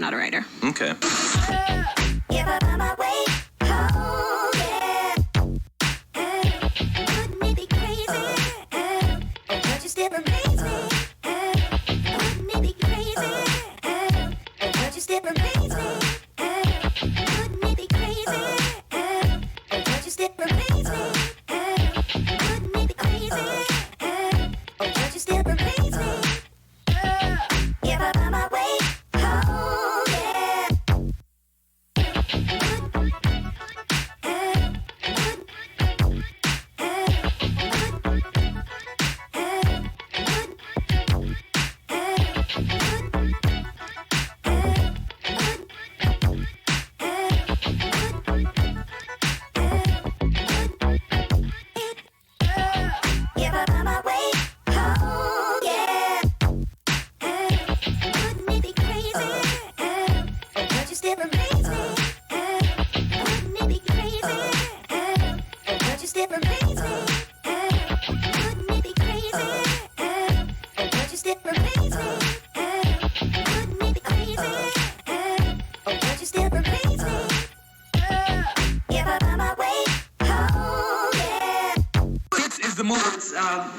not a writer. Okay.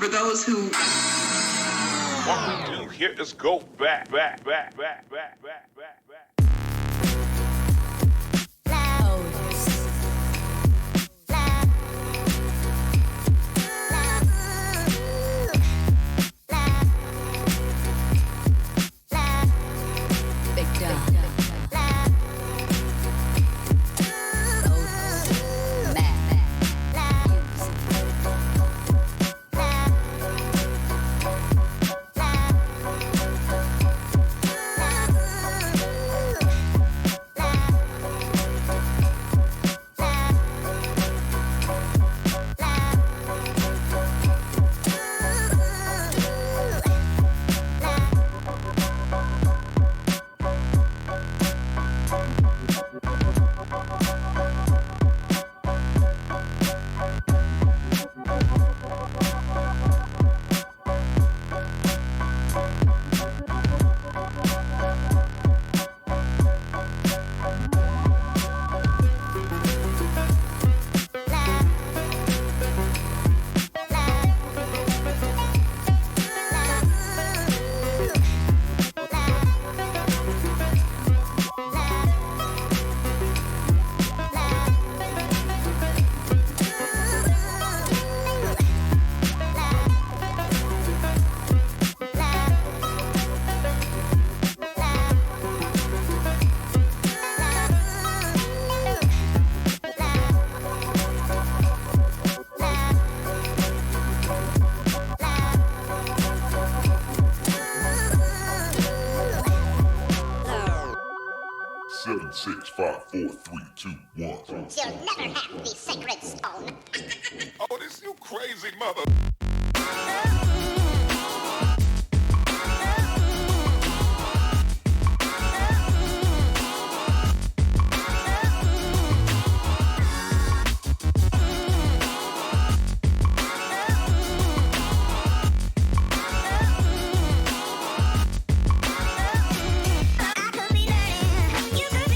For those who... What we do here is go back. Seven, 6, 5, 4, 3, 2, 1. You'll never have the sacred stone. Oh, this you crazy mother. But I promise you, baby,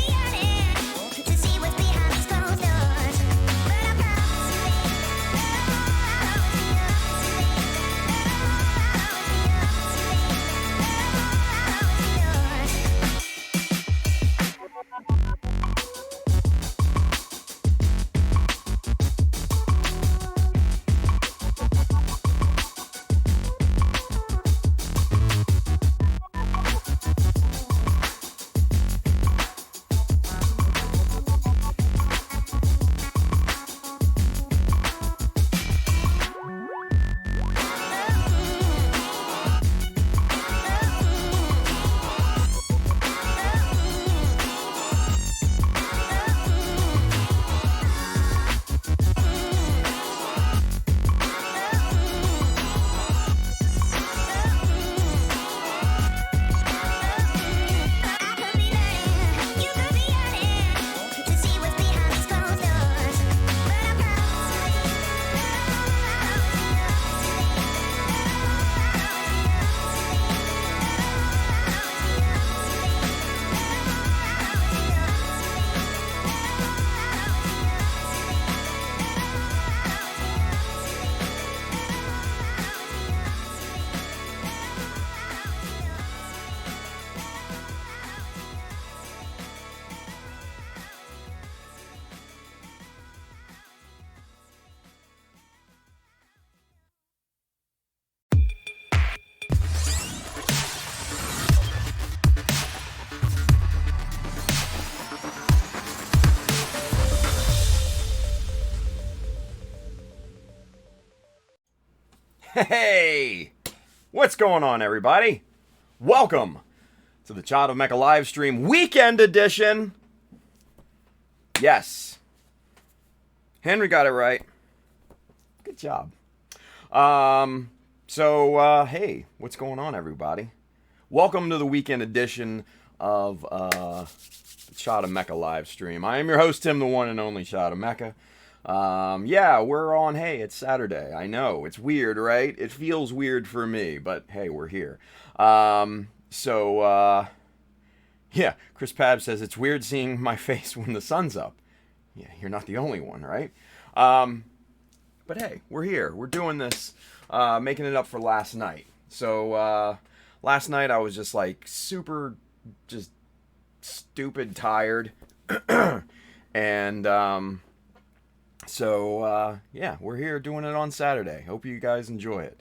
Hey! What's going on, everybody? Welcome to the Child of Mecha live stream weekend edition. Yes. Henry got it right. Good job. Hey, what's going on, everybody? Welcome to the weekend edition of the Child of Mecha live stream. I am your host, Tim, the one and only Child of Mecha. Yeah, we're on, hey, it's Saturday. I know, it's weird, right? It feels weird for me, but hey, we're here. Yeah, Chris Pab says, it's weird seeing my face when the sun's up. Yeah, you're not the only one, right? But hey, we're here. We're doing this, making it up for last night. So, last night I was just like super, just stupid tired. And, yeah, we're here doing it on Saturday. Hope you guys enjoy it.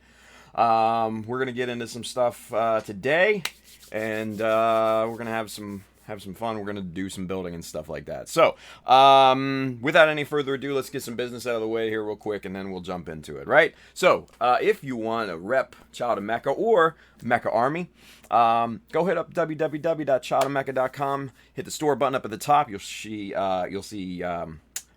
We're going to get into some stuff today, and we're going to have some fun. We're going to do some building and stuff like that. So, without any further ado, let's get some business out of the way here real quick, and then we'll jump into it, right? So, if you want to rep Child of Mecha or Mecha Army, go hit up www.childofmecha.com, hit the store button up at the top. You'll see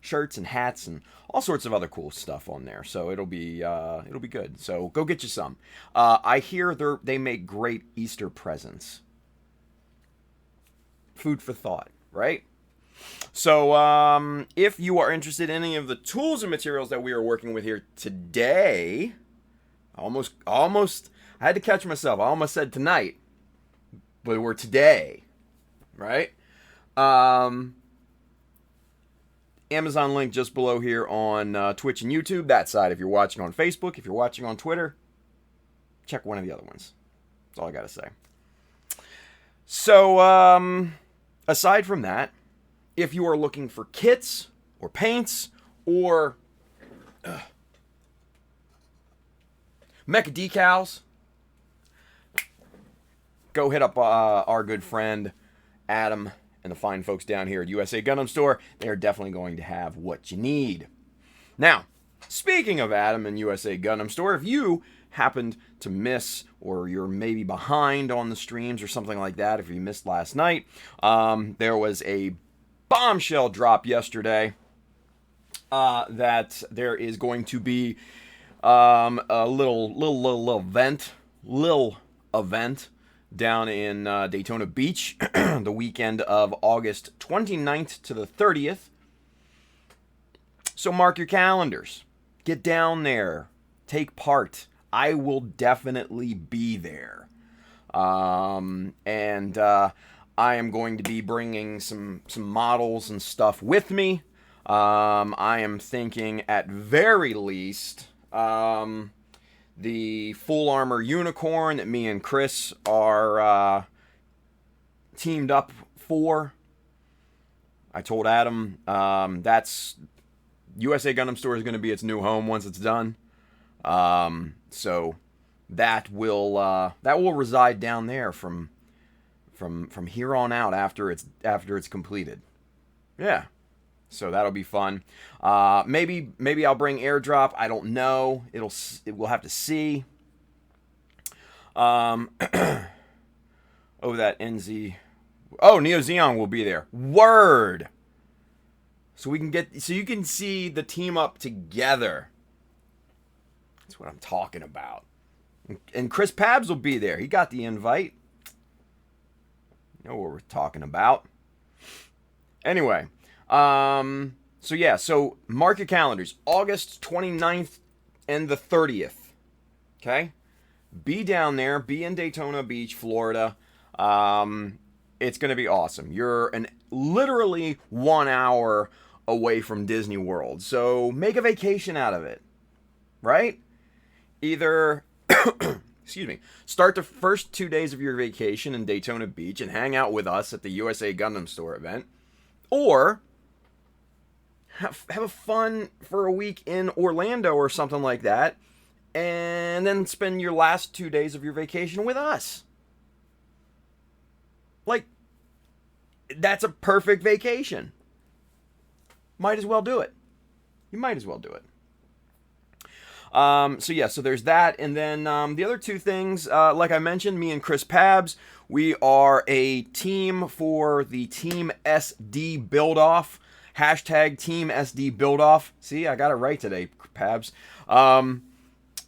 shirts and hats and all sorts of other cool stuff on there. So it'll be good. So go get you some. I hear they make great Easter presents. Food for thought, right? So if you are interested in any of the tools and materials that we are working with here today, almost I had to catch myself. I almost said tonight, but we're today, right? Amazon link just below here on Twitch and YouTube. That side, if you're watching on Facebook, if you're watching on Twitter, check one of the other ones. That's all I got to say. So, aside from that, if you are looking for kits or paints or Mecha Decals, go hit up our good friend Adam and the fine folks down here at USA Gundam Store. They are definitely going to have what you need. Now, speaking of Adam and USA Gundam Store, if you happened to miss, or you're maybe behind on the streams or something like that, if you missed last night, there was a bombshell drop yesterday that there is going to be a little event down in Daytona Beach the weekend of August 29th to the 30th. So mark your calendars. Get down there. Take part. I will definitely be there. I am going to be bringing some models and stuff with me. I am thinking at very least the full armor unicorn that me and Chris are teamed up for. I told Adam that's USA Gundam Store is going to be its new home once it's done. So that will reside down there from here on out after it's completed. Yeah. So that'll be fun. Maybe I'll bring airdrop. I don't know. We'll have to see. Oh, that NZ. Oh, Neo Xeon will be there. Word. So you can see the team up together. That's what I'm talking about. And Chris Pabs will be there. He got the invite. You know what we're talking about. Anyway. So mark your calendars. August 29th and the 30th. Okay? Be down there. Be in Daytona Beach, Florida. It's going to be awesome. You're literally 1 hour away from Disney World. So make a vacation out of it. Right? Either, excuse me, start the first 2 days of your vacation in Daytona Beach and hang out with us at the USA Gundam Store event. Or have a fun for a week in Orlando or something like that, and then spend your last 2 days of your vacation with us. Like, that's a perfect vacation. Might as well do it. You might as well do it. So yeah, so there's that, and then the other two things, like I mentioned, me and Chris Pabs, we are a team for the Team SD Build Off. Hashtag Team SD Build Off. See, I got it right today, Pabs.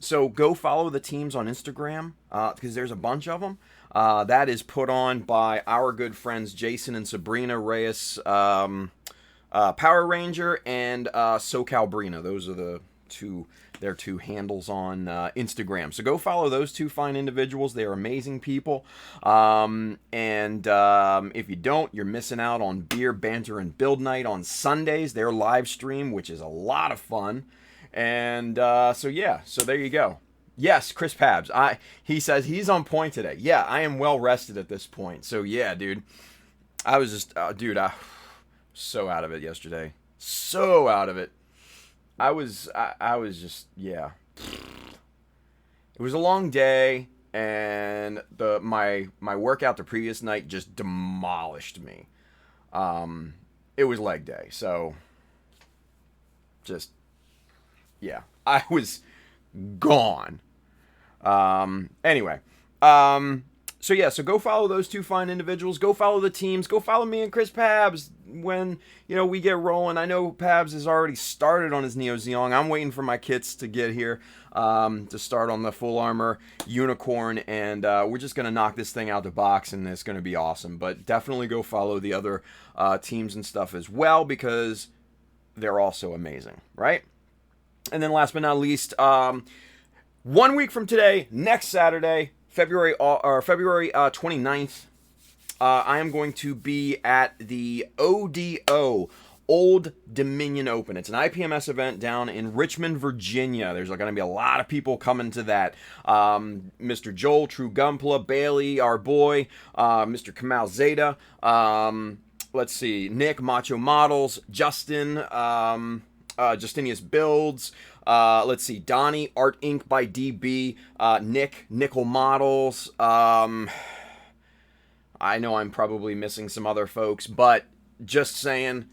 So go follow the teams on Instagram because there's a bunch of them. That is put on by our good friends Jason and Sabrina Reyes, Power Ranger, and SoCal Brina. Those are their two handles on Instagram. So go follow those two fine individuals. They are amazing people. And if you don't, you're missing out on Beer, Banter, and Build Night on Sundays. Their live stream, which is a lot of fun. And so yeah, so there you go. Yes, Chris Pabs. He says he's on point today. Yeah, I am well rested at this point. So yeah, dude. I was just, I so out of it yesterday. So out of it. I was just, yeah. It was a long day, and my workout the previous night just demolished me. It was leg day, so just, yeah, I was gone. Anyway, so yeah, so go follow those two fine individuals. Go follow the teams. Go follow me and Chris Pabs when, we get rolling. I know Pabs has already started on his Neo Zeong. I'm waiting for my kits to get here to start on the full armor unicorn, and we're just going to knock this thing out the box, and it's going to be awesome. But definitely go follow the other teams and stuff as well, because they're also amazing, right? And then last but not least, 1 week from today, next Saturday, February 29th, I am going to be at the ODO, Old Dominion Open. It's an IPMS event down in Richmond, Virginia. There's going to be a lot of people coming to that. Mr. Joel, True Gunpla, Bailey, our boy, Mr. Kamal Zeta, let's see, Nick, Macho Models, Justin, Justinius Builds, let's see, Donnie, Art Inc. by DB, Nick, Nickel Models. I know I'm probably missing some other folks, but just saying,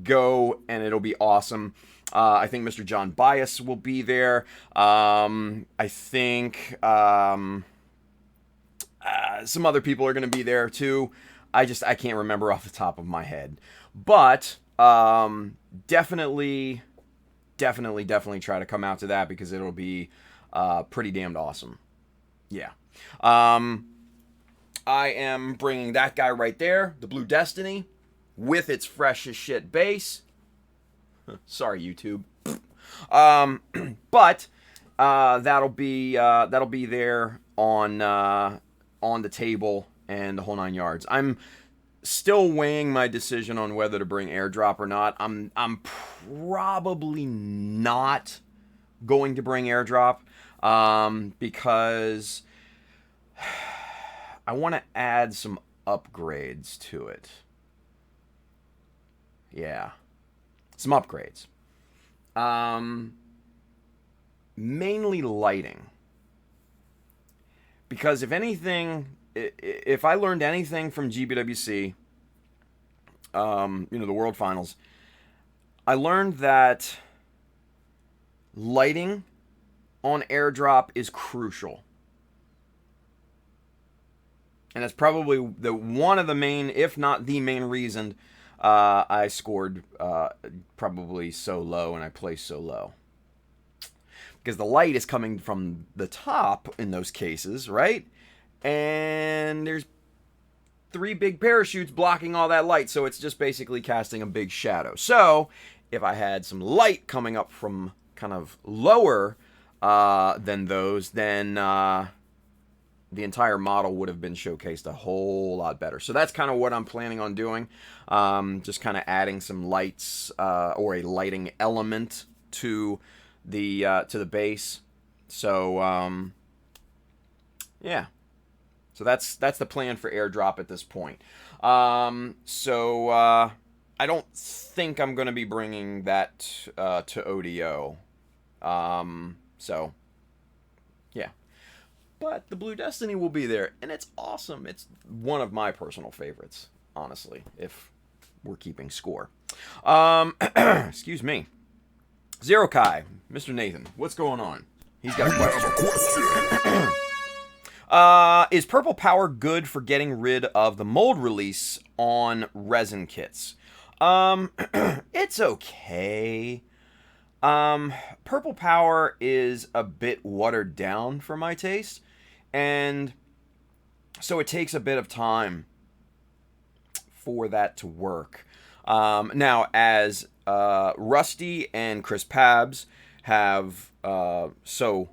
go and it'll be awesome. I think Mr. John Bias will be there. I think some other people are going to be there too. I can't remember off the top of my head. But definitely try to come out to that, because it'll be pretty damned awesome. Yeah. I am bringing that guy right there, the Blue Destiny, with its fresh as shit base. Sorry, YouTube. But that'll be there on the table and the whole 9 yards. I'm still weighing my decision on whether to bring airdrop or not. I'm probably not going to bring airdrop because I want to add some upgrades to it. Yeah, some upgrades. Mainly lighting. Because if anything, if I learned anything from GBWC, the World Finals, I learned that lighting on airdrop is crucial. And that's probably one of the main, if not the main reason I scored probably so low and I placed so low. Because the light is coming from the top in those cases, right? And there's 3 big parachutes blocking all that light, so it's just basically casting a big shadow. So if I had some light coming up from kind of lower than those, then the entire model would have been showcased a whole lot better. So that's kind of what I'm planning on doing. Just kind of adding some lights or a lighting element to the base. So yeah. So that's the plan for airdrop at this point. So I don't think I'm going to be bringing that to ODO. So yeah. But the Blue Destiny will be there, and it's awesome. It's one of my personal favorites, honestly, if we're keeping score. Excuse me. Zero Kai, Mr. Nathan, what's going on? He's got a question. Is Purple Power good for getting rid of the mold release on resin kits? It's okay. Purple Power is a bit watered down for my taste, and so it takes a bit of time for that to work. Now, as Rusty and Chris Pabs have so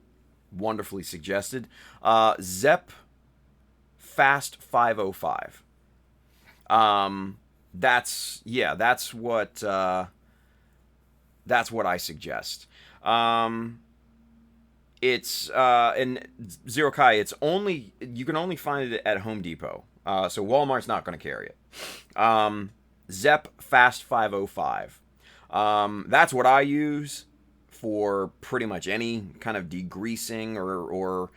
wonderfully suggested, Zep Fast 505. That's what I suggest. It's in Zero Kai. It's only, you can only find it at Home Depot. So Walmart's not going to carry it. Zep Fast 505. That's what I use for pretty much any kind of degreasing or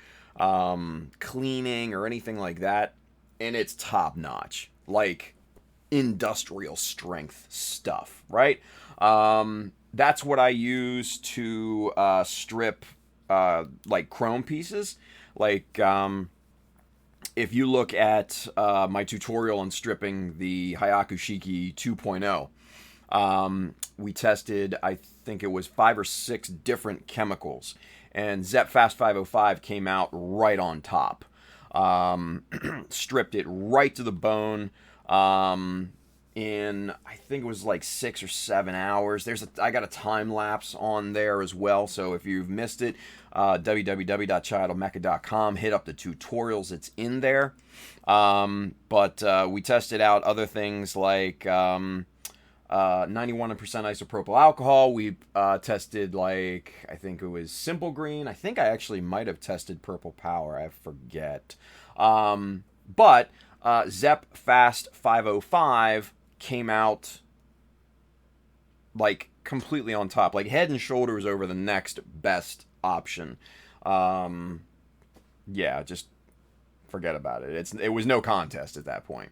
cleaning or anything like that, and it's top notch, like industrial strength stuff, right? That's what I use to strip like chrome pieces. Like if you look at my tutorial on stripping the Hayaku Shiki 2.0, we tested, I think it was 5 or 6 different chemicals, and Zep Fast 505 came out right on top. Stripped it right to the bone in, I think it was like 6 or 7 hours. I got a time lapse on there as well, so if you've missed it, www.childofmecha.com, hit up the tutorials, it's in there. But we tested out other things like 91% isopropyl alcohol. We tested, like, I think it was Simple Green. I think I actually might have tested Purple Power. I forget. But Zep Fast 505 came out like completely on top, like head and shoulders over the next best option. Yeah, just forget about it. It was no contest at that point.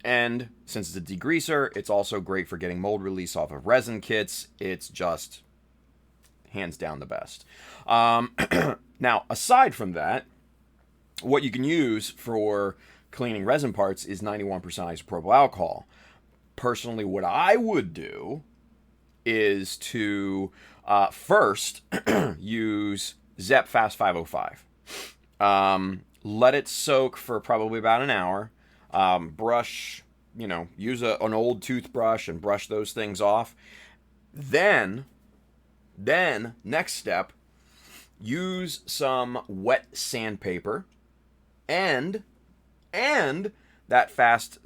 And since it's a degreaser, it's also great for getting mold release off of resin kits. It's just hands down the best. Now, aside from that, what you can use for cleaning resin parts is 91% isopropyl alcohol. Personally, what I would do is to first use Zep Fast 505. Let it soak for probably about an hour. Brush, use an old toothbrush and brush those things off. Then, next step, use some wet sandpaper and that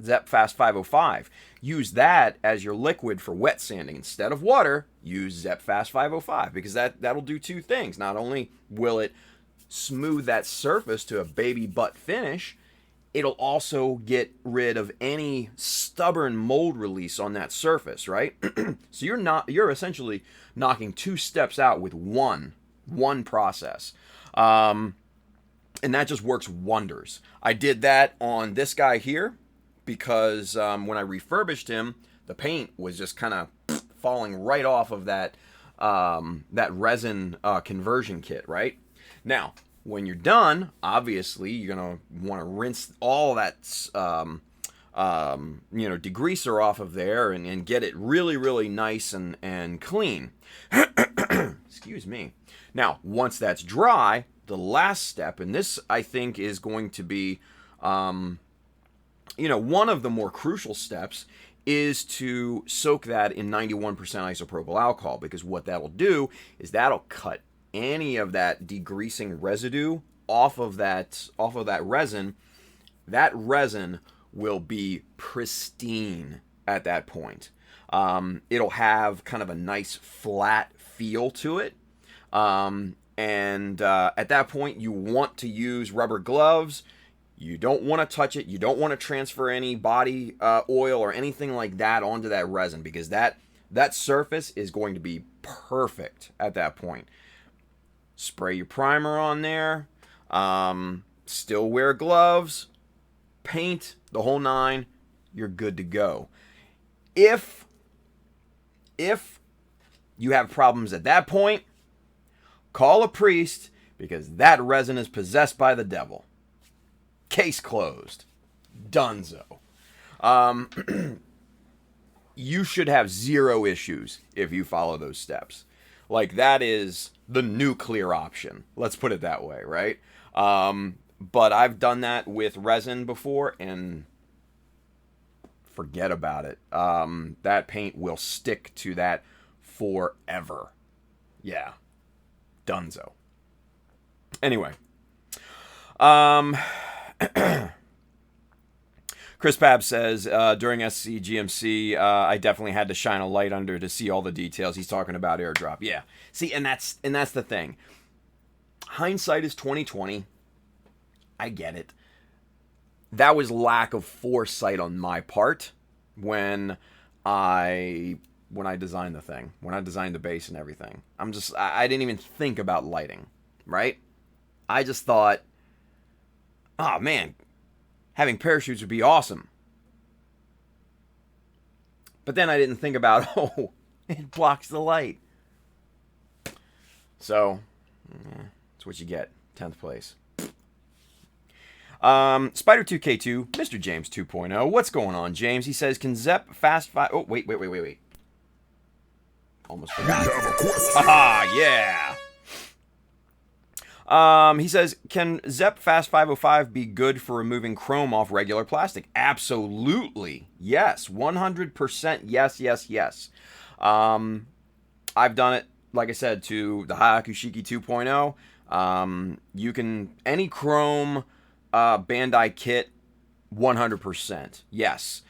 Zep Fast 505. Use that as your liquid for wet sanding. Instead of water, use Zep Fast 505, because that'll do two things. Not only will it smooth that surface to a baby butt finish, it'll also get rid of any stubborn mold release on that surface, right? So you're essentially knocking 2 steps out with one process. And that just works wonders. I did that on this guy here because when I refurbished him, the paint was just kind of falling right off of that resin conversion kit, right? Now, when you're done, obviously you're gonna want to rinse all that degreaser off of there and get it really, really nice and clean. Excuse me. Now, once that's dry, the last step, and this I think is going to be one of the more crucial steps, is to soak that in 91% isopropyl alcohol, because what that'll do is that'll cut any of that degreasing residue off of that resin. That resin will be pristine at that point. It'll have kind of a nice flat feel to it. And at that point, you want to use rubber gloves. You don't want to touch it. You don't want to transfer any body oil or anything like that onto that resin, because that surface is going to be perfect at that point. Spray your primer on there. Still wear gloves. Paint, the whole 9. You're good to go. If you have problems at that point, call a priest, because that resin is possessed by the devil. Case closed. Dunzo. You should have zero issues if you follow those steps. Like, that is the nuclear option. Let's put it that way, right? But I've done that with resin before, and forget about it. That paint will stick to that forever. Yeah. Dunzo. Anyway. Chris Pab says, during SCGMC, I definitely had to shine a light under to see all the details. He's talking about airdrop. Yeah. See, and that's the thing. Hindsight is 20/20. I get it. That was lack of foresight on my part when I designed the thing, when I designed the base and everything. I didn't even think about lighting, right? I just thought, oh man, having parachutes would be awesome. But then I didn't think about, oh, it blocks the light. So, that's what you get. 10th place. Spider2K2, Mr. James 2.0. What's going on, James? He says, can Zep fast 5... Oh, wait. Almost forgot. Haha, yeah. He says, can Zep Fast 505 be good for removing chrome off regular plastic? Absolutely. Yes. 100% yes. I've done it, like I said, to the Hayakushiki 2.0. You can, any chrome Bandai kit, 100%. Yes.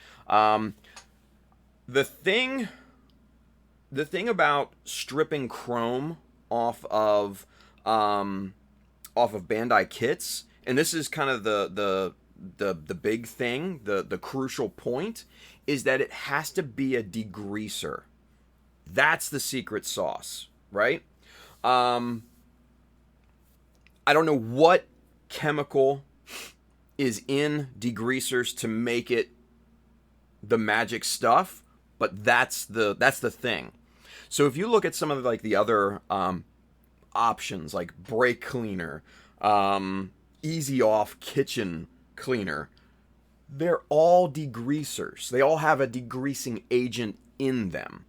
The thing about stripping chrome off of Bandai kits, and this is kind of the big thing, the crucial point, is that it has to be a degreaser. That's the secret sauce, right? I don't know what chemical is in degreasers to make it the magic stuff, but that's the thing. So if you look at some of like the other options, like brake cleaner, easy off kitchen cleaner, they're all degreasers. They all have a degreasing agent in them.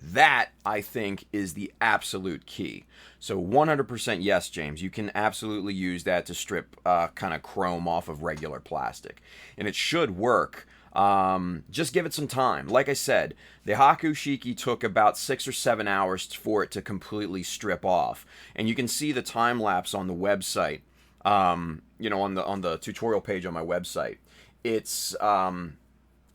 That, I think, is the absolute key. So 100% yes, James. You can absolutely use that to strip kind of chrome off of regular plastic. And it should work. Just give it some time. Like I said, the Hakushiki took about 6 or 7 hours for it to completely strip off. And you can see the time lapse on the website, on the tutorial page on my website.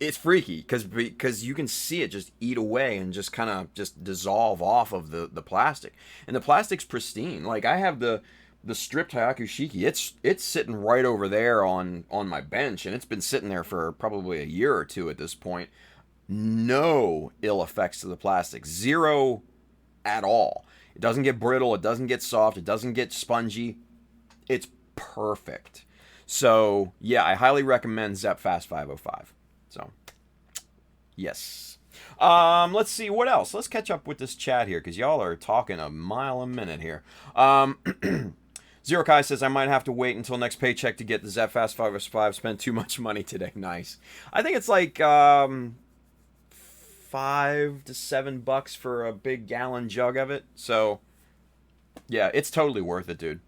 It's freaky because you can see it just eat away and just kind of just dissolve off of the plastic. And the plastic's pristine. Like, I have the stripped Hayakushiki. It's sitting right over there on my bench, and it's been sitting there for probably a year or two at this point. No ill effects to the plastic. Zero at all. It doesn't get brittle. It doesn't get soft. It doesn't get spongy. It's perfect. So, yeah, I highly recommend Zep Fast 505. So, yes. Let's see what else. Let's catch up with this chat here, because y'all are talking a mile a minute here. Zero Kai says, I might have to wait until next paycheck to get the Zep Fast 505. Spent too much money today. Nice. I think it's like $5 to $7 for a big gallon jug of it. So, yeah, it's totally worth it, dude.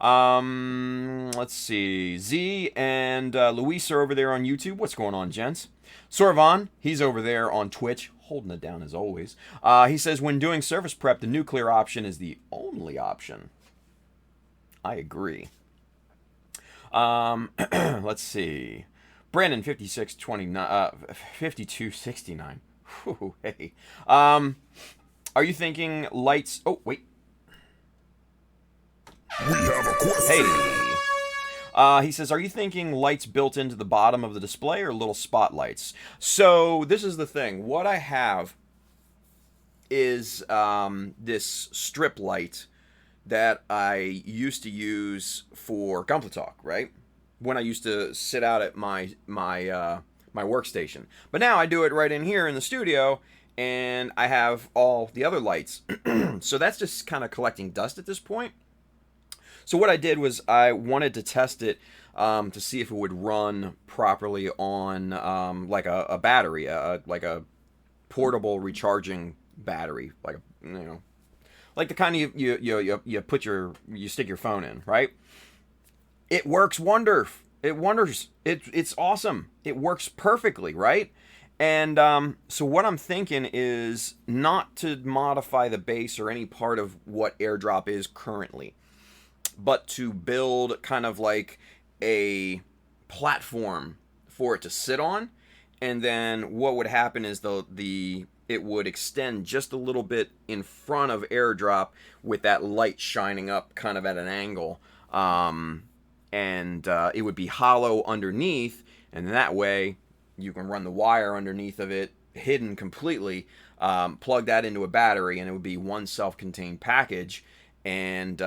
Let's see. Z and Luis are over there on YouTube. What's going on, gents? Sorvan, he's over there on Twitch, holding it down as always. He says, when doing surface prep, the nuclear option is the only option. I agree. Let's see. Brandon 5269. Whew, hey. Are you thinking lights? Oh, wait. We have a question. Hey. He says, are you thinking lights built into the bottom of the display or little spotlights? So this is the thing. What I have is this strip light that I used to use for Gunpla Talk, right? When I used to sit out at my workstation. But now I do it right in here in the studio, and I have all the other lights. So that's just kind of collecting dust at this point. So what I did was I wanted to test it to see if it would run properly on like a battery, like a portable recharging battery, like like the kind you put you stick your phone in, right? It works wonders. It's awesome. It works perfectly, right? And so what I'm thinking is not to modify the base or any part of what airdrop is currently, but to build kind of like a platform for it to sit on. And then what would happen is it would extend just a little bit in front of airdrop with that light shining up kind of at an angle. And it would be hollow underneath, and that way you can run the wire underneath of it, hidden completely, plug that into a battery, and it would be one self-contained package, and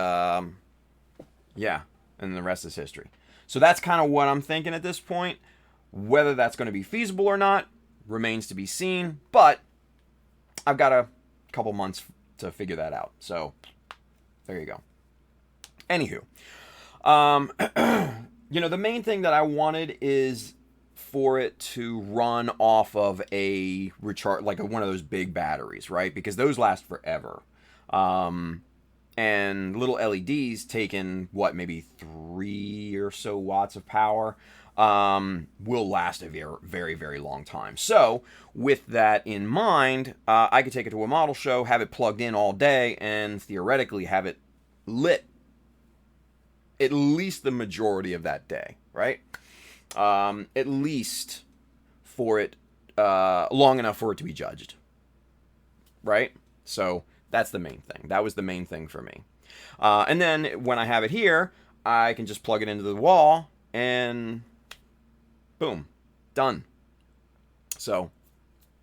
yeah, and the rest is history. So that's kind of what I'm thinking at this point. Whether that's going to be feasible or not remains to be seen, but I've got a couple months to figure that out. So there you go. Anywho, the main thing that I wanted is for it to run off of a recharge, like one of those big batteries, right? Because those last forever. And little LEDs taking maybe 3 or so watts of power will last a very, very, very long time. So with that in mind, I could take it to a model show, have it plugged in all day, and theoretically have it lit at least the majority of that day, right? At least for it long enough for it to be judged, right? So that's the main thing. That was the main thing for me. And then when I have it here, I can just plug it into the wall and boom, done. So,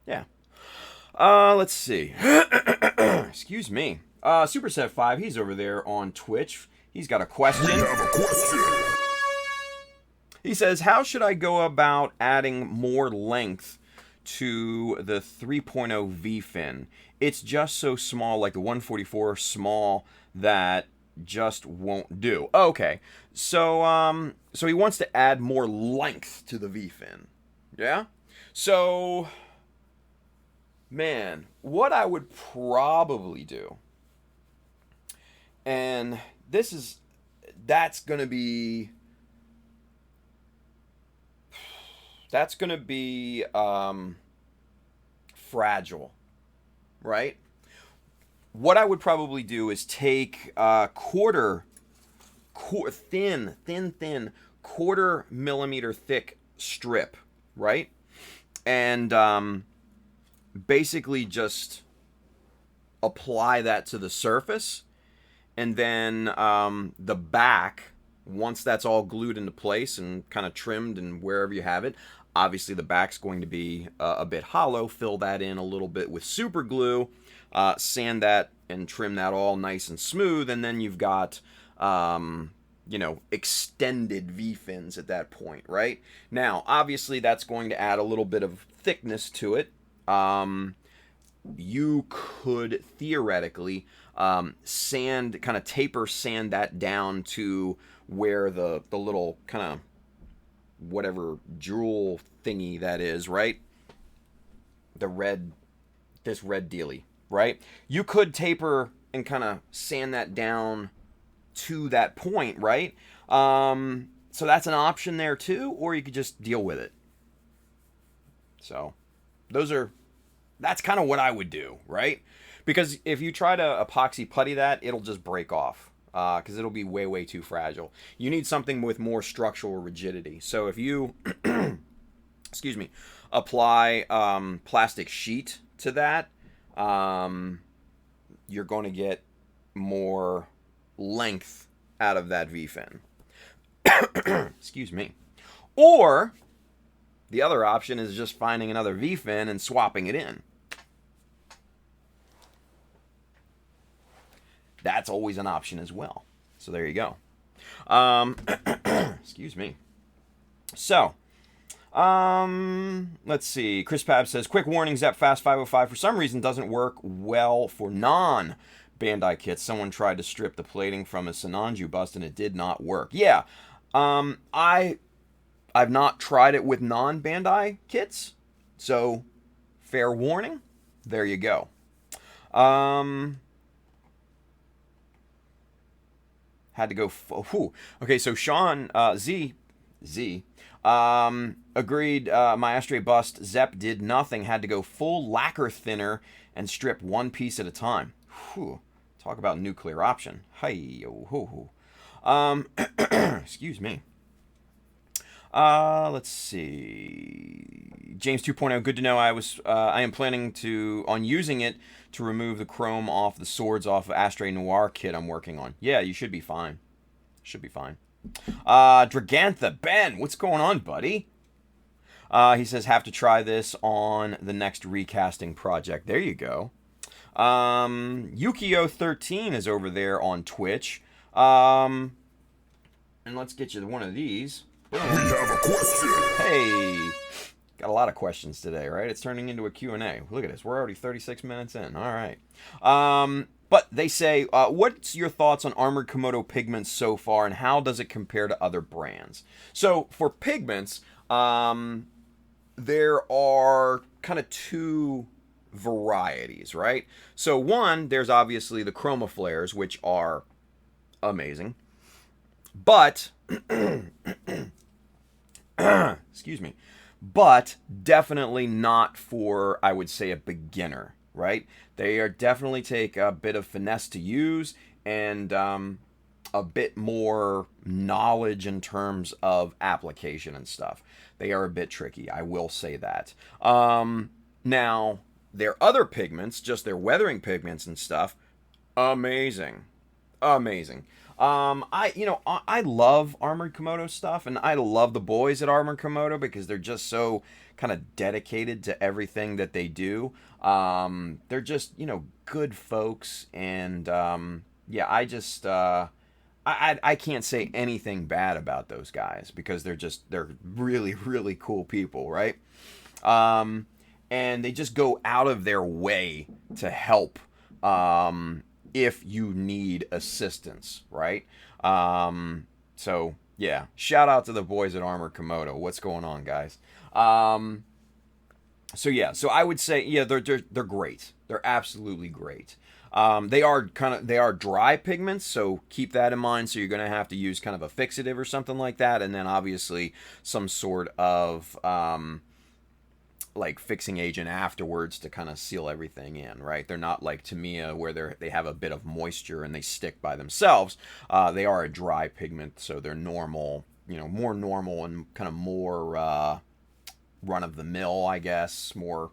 yeah. Let's see. Excuse me. Superset5, he's over there on Twitch. He's got a question. He says, how should I go about adding more length to the 3.0 V-fin? It's just so small, like the 144 small, that just won't do. Okay, so he wants to add more length to the V-fin. Yeah? So, man, what I would probably do, and that's gonna be fragile, right? What I would probably do is take thin quarter millimeter thick strip, right? And basically just apply that to the surface, and then the back, once that's all glued into place and kind of trimmed and wherever you have it, obviously the back's going to be a bit hollow. Fill that in a little bit with super glue, sand that and trim that all nice and smooth, and then you've got extended V-fins at that point, right? Now, obviously that's going to add a little bit of thickness to it. You could theoretically taper sand that down to where the little kind of whatever jewel thingy that is, right? This red dealy, right? You could taper and kind of sand that down to that point, right? So that's an option there too, or you could just deal with it. So that's kind of what I would do, right? Because if you try to epoxy putty that, it'll just break off. Because it'll be way, way too fragile. You need something with more structural rigidity. So if you, excuse me, apply plastic sheet to that, you're going to get more length out of that V-fin. Excuse me. Or the other option is just finding another V-fin and swapping it in. That's always an option as well. So there you go. Excuse me. So, Let's see. Chris Pab says, quick warning, Zep Fast 505 for some reason doesn't work well for non-Bandai kits. Someone tried to strip the plating from a Sinanju bust and it did not work. Yeah. I've not tried it with non-Bandai kits, so fair warning. There you go. Had to go. Okay, so Sean Z agreed. My Astray bust Zep did nothing. Had to go full lacquer thinner and strip one piece at a time. Whew. Talk about nuclear option. Excuse me. Let's see. James 2.0. Good to know. I am planning on using it to remove the chrome off the swords off of Astray Noir kit I'm working on. Yeah, you should be fine. Should be fine. Dragantha Ben, what's going on, buddy? He says have to try this on the next recasting project. There you go. Yukio13 is over there on Twitch. And let's get you one of these. We have a question. Hey, got a lot of questions today, right? It's turning into a Q&A. Look at this. We're already 36 minutes in. All right. But they say, what's your thoughts on Armored Komodo pigments so far, and how does it compare to other brands? So for pigments, there are kind of two varieties, right? So one, there's obviously the chroma flares, which are amazing. But excuse me, but definitely not for, I would say, a beginner, right? They are definitely take a bit of finesse to use and a bit more knowledge in terms of application and stuff. They are a bit tricky, I will say that. Now, their other pigments, just their weathering pigments and stuff, amazing. Amazing. I love Armored Komodo stuff, and I love the boys at Armored Komodo because they're just so kind of dedicated to everything that they do. They're just, good folks, and yeah, I can't say anything bad about those guys because they're really, really cool people, right? And they just go out of their way to help if you need assistance, right? So yeah, shout out to the boys at Armored Komodo. What's going on, guys? So yeah, so I would say, yeah, they're great. They're absolutely great. They are dry pigments, so keep that in mind. So you're going to have to use kind of a fixative or something like that, and then obviously some sort of like fixing agent afterwards to kind of seal everything in, right? They're not like Tamiya where they have a bit of moisture and they stick by themselves. They are a dry pigment, so they're normal, more normal and kind of more run-of-the-mill, I guess, more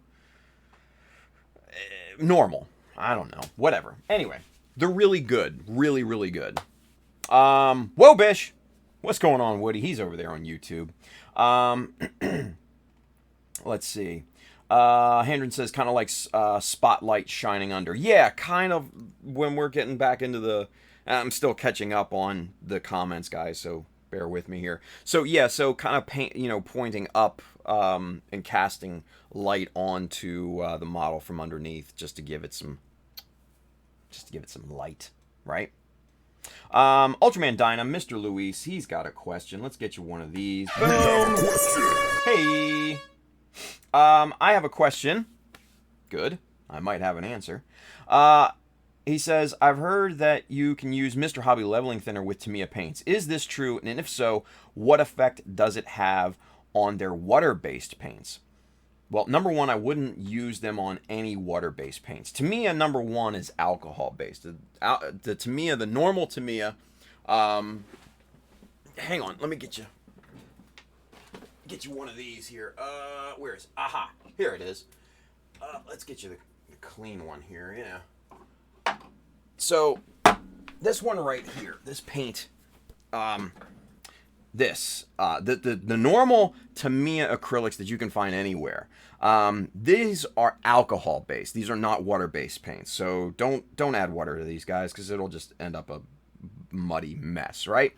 normal. I don't know, whatever. Anyway, they're really good, really, really good. Whoa, Bish! What's going on, Woody? He's over there on YouTube. Let's see. Hendren says kind of like spotlight shining under. Yeah, kind of when we're getting back into the... I'm still catching up on the comments, guys, so bear with me here. So yeah, so kind of pointing up and casting light onto the model from underneath just to give it some light, right? Ultraman Dyna, Mr. Luis, he's got a question. Let's get you one of these. Boom. Hey. I have a question. Good. I might have an answer. He says, I've heard that you can use Mr. Hobby leveling thinner with Tamiya paints. Is this true? And if so, what effect does it have on their water-based paints? Well, number one, I wouldn't use them on any water-based paints. Tamiya, number one, is alcohol-based. The Tamiya, the normal Tamiya, hang on, let me get you one of these here. Where is it? Aha, here it is. Let's get you the clean one here, yeah. So, this one right here, this paint, the normal Tamiya acrylics that you can find anywhere, these are alcohol-based. These are not water-based paints. So don't add water to these guys because it'll just end up a muddy mess, right?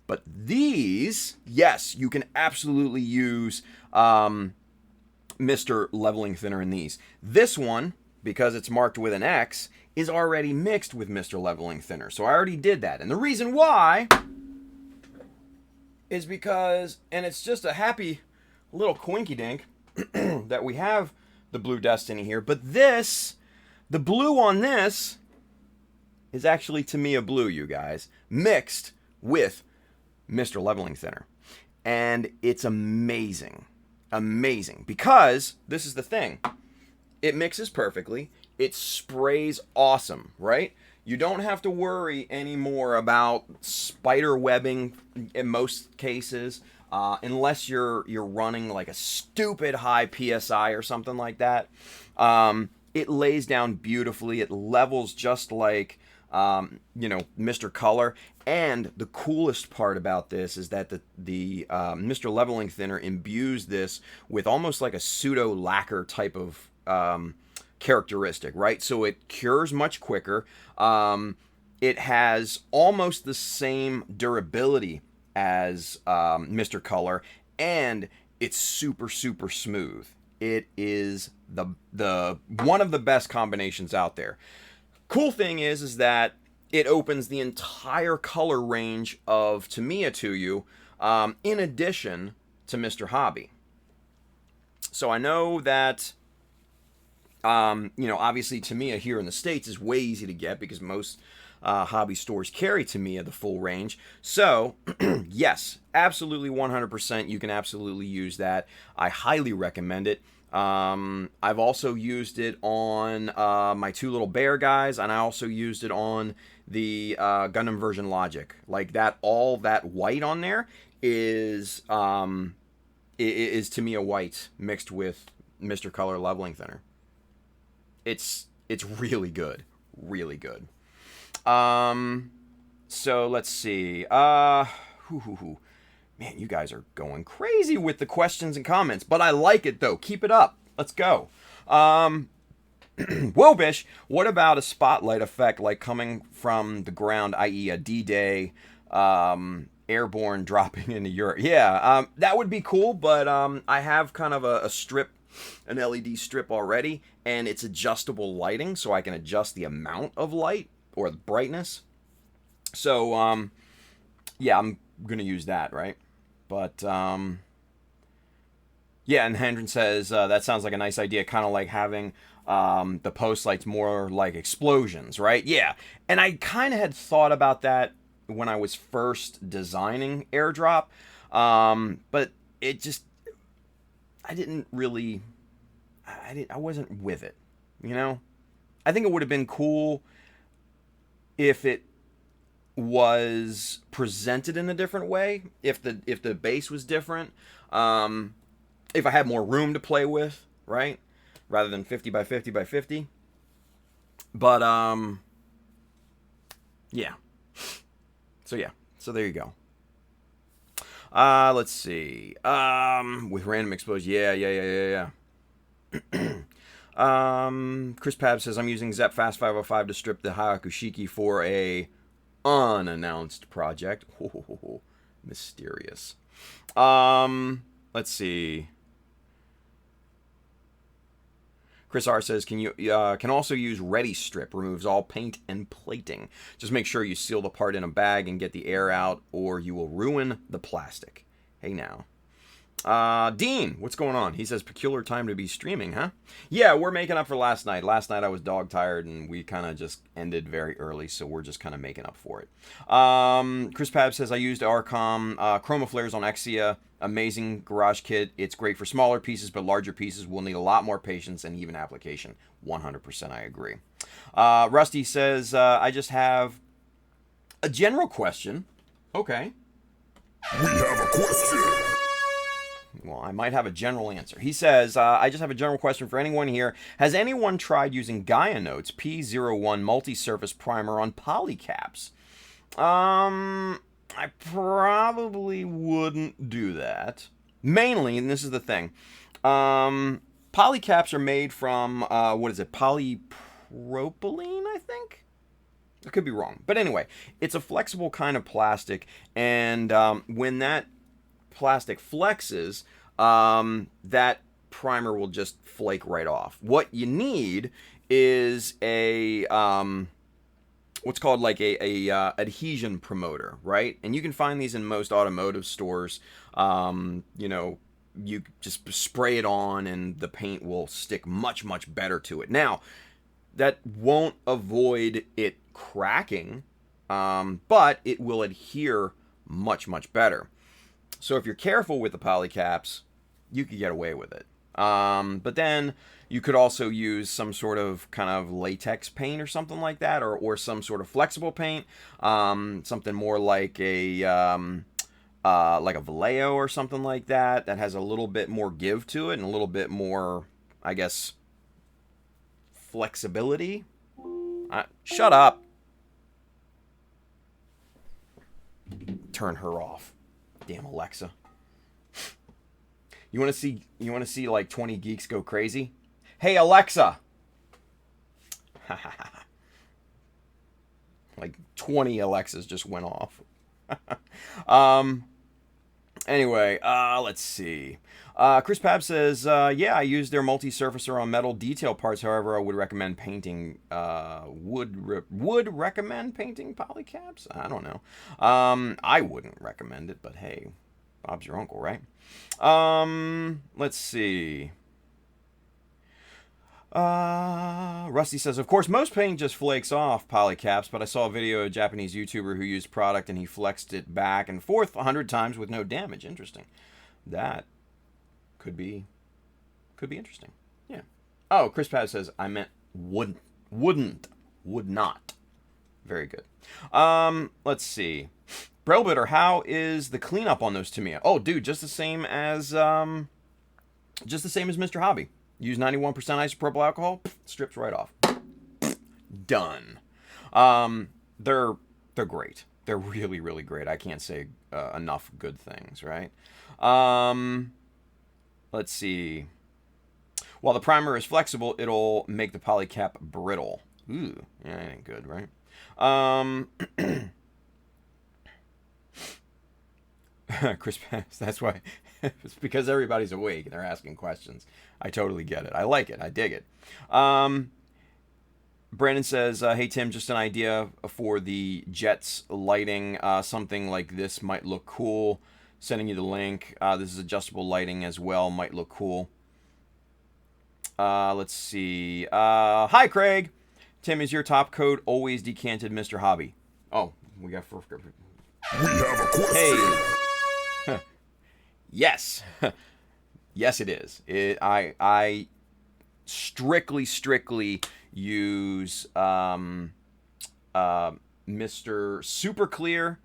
But these, yes, you can absolutely use Mr. Leveling Thinner in these. This one, because it's marked with an X, is already mixed with Mr. Leveling Thinner. So I already did that. And the reason why is because, and it's just a happy little coinky-dink that we have the Blue Destiny here, but this, the blue on this is actually Tamiya blue, you guys, mixed with Mr. Leveling Thinner. And it's amazing. Amazing. Because, this is the thing, it mixes perfectly, it sprays awesome, right? You don't have to worry anymore about spider webbing in most cases, unless you're running like a stupid high PSI or something like that. It lays down beautifully. It levels just like, Mr. Color. And the coolest part about this is that the Mr. Leveling Thinner imbues this with almost like a pseudo lacquer type of characteristic, right? So it cures much quicker. It has almost the same durability as Mr. Color, and it's super, super smooth. It is the one of the best combinations out there. Cool thing is that it opens the entire color range of Tamiya to you, in addition to Mr. Hobby. So I know that, obviously Tamiya here in the States is way easy to get because most hobby stores carry Tamiya the full range. So, yes, absolutely 100%. You can absolutely use that. I highly recommend it. I've also used it on my two little bear guys, and I also used it on the Gundam version Logic. Like that, all that white on there is Tamiya white mixed with Mr. Color Leveling Thinner. It's really good, really good. So let's see. Man, you guys are going crazy with the questions and comments, but I like it though. Keep it up. Let's go. Wobish, what about a spotlight effect like coming from the ground, i.e. a D-Day, airborne dropping into Europe? Yeah, that would be cool, but I have kind of a strip, an LED strip already, and it's adjustable lighting, so I can adjust the amount of light or the brightness. So, yeah, I'm going to use that, right? But, yeah, and Hendren says, that sounds like a nice idea, kind of like having the post lights more like explosions, right? Yeah, and I kind of had thought about that when I was first designing Airdrop, but it just, I wasn't with it, you know? I think it would have been cool if it was presented in a different way, if the base was different, if I had more room to play with, right? Rather than 50 by 50 by 50. But, yeah. So, yeah. So, there you go. Let's see. With random explosion. Yeah. Chris Pab says, I'm using Zep Fast 505 to strip the Hayakushiki for a unannounced project. Oh, mysterious. Let's see. Chris R says, can also use Ready Strip, removes all paint and plating. Just make sure you seal the part in a bag and get the air out, or you will ruin the plastic. Hey now. Dean, what's going on? He says, peculiar time to be streaming, huh? Yeah, we're making up for last night. Last night I was dog tired and we kind of just ended very early, so we're just kind of making up for it. Chris Pab says, I used Arcom Chroma Flares on Exia. Amazing garage kit. It's great for smaller pieces, but larger pieces will need a lot more patience and even application. 100% I agree. Rusty says, I just have a general question. Okay. We have a question. Well, I might have a general answer. He says, I just have a general question for anyone here. Has anyone tried using Gaia Notes P01 multi-surface primer on polycaps? I probably wouldn't do that. Mainly, and this is the thing, polycaps are made from, what is it, polypropylene, I think? I could be wrong. But anyway, it's a flexible kind of plastic, and when that plastic flexes, that primer will just flake right off. What you need is a what's called like a adhesion promoter, right? And you can find these in most automotive stores. You know, you just spray it on and the paint will stick much, much better to it. Now, that won't avoid it cracking, but it will adhere much, much better. So if you're careful with the polycaps, you could get away with it. But then you could also use some sort of kind of latex paint or something like that, or some sort of flexible paint, something more like a Vallejo or something like that has a little bit more give to it and a little bit more, I guess, flexibility. Shut up. Turn her off. Damn Alexa. You want to see like 20 geeks go crazy? Hey Alexa. Like 20 Alexas just went off. Anyway, let's see. Chris Pab says, yeah, I use their multi-surfacer on metal detail parts. However, I would recommend painting, would recommend painting polycaps? I don't know. I wouldn't recommend it, but hey, Bob's your uncle, right? Let's see. Rusty says, of course, most paint just flakes off polycaps, but I saw a video of a Japanese YouTuber who used product and he flexed it back and forth 100 times with no damage. Interesting. That could be interesting. Yeah. Oh, Chris Paz says, I meant would not. Very good. Let's see. Braillebitter, how is the cleanup on those Tamiya? Oh, dude, just the same as Mr. Hobby. Use 91% isopropyl alcohol, strips right off. Done. They're great. They're really, really great. I can't say enough good things, right? Let's see. While the primer is flexible, it'll make the polycap brittle. Ooh, yeah, that ain't good, right? Chris, that's why. It's because everybody's awake and they're asking questions. I totally get it. I like it. I dig it. Brandon says, hey, Tim, just an idea for the Jets lighting. Something like this might look cool. Sending you the link. This is adjustable lighting as well. Might look cool. Let's see. Hi, Craig. Tim, is your top coat always decanted Mr. Hobby? Oh, we got... We have a question. Hey. Yes. Yes, it is. I strictly use Mr. Super Clear.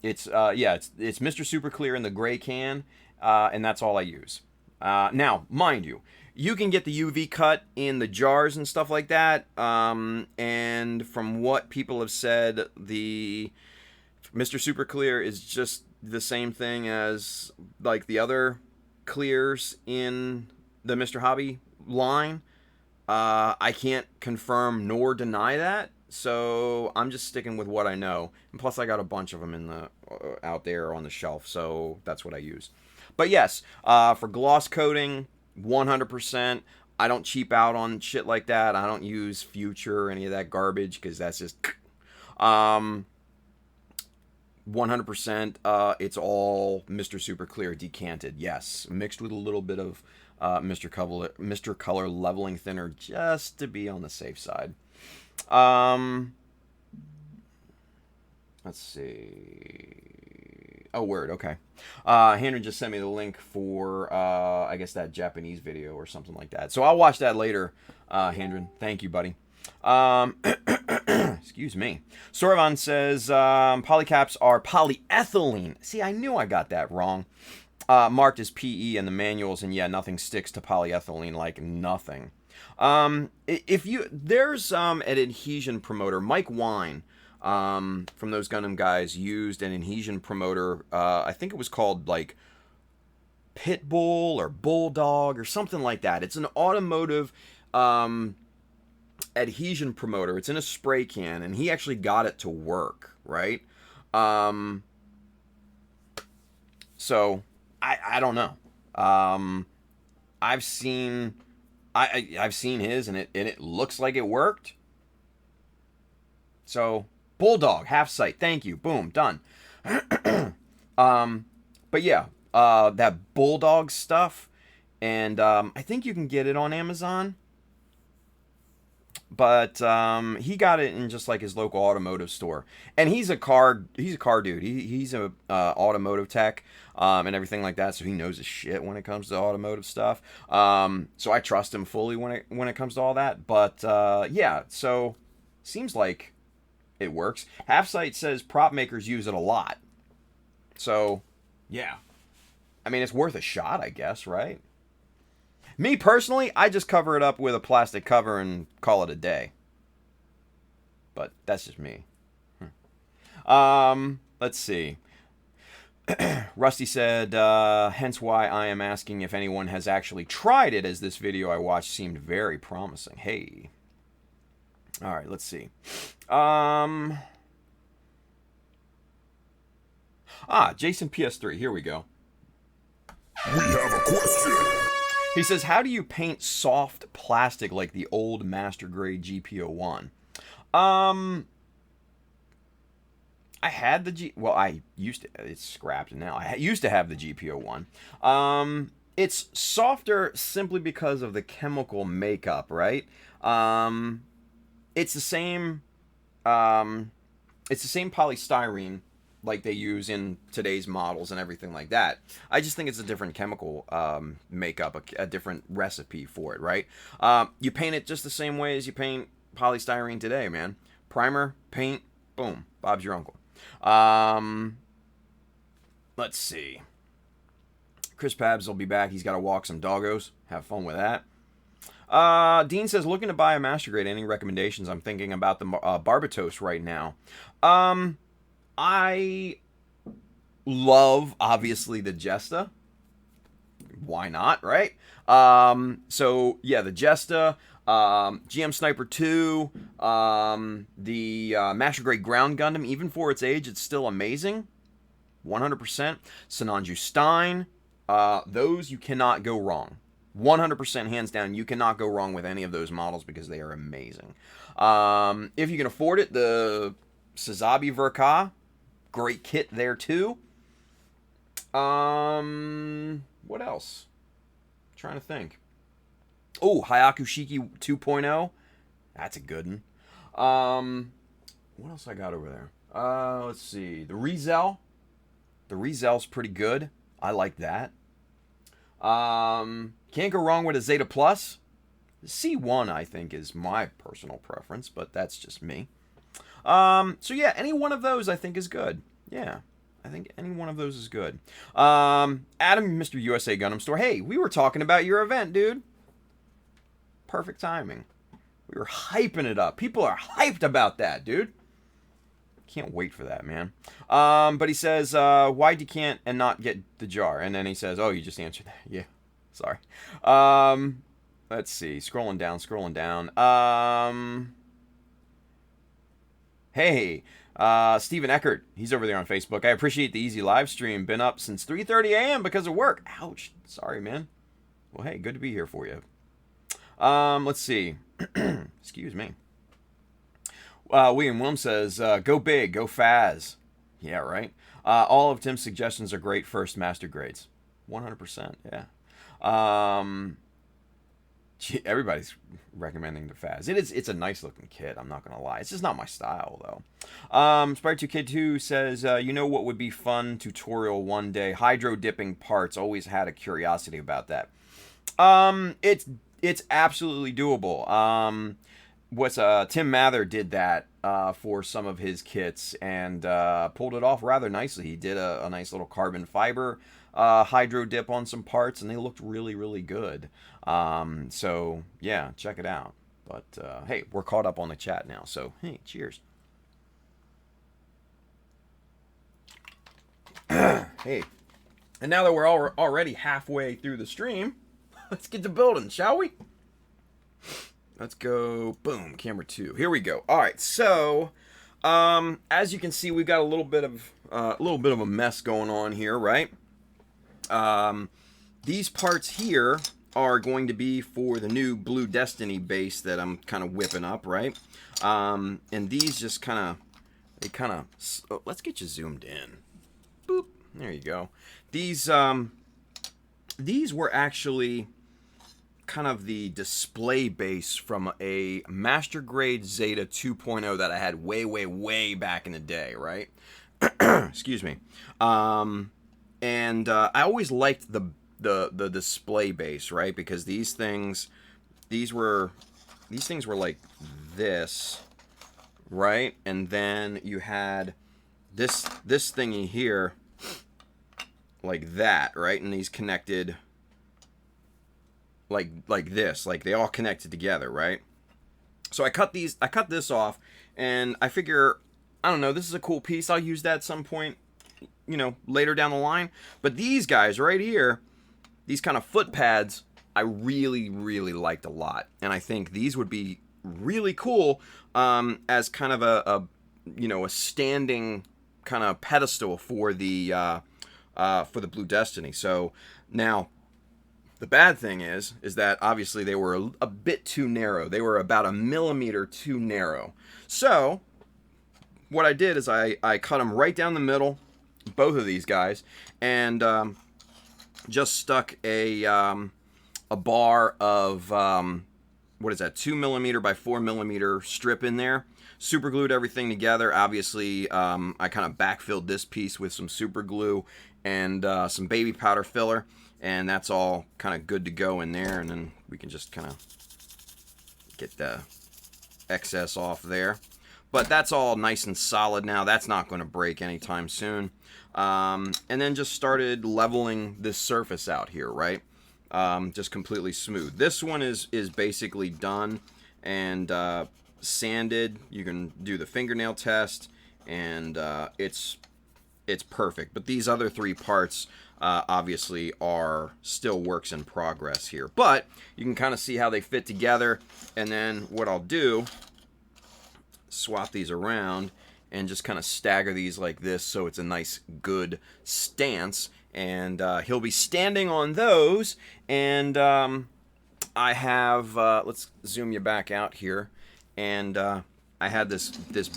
It's Mr. Super Clear in the gray can, and that's all I use. Now, mind you, you can get the UV cut in the jars and stuff like that. And from what people have said, the Mr. Super Clear is just the same thing as like the other clears in the Mr. Hobby line. I can't confirm nor deny that, so I'm just sticking with what I know. And plus, I got a bunch of them in the out there on the shelf, so that's what I use. But yes, for gloss coating, 100%. I don't cheap out on shit like that. I don't use Future or any of that garbage because that's just 100%. It's all Mr. Super Clear decanted. Yes, mixed with a little bit of Mr. Color leveling thinner just to be on the safe side. Let's see. Oh, word. Okay. Henry just sent me the link for, I guess, that Japanese video or something like that. So I'll watch that later, Hendren. Thank you, buddy. Excuse me. Sorvan says, polycaps are polyethylene. See, I knew I got that wrong. Marked as PE in the manuals, and yeah, nothing sticks to polyethylene like nothing. There's an adhesion promoter. Mike Wine, from those Gundam guys, used an adhesion promoter. I think it was called like Pitbull or Bulldog or something like that. It's an automotive adhesion promoter. It's in a spray can, and he actually got it to work, right? So I don't know. I've seen his, and it looks like it worked. So Bulldog half sight, thank you, boom, done. But yeah, that Bulldog stuff, and I think you can get it on Amazon. But he got it in just like his local automotive store, and he's a car dude. He's a automotive tech and everything like that, so he knows his shit when it comes to automotive stuff. So I trust him fully when it comes to all that. But yeah, so seems like it works. Half Sight says prop makers use it a lot, so yeah, I mean it's worth a shot, I guess, right? Me personally, I just cover it up with a plastic cover and call it a day. But that's just me. Let's see. Rusty said, hence why I am asking if anyone has actually tried it, as this video I watched seemed very promising. Hey. Alright, let's see. Jason PS3, here we go. We have a question. He says, how do you paint soft plastic like the old master grade GP01? I had the it's scrapped now. I used to have the GP01. It's softer simply because of the chemical makeup, right? It's the same polystyrene like they use in today's models and everything like that. I just think it's a different chemical makeup, a different recipe for it, right? You paint it just the same way as you paint polystyrene today, man. Primer, paint, boom, Bob's your uncle. Let's see. Chris Pabs will be back. He's got to walk some doggos. Have fun with that. Dean says, looking to buy a master grade. Any recommendations? I'm thinking about the Barbatos right now. I love, obviously, the Jesta. Why not, right? So, yeah, the Jesta, GM Sniper 2, the Master Grade Ground Gundam, even for its age, it's still amazing. 100%. Sinanju Stein, those you cannot go wrong. 100% hands down, you cannot go wrong with any of those models because they are amazing. If you can afford it, the Sazabi Verka, great kit there too. What else? I'm trying to think. Oh, Hayaku Shiki 2.0. That's a good one. What else I got over there? Let's see. The Rezel. The Rezel's pretty good. I like that. Can't go wrong with a Zeta Plus. The C1, I think, is my personal preference, but that's just me. So yeah, any one of those I think is good. Yeah, I think any one of those is good. Adam, Mr. USA Gundam Store. Hey, we were talking about your event, dude. Perfect timing. We were hyping it up. People are hyped about that, dude. Can't wait for that, man. But he says, why'd you can't and not get the jar? And then he says, oh, you just answered that. Yeah, sorry. Let's see. Scrolling down. Hey, Stephen Eckert. He's over there on Facebook. I appreciate the easy live stream. Been up since 3:30 a.m. because of work. Ouch. Sorry, man. Well, hey, good to be here for you. Let's see. Excuse me. William Wilm says, go big, go Faz. Yeah, right. All of Tim's suggestions are great first master grades. 100%, yeah. Everybody's recommending the Faz. It's a nice looking kit, I'm not gonna lie. It's just not my style though. Spire2K2 says, you know what would be fun tutorial one day? Hydro dipping parts. Always had a curiosity about that. It's absolutely doable. Tim Mather did that for some of his kits and pulled it off rather nicely. He did a nice little carbon fiber hydro dip on some parts, and they looked really, really good. So yeah, check it out. But hey, we're caught up on the chat now, so hey, cheers. Hey, and now that we're already halfway through the stream, let's get to building, shall we? Let's go. Boom. Camera 2. Here we go. All right. So, as you can see, we've got a little bit of a mess going on here, right? These parts here are going to be for the new Blue Destiny base that I'm kind of whipping up, right? And these just let's get you zoomed in. Boop. There you go. These were actually kind of the display base from a Master Grade Zeta 2.0 that I had way back in the day, right? Excuse me. And I always liked the display base, right? Because these things were like this, right? And then you had this thingy here like that, right? And these connected like this, like they all connected together, right? So I cut this off, and I figure, I don't know, this is a cool piece. I'll use that at some point, you know, later down the line. But these guys right here, these kind of foot pads, I really liked a lot, and I think these would be really cool as kind of a standing kind of pedestal for the Blue Destiny. So now, the bad thing is that obviously they were a bit too narrow. They were about 1 millimeter too narrow. So what I did is I cut them right down the middle, both of these guys, and just stuck a bar of what is that, 2 millimeter by 4 millimeter strip in there. Super glued everything together. Obviously, I kind of backfilled this piece with some super glue and some baby powder filler. And that's all kind of good to go in there, and then we can just kind of get the excess off there. But that's all nice and solid now. That's not going to break anytime soon. And then just started leveling this surface out here, right? Just completely smooth. This one is basically done and sanded. You can do the fingernail test, and it's perfect. But these other 3 parts obviously are still works in progress here, but you can kind of see how they fit together. And then what I'll do, swap these around and just kind of stagger these like this, so it's a nice good stance, and he'll be standing on those. And I have let's zoom you back out here, and I had this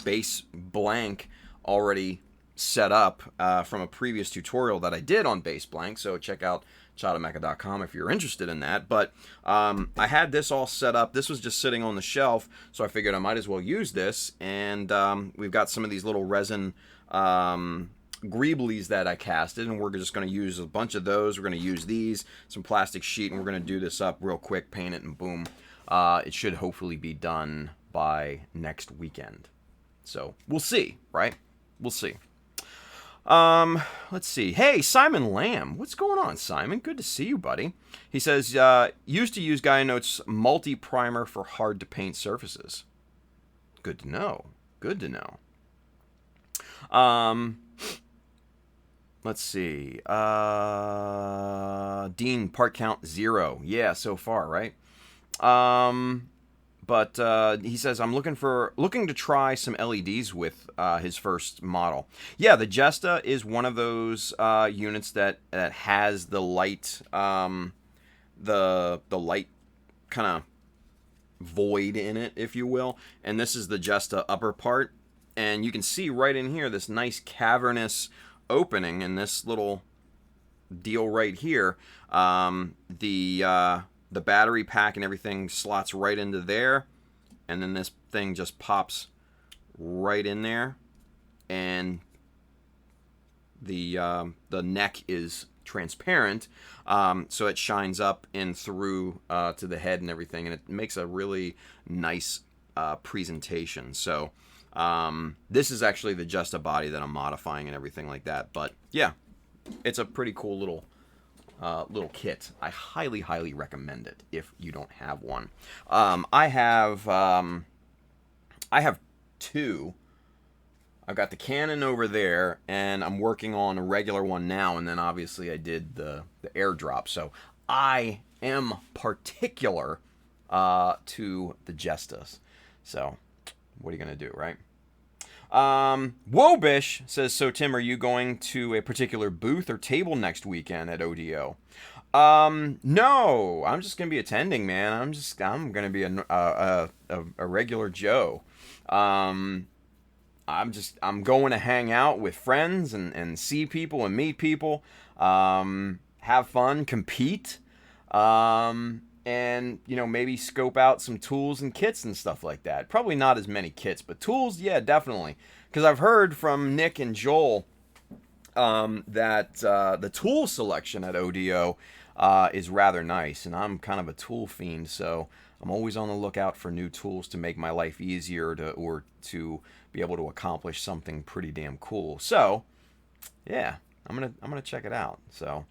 base blank already set up from a previous tutorial that I did on base blank, so check out chadamecha.com if you're interested in that. But I had this all set up. This was just sitting on the shelf, so I figured I might as well use this. And we've got some of these little resin greeblies that I casted, and we're just going to use a bunch of those. We're going to use these, some plastic sheet, and we're going to do this up real quick, paint it, and boom. It should hopefully be done by next weekend. So we'll see, right? We'll see. Let's see. Hey, Simon Lamb. What's going on, Simon? Good to see you, buddy. He says, used to use Gaia Notes multi-primer for hard-to-paint surfaces. Good to know. Good to know. Let's see. Dean, part count 0. Yeah, so far, right? But he says, I'm looking to try some LEDs with his first model. Yeah, the Jesta is one of those units that has the light, the light kind of void in it, if you will. And this is the Jesta upper part, and you can see right in here this nice cavernous opening in this little deal right here. The battery pack and everything slots right into there, and then this thing just pops right in there, and the neck is transparent, so it shines up and through to the head and everything, and it makes a really nice presentation. So this is actually the Justa body that I'm modifying and everything like that. But yeah, it's a pretty cool little kit. I highly recommend it if you don't have one. I have 2. I've got the Canon over there, and I'm working on a regular one now, and then obviously I did the airdrop. So I am particular to the Gestas. So, what are you going to do, right? Wobish says, so Tim, are you going to a particular booth or table next weekend at ODO? No, I'm just going to be attending, man. I'm going to be a regular Joe. I'm going to hang out with friends and see people and meet people, have fun, compete, and, you know, maybe scope out some tools and kits and stuff like that. Probably not as many kits, but tools, yeah, definitely. Because I've heard from Nick and Joel that the tool selection at ODO is rather nice, and I'm kind of a tool fiend, so I'm always on the lookout for new tools to make my life easier or to be able to accomplish something pretty damn cool. So, yeah, I'm gonna check it out. So,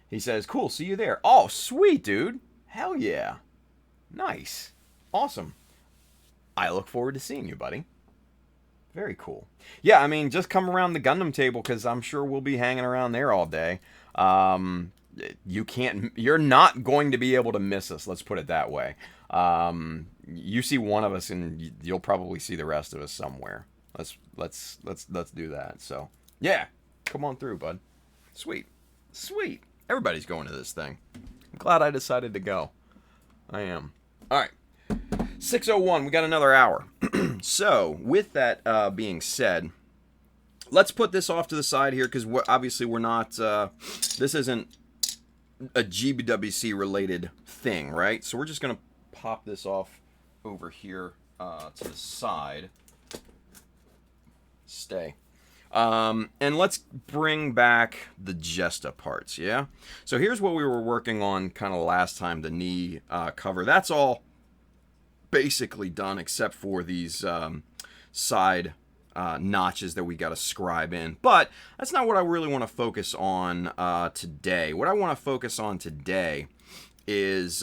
he says, cool, see you there. Oh, sweet, dude. Hell yeah. Nice. Awesome. I look forward to seeing you, buddy. Very cool. Yeah, I mean, just come around the Gundam table, because I'm sure we'll be hanging around there all day. You're not going to be able to miss us, let's put it that way. You see one of us and you'll probably see the rest of us somewhere. Let's do that. So, yeah, come on through, bud. Sweet. Everybody's going to this thing. I'm glad I decided to go. I am. All right. 6:01, we got another hour. So, with that being said, let's put this off to the side here, because obviously we're not, this isn't a GBWC related thing, right? So we're just going to pop this off over here to the side. Stay. And let's bring back the Gesta parts, yeah? So here's what we were working on kind of last time, the knee cover. That's all basically done except for these side notches that we got to scribe in. But that's not what I really want to focus on today. What I want to focus on today is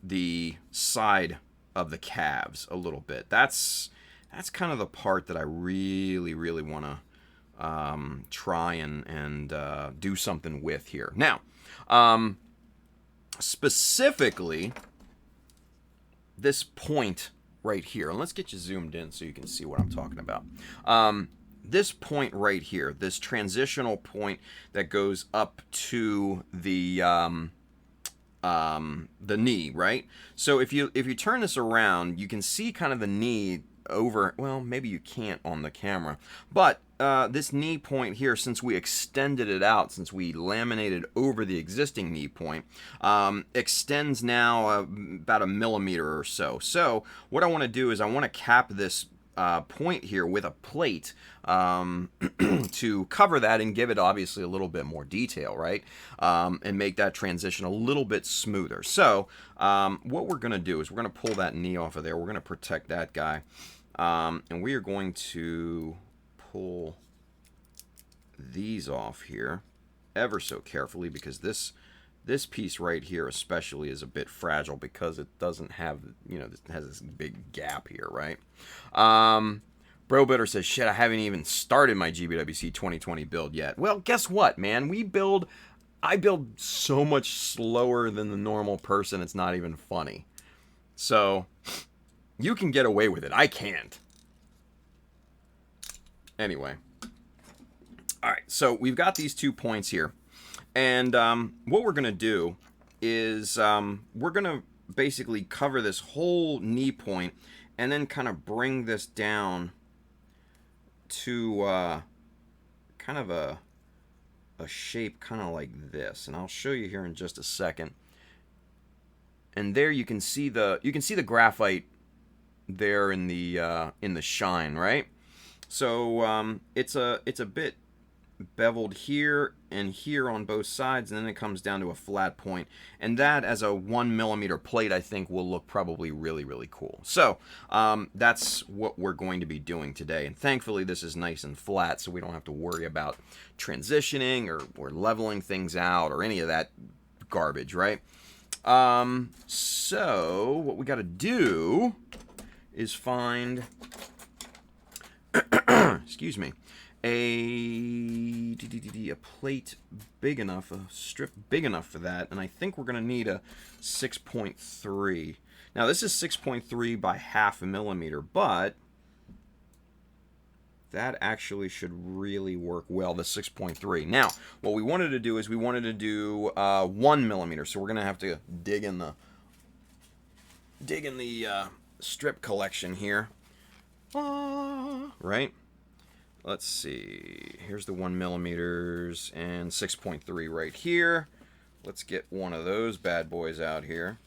the side of the calves a little bit. That's kind of the part that I really want to try and do something with here. Now, specifically, this point right here, and let's get you zoomed in so you can see what I'm talking about. This point right here, this transitional point that goes up to the knee, right? So if you turn this around, you can see kind of the knee over, well, maybe you can't on the camera, but this knee point here, since we extended it out, since we laminated over the existing knee point, extends now about 1 millimeter or so. So what I want to do is I want to cap this point here with a plate to cover that and give it obviously a little bit more detail, right? And make that transition a little bit smoother. So what we're going to do is we're going to pull that knee off of there. We're going to protect that guy. And we are going to pull these off here ever so carefully, because this piece right here especially is a bit fragile because it doesn't have, you know, it has this big gap here, right? Bro Bitter says, shit, I haven't even started my GBWC 2020 build yet. Well, guess what, man? I build so much slower than the normal person, it's not even funny. So, you can get away with it. I can't. Anyway. Alright, so we've got these 2 points here. And what we're going to do is we're going to basically cover this whole knee point and then kind of bring this down to kind of a shape kind of like this. And I'll show you here in just a second. And there you can see the graphite there in the shine, right? So it's a bit beveled here and here on both sides, and then it comes down to a flat point, and that as a 1 millimeter plate I think will look probably really cool. So that's what we're going to be doing today, and thankfully this is nice and flat, so we don't have to worry about transitioning or leveling things out or any of that garbage, right? So what we got to do is find excuse me, a plate big enough, a strip big enough for that, and I think we're going to need a 6.3. Now this is 6.3 by half a millimeter, but that actually should really work well, the 6.3. Now, what we wanted to do is we wanted to do 1 millimeter, so we're going to have to dig in the strip collection here. Right? Let's see. Here's the 1 millimeters and 6.3 right here. Let's get one of those bad boys out here.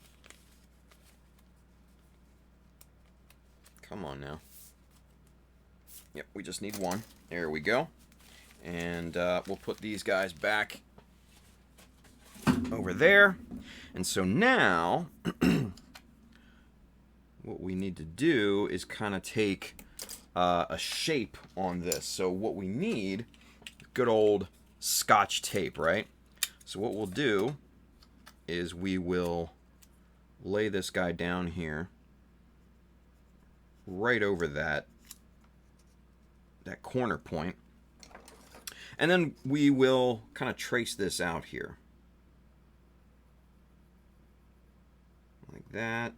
Come on now. Yep, we just need one. There we go. And we'll put these guys back over there. And so now, what we need to do is kind of take a shape on this. So what we need, good old Scotch tape, right? So what we'll do is we will lay this guy down here, right over that corner point, and then we will kind of trace this out here like that.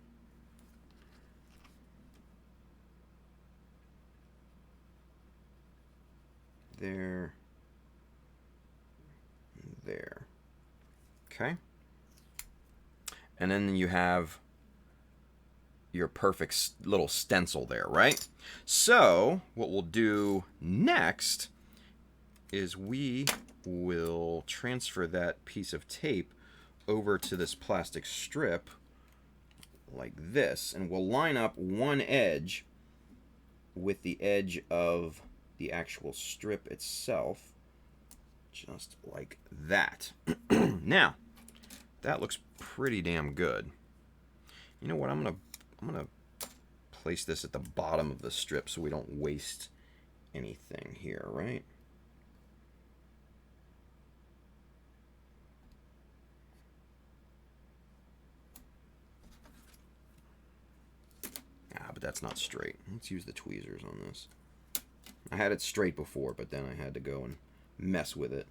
There. There. Okay. And then you have your perfect little stencil there, right? So what we'll do next is we will transfer that piece of tape over to this plastic strip like this, and we'll line up one edge with the edge of the actual strip itself, just like that. Now, that looks pretty damn good. You know what, I'm gonna place this at the bottom of the strip so we don't waste anything here, right? But that's not straight. Let's use the tweezers on this. I had it straight before, but then I had to go and mess with it.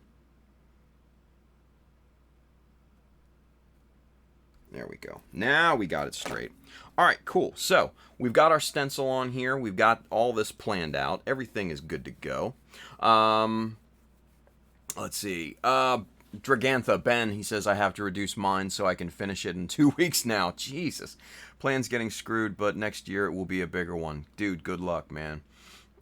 There we go. Now we got it straight. All right, cool. So we've got our stencil on here. We've got all this planned out. Everything is good to go. Let's see. Dragantha, Ben, he says, I have to reduce mine so I can finish it in 2 weeks now. Jesus. Plan's getting screwed, but next year it will be a bigger one. Dude, good luck, man.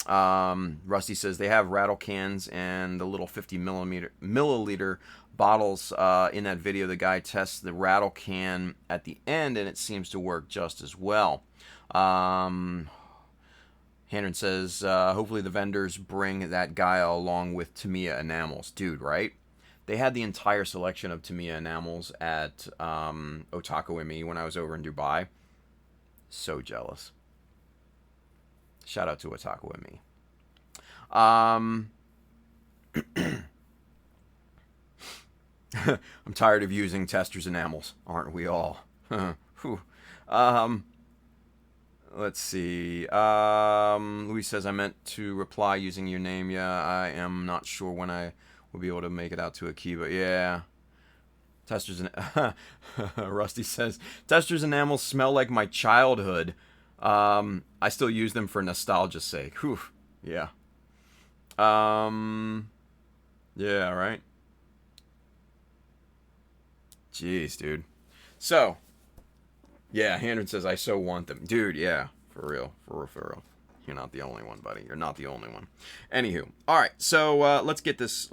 Rusty says they have rattle cans and the little 50 milliliter bottles. In that video, the guy tests the rattle can at the end, and it seems to work just as well. Handren says, hopefully the vendors bring that guy along with Tamiya enamels. Dude, right? They had the entire selection of Tamiya enamels at Otaku ME when I was over in Dubai. So jealous. Shout out to Otaku ME. I'm tired of using testers enamels, aren't we all? Let's see. Luis says, I meant to reply using your name. Yeah, I am not sure when I will be able to make it out to Akiba. Yeah. Testers and Rusty says, testers enamels smell like my childhood. I still use them for nostalgia's sake. Whew. Yeah. Yeah, right? Jeez, dude. So, yeah, Handren says, I so want them. Dude, yeah, for real. For real. You're not the only one, buddy. You're not the only one. Anywho, all right. So let's get this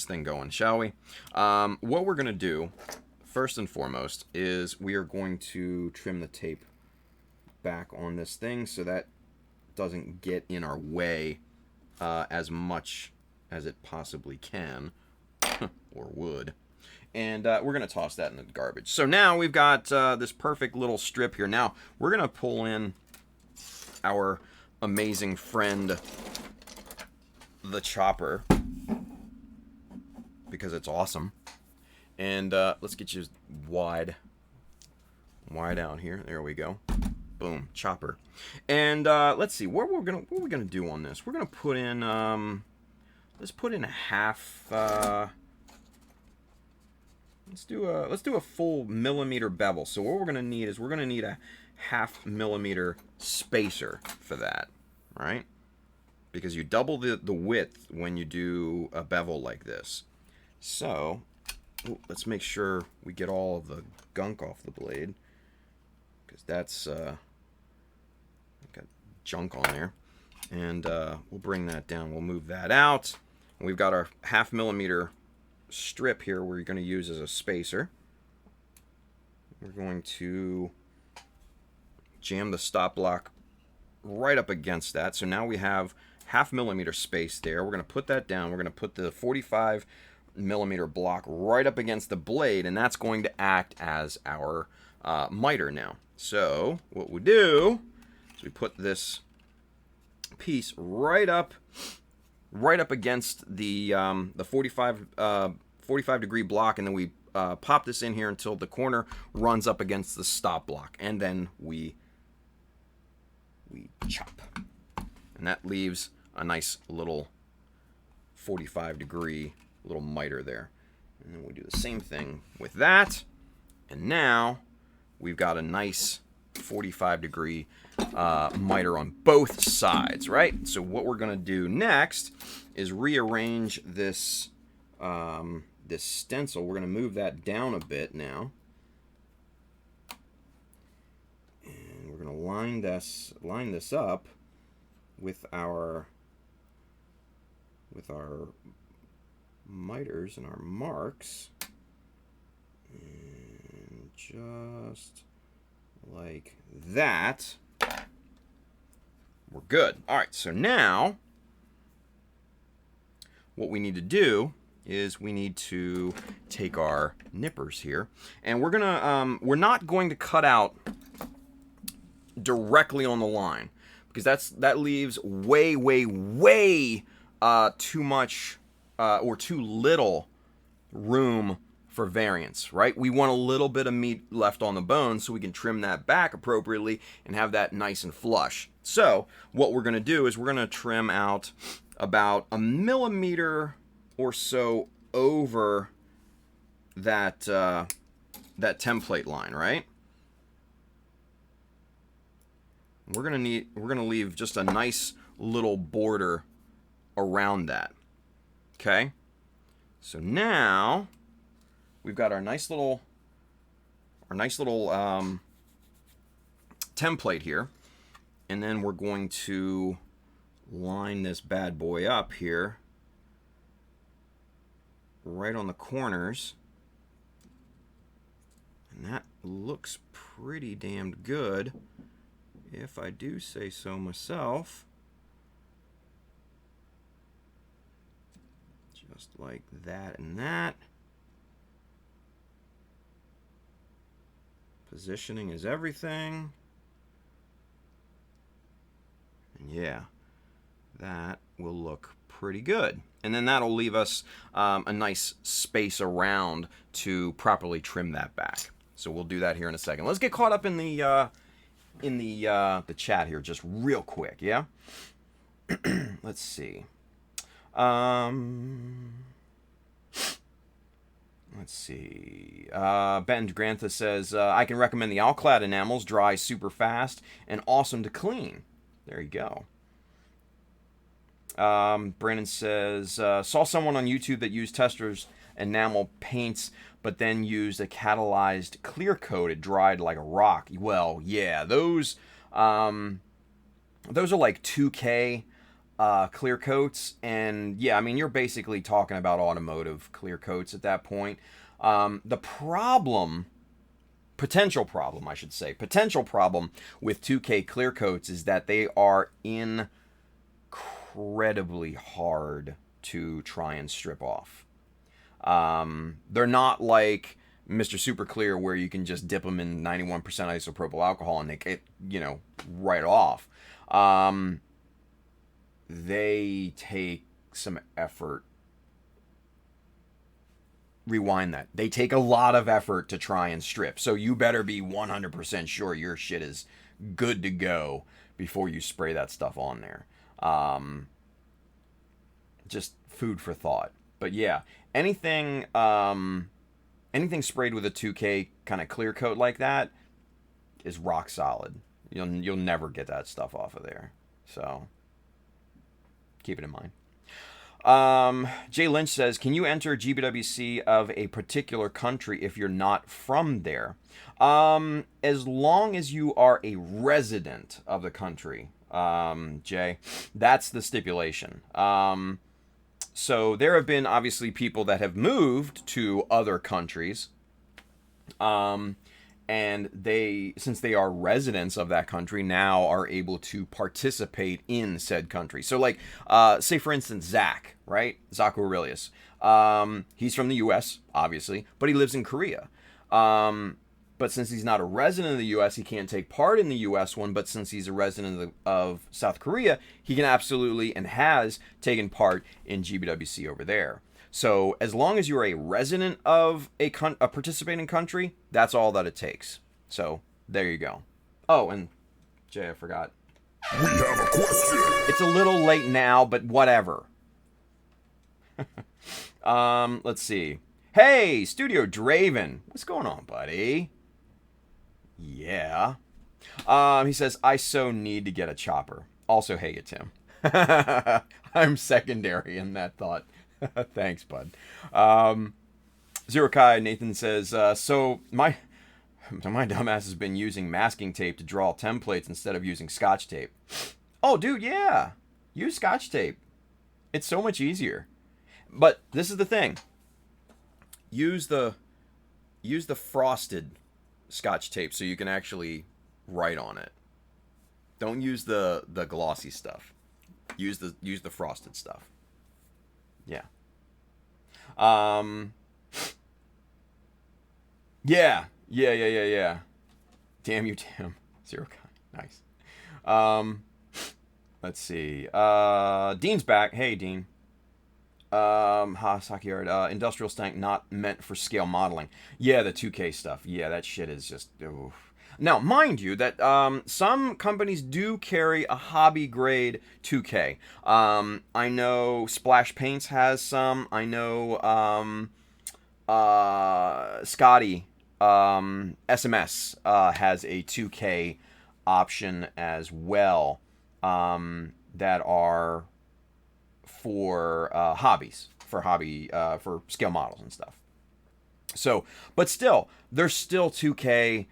thing going, shall we? What we're gonna do, first and foremost, is we are going to trim the tape back on this thing so that doesn't get in our way as much as it possibly can or would. And we're going to toss that in the garbage. So now we've got this perfect little strip here. Now we're going to pull in our amazing friend, the chopper, because it's awesome. And let's get you wide out here. There we go. Boom, chopper. And let's see, what are we gonna do on this? We're gonna put in let's put in a half. Let's do a full millimeter bevel. So what we're gonna need is we're gonna need a 1/2 millimeter spacer for that, right? Because you double the width when you do a bevel like this. So let's make sure we get all of the gunk off the blade, because that's got junk on there. And we'll bring that down. We'll move that out. And we've got our 1/2 millimeter strip here we're going to use as a spacer. We're going to jam the stop block right up against that. So now we have 1/2 millimeter space there. We're going to put that down. We're going to put the 45 millimeter block right up against the blade, and that's going to act as our miter now. So what we do is we put this piece right up against the 45 degree block, and then we pop this in here until the corner runs up against the stop block, and then we chop, and that leaves a nice little 45 degree little miter there. And then we do the same thing with that, and now we've got a nice 45 degree miter on both sides, right? So what we're going to do next is rearrange this this stencil. We're going to move that down a bit now, and we're going to line this up with our miters and our marks, and just like that. We're good. All right, so now what we need to do is we need to take our nippers here, and we're not going to cut out directly on the line, because that leaves way too much or too little room for variance, right? We want a little bit of meat left on the bone so we can trim that back appropriately and have that nice and flush. So what we're going to do is we're going to trim out about 1 millimeter or so over that that template line, right? We're going to leave just a nice little border around that. Okay? So now we've got our nice little template here, and then we're going to line this bad boy up here right on the corners, and that looks pretty damned good, if I do say so myself. Just like that and that. Positioning is everything. And yeah, that will look pretty good. And then that'll leave us a nice space around to properly trim that back. So we'll do that here in a second. Let's get caught up in the chat here just real quick, yeah? Let's see. Let's see. Ben Grantha says, I can recommend the Alclad enamels, dry super fast and awesome to clean. There you go. Brandon says, saw someone on YouTube that used Tester's enamel paints, but then used a catalyzed clear coat. It dried like a rock. Well, yeah, those are like 2K clear coats, and yeah, I mean, you're basically talking about automotive clear coats at that point. The potential problem with 2K clear coats is that they are incredibly hard to try and strip off. They're not like Mr. Super Clear where you can just dip them in 91% isopropyl alcohol and they get, right off. They take some effort. Rewind that. They take a lot of effort to try and strip. So you better be 100% sure your shit is good to go before you spray that stuff on there. Just food for thought. But yeah, anything anything sprayed with a 2K kind of clear coat like that is rock solid. You'll never get that stuff off of there. So keep it in mind. Jay Lynch says, can you enter GBWC of a particular country if you're not from there? As long as you are a resident of the country, Jay, that's the stipulation. So there have been obviously people that have moved to other countries, and they, since they are residents of that country, now are able to participate in said country. So like, say for instance, Zach, right? Zach Aurelius. He's from the U.S., obviously, but he lives in Korea. But since he's not a resident of the U.S., he can't take part in the U.S. one. But since he's a resident of South Korea, he can absolutely and has taken part in GBWC over there. So as long as you're a resident of a participating country, that's all that it takes. So there you go. Oh, and Jay, I forgot. We have a question. It's a little late now, but whatever. Let's see. Hey, Studio Draven. What's going on, buddy? Yeah. He says, I so need to get a chopper. Also, hey, it's him. I'm secondary in that thought. Thanks, bud. Zero Kai, Nathan says, so my dumbass has been using masking tape to draw templates instead of using Scotch tape. Oh, dude, yeah. Use Scotch tape. It's so much easier. But this is the thing. Use the frosted Scotch tape so you can actually write on it. Don't use the glossy stuff. Use the frosted stuff. Yeah. Yeah. Damn you, Tim. Zero. Nice. Let's see. Dean's back. Hey, Dean. Saki Yard. Industrial stank not meant for scale modeling. Yeah, the 2K stuff. Yeah, that shit is just... Oof. Now, mind you that some companies do carry a hobby grade 2K. I know Splash Paints has some. I know Scotty SMS has a 2K option as well, that are for hobbies, for scale models and stuff. So, but still, there's still 2K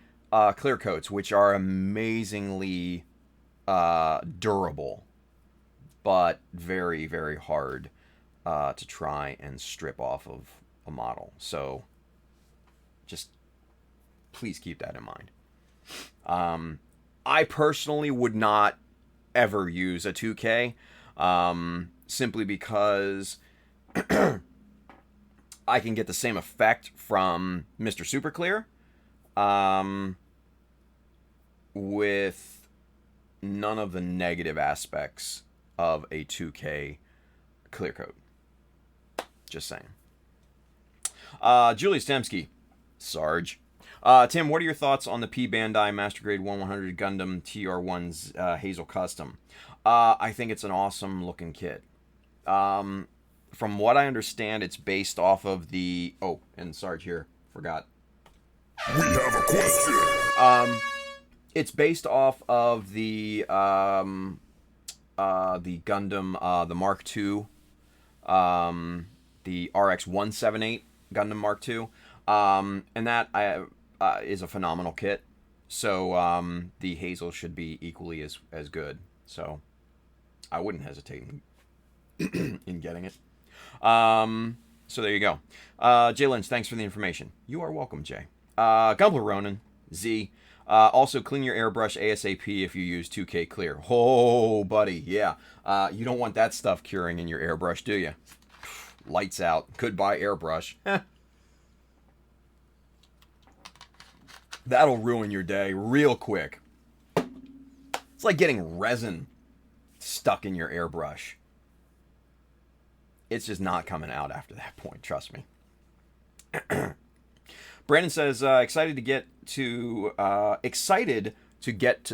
clear coats, which are amazingly durable, but very, very hard to try and strip off of a model. So just please keep that in mind. I personally would not ever use a 2K, simply because I can get the same effect from Mr. Super Clear, with none of the negative aspects of a 2K clear coat. Just saying. Julie Stemsky, Sarge. Tim, what are your thoughts on the P Bandai Master Grade 1100 Gundam TR1's Hazel Custom? I think it's an awesome looking kit. From what I understand, it's based off of the... Oh, and Sarge here, forgot. We have a question. It's based off of the Gundam, the Mark II, the RX-178 Gundam Mark II, and that is a phenomenal kit. So the Hazel should be equally as good. So I wouldn't hesitate in getting it. So there you go. Jay Lynch, thanks for the information. You are welcome, Jay. Gumbler Ronan, Z. Also, clean your airbrush ASAP if you use 2K Clear. Oh, buddy, yeah. You don't want that stuff curing in your airbrush, do you? Lights out. Goodbye, airbrush. That'll ruin your day real quick. It's like getting resin stuck in your airbrush. It's just not coming out after that point, trust me. Brandon says, excited to get to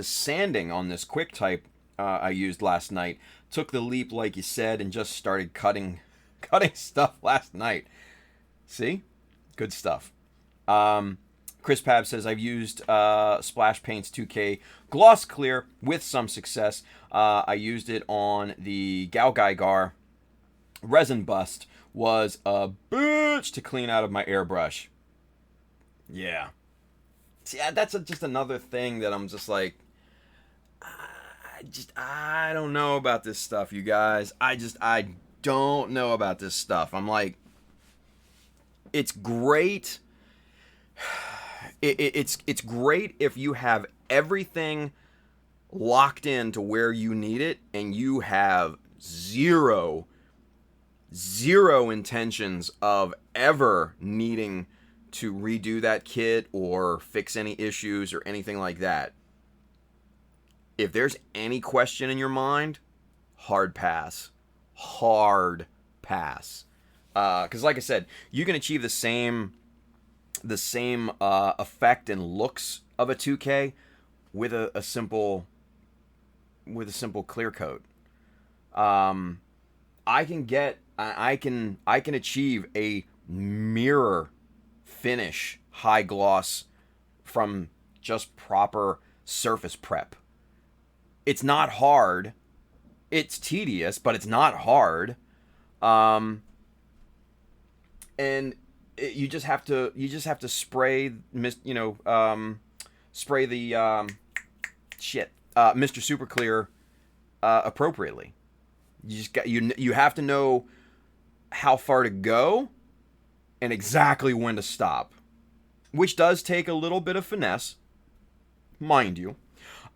sanding on this quick type I used last night. Took the leap like you said and just started cutting cutting stuff last night. See? Good stuff. Chris Pab says, I've used Splash Paint's 2K Gloss Clear with some success. I used it on the Galgaigar resin bust. Was a bitch to clean out of my airbrush. Yeah. See, that's just another thing that I'm just like, I don't know about this stuff, you guys. I don't know about this stuff. I'm like, it's great. It's great if you have everything locked in to where you need it and you have zero intentions of ever needing to redo that kit or fix any issues or anything like that. If there's any question in your mind, hard pass. Hard pass. Because like I said, you can achieve the same effect and looks of a 2K with a simple clear coat. I can achieve a mirror finish high gloss from just proper surface prep. It's not hard. It's tedious, but it's not hard. And you just have to spray, spray the Mr. Super Clear appropriately. You have to know how far to go and exactly when to stop, which does take a little bit of finesse, mind you.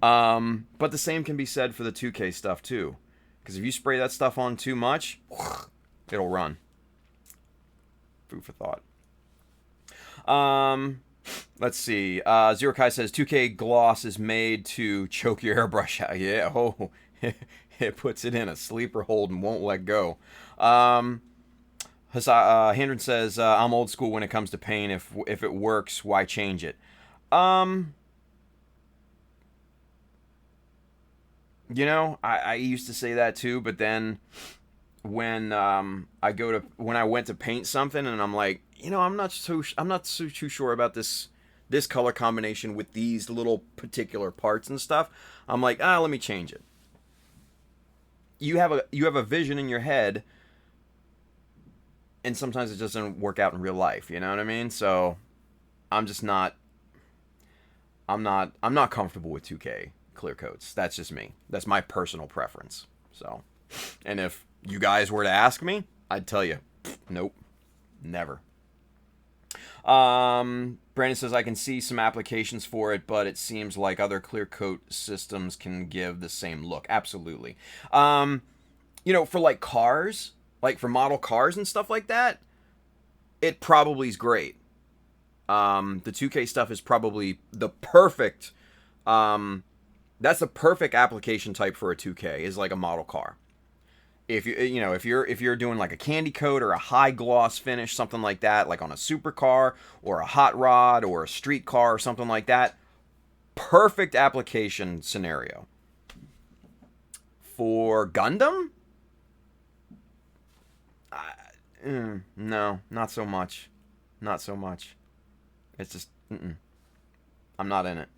But the same can be said for the 2K stuff too, because if you spray that stuff on too much, it'll run. Food for thought. Let's see. Zero Kai says 2K gloss is made to choke your airbrush out. Yeah. Oh, it puts it in a sleeper hold and won't let go. Hendren says, I'm old school when it comes to paint. If it works, why change it? I used to say that too, but then when I went to paint something and I'm like, I'm not too sure about this color combination with these little particular parts and stuff. I'm like, let me change it. You have a vision in your head, and sometimes it doesn't work out in real life. You know what I mean? So I'm not comfortable with 2K clear coats. That's just me. That's my personal preference. So, and if you guys were to ask me, I'd tell you, nope, never. Brandon says, I can see some applications for it, but it seems like other clear coat systems can give the same look. Absolutely. For like cars, like for model cars and stuff like that, it probably is great. The 2K stuff is probably the perfect, that's the perfect application type for a 2K, is like a model car. If you're doing like a candy coat or a high gloss finish, something like that, like on a supercar or a hot rod or a street car or something like that, perfect application scenario. For Gundam, no, not so much. Not so much. It's just, I'm not in it.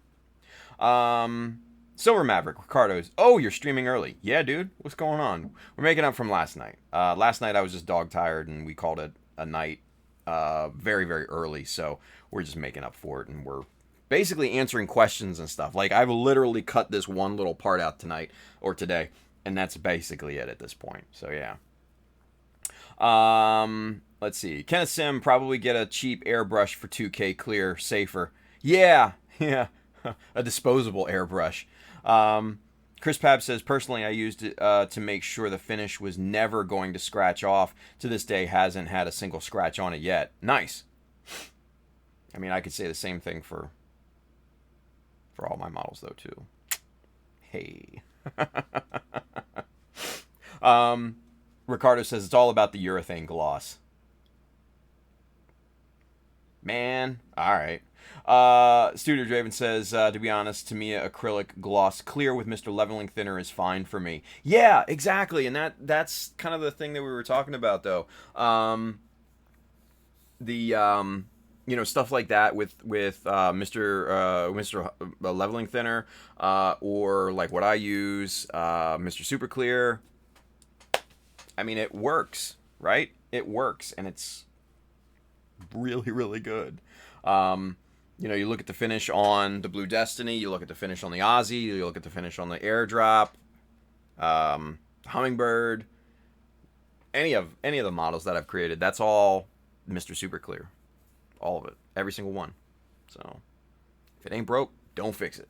Silver Maverick, Ricardo's. Oh, you're streaming early. Yeah, dude. What's going on? We're making up from last night. Last night I was just dog tired and we called it a night very, very early. So we're just making up for it and we're basically answering questions and stuff. Like I've literally cut this one little part out tonight or today, and that's basically it at this point. So yeah. Let's see. Kenneth Sim, probably get a cheap airbrush for 2K clear, safer. Yeah. A disposable airbrush. Chris Pab says, personally, I used it to make sure the finish was never going to scratch off. To this day, hasn't had a single scratch on it yet. Nice. I mean, I could say the same thing for all my models, though, too. Hey. Ricardo says, it's all about the urethane gloss. Man, all right. Studio Draven says, to be honest, Tamiya acrylic gloss clear with Mr. Leveling Thinner is fine for me. Yeah, exactly, and that's kind of the thing that we were talking about, though. Stuff like that with Mr. Leveling Thinner, or like what I use, Mr. Super Clear. I mean, it works, right? It works, and it's really, really good. You look at the finish on the Blue Destiny, you look at the finish on the Aussie, you look at the finish on the Airdrop, Hummingbird, any of the models that I've created, that's all Mr. Super Clear. All of it. Every single one. So, if it ain't broke, don't fix it.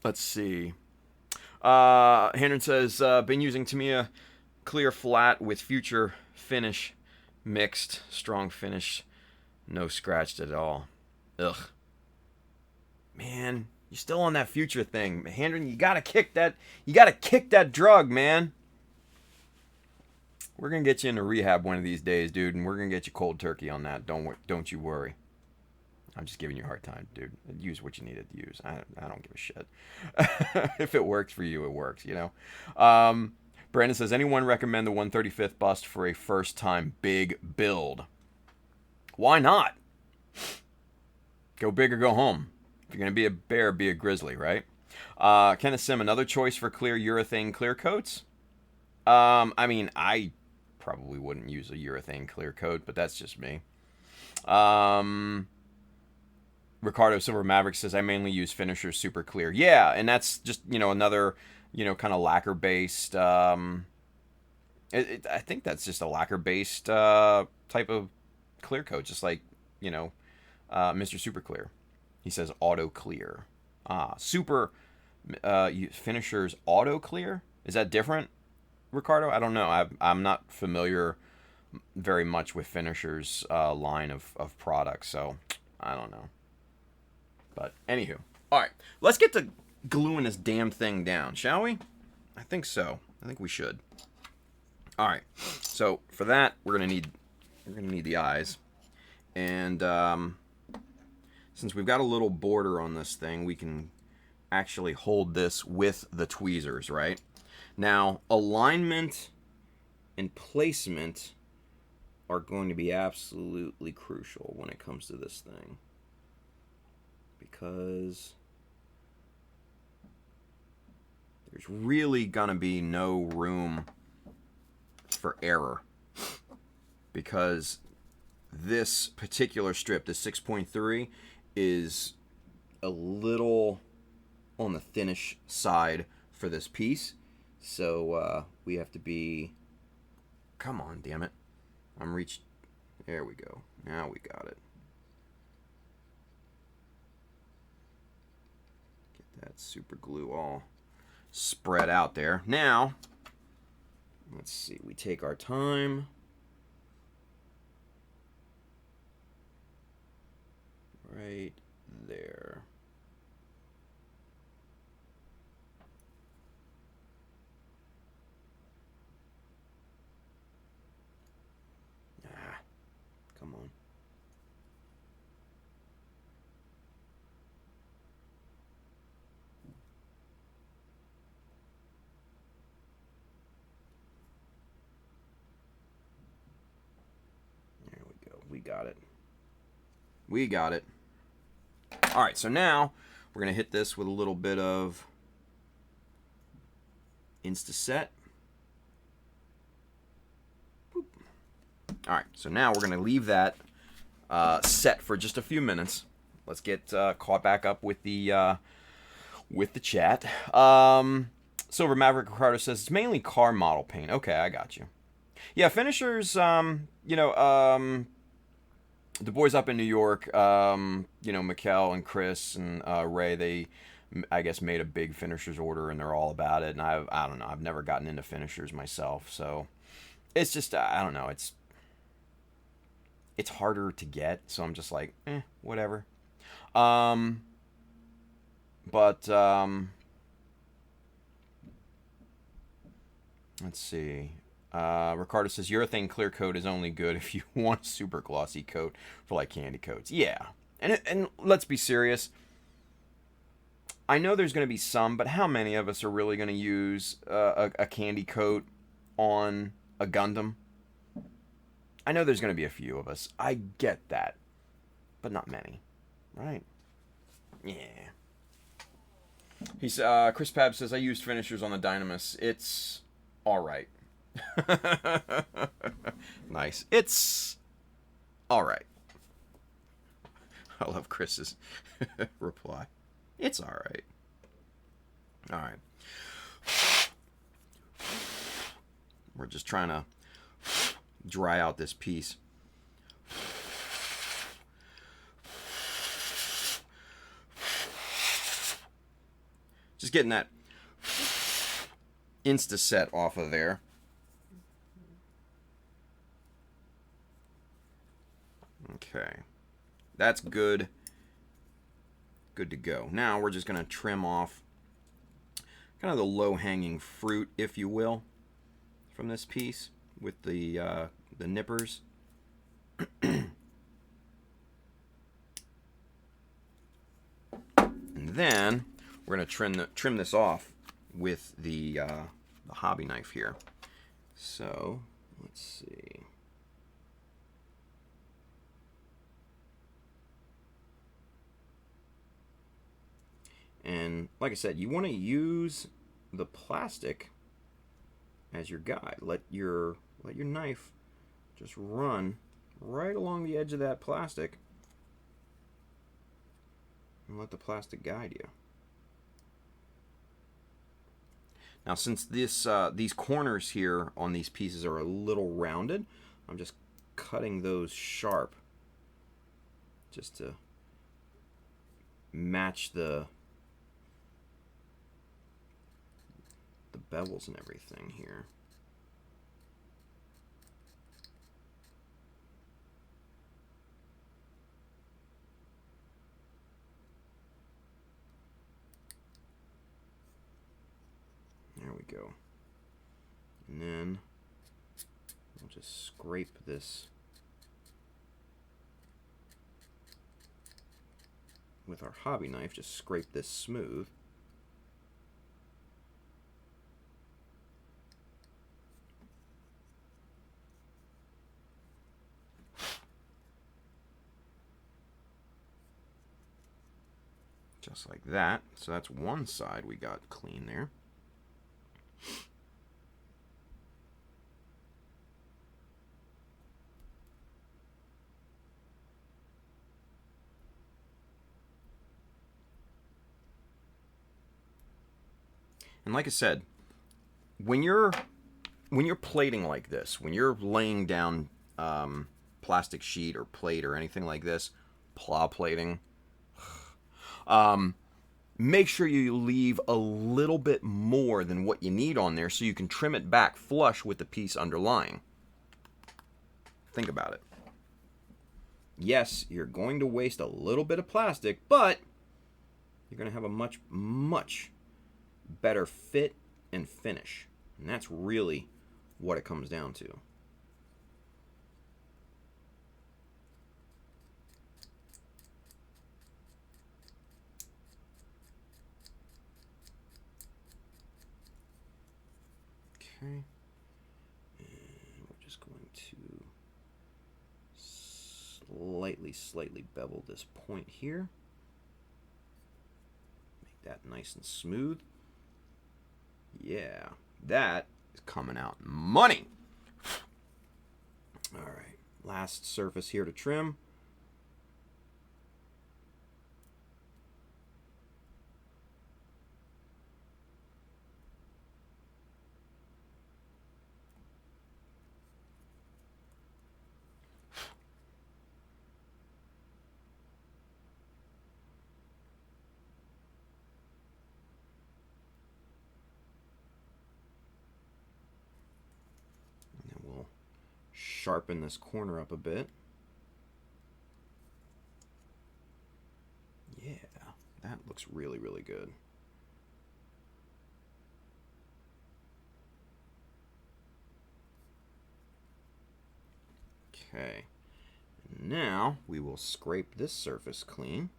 Let's see. Hendren says, been using Tamiya clear flat with future finish mixed, strong finish, no scratched at all. Ugh. Man, you're still on that future thing. Hendren, you gotta kick that drug, man. We're gonna get you into rehab one of these days, dude, and we're gonna get you cold turkey on that. Don't you worry. I'm just giving you a hard time, dude. Use what you needed to use. I don't give a shit. If it works for you, it works, you know. Brandon says, anyone recommend the 135th bust for a first-time big build? Why not? Go big or go home. If you're going to be a bear, be a grizzly, right? Kenneth Sim, another choice for clear urethane clear coats? I mean, I probably wouldn't use a urethane clear coat, but that's just me. Ricardo Silver Maverick says, I mainly use Finisher Super Clear. Yeah, and that's just, another, kind of lacquer-based, I think that's just a lacquer-based type of clear coat, just like, Mr. Super Clear. He says auto clear. Super Finisher's auto clear? Is that different, Ricardo? I don't know. I'm not familiar very much with Finisher's line of products, so I don't know. But anywho, all right, let's get to gluing this damn thing down, shall we? I think so. I think we should. All right. So for that, we're gonna need the eyes, and since we've got a little border on this thing, we can actually hold this with the tweezers, right? Now, alignment and placement are going to be absolutely crucial when it comes to this thing, because there's really gonna be no room for error, because this particular strip, the 6.3, is a little on the thinnish side for this piece, so we have to be, come on, damn it, there we go, now we got it. Get that super glue all spread out there. Now, let's see, we take our time. Right there. Come on. There we go. We got it. We got it. All right, so now we're going to hit this with a little bit of Insta-Set. Boop. All right, so now we're going to leave that set for just a few minutes. Let's get caught back up with the chat. Silver Maverick Ricardo says it's mainly car model paint. Okay, I got you. Yeah, finishers, the boys up in New York, Mikkel and Chris and Ray, they, I guess, made a big finishers order, and they're all about it. And I don't know, I've never gotten into finishers myself, so it's just, I don't know, it's harder to get, so I'm just like, whatever. Let's see. Ricardo says urethane clear coat is only good if you want a super glossy coat for like candy coats. Yeah, And let's be serious. I know there's going to be some, but how many of us are really going to use a candy coat on a Gundam? I know there's going to be a few of us. I get that. But not many. Right? Yeah. He's Chris Pab says, I used finishers on the Dynamis. It's alright. Nice. It's alright. I love Chris's reply. It's alright. Alright. We're just trying to dry out this piece. Just getting that Insta set off of there. Okay. That's good. Good to go. Now we're just going to trim off kind of the low-hanging fruit, if you will, from this piece with the nippers. And then we're going to trim this off with the hobby knife here. So, let's see. And like I said, you want to use the plastic as your guide. Let your knife just run right along the edge of that plastic and let the plastic guide you. Now, since these corners here on these pieces are a little rounded, I'm just cutting those sharp just to match the bevels and everything here. There we go. And then we'll just scrape this with our hobby knife, just scrape this smooth. Just like that. So that's one side we got clean there. And like I said, when you're plating like this, when you're laying down plastic sheet or plate or anything like this, plow plating, make sure you leave a little bit more than what you need on there so you can trim it back flush with the piece underlying. Think about it. Yes, you're going to waste a little bit of plastic, but you're going to have a much, much better fit and finish. And that's really what it comes down to. Okay. And we're just going to slightly bevel this point here. Make that nice and smooth. Yeah, that is coming out money. All right, last surface here to trim. Sharpen this corner up a bit. Yeah, that looks really, really good. Okay, Now we will scrape this surface clean.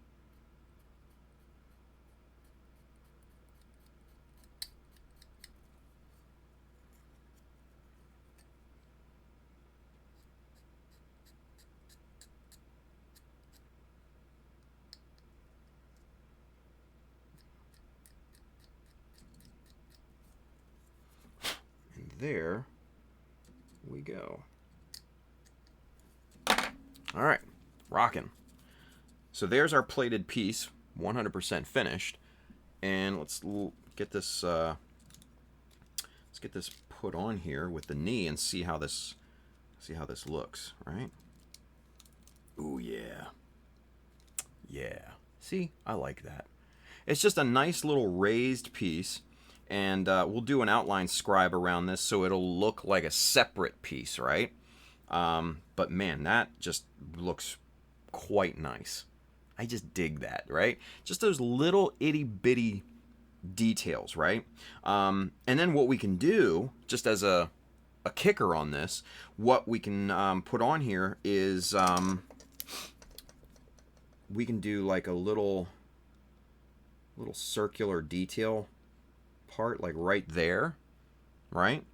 And there we go. All right, rocking. So there's our plated piece, 100% finished. And let's get this put on here with the knee and see how this looks, right? Ooh, yeah. Yeah. See, I like that. It's just a nice little raised piece, and we'll do an outline scribe around this so it'll look like a separate piece, right? But man, that just looks quite nice. I just dig that, right? Just those little itty bitty details, right? And then what we can do, just as a kicker on this, what we can put on here is we can do like a little circular detail part, like right there, right?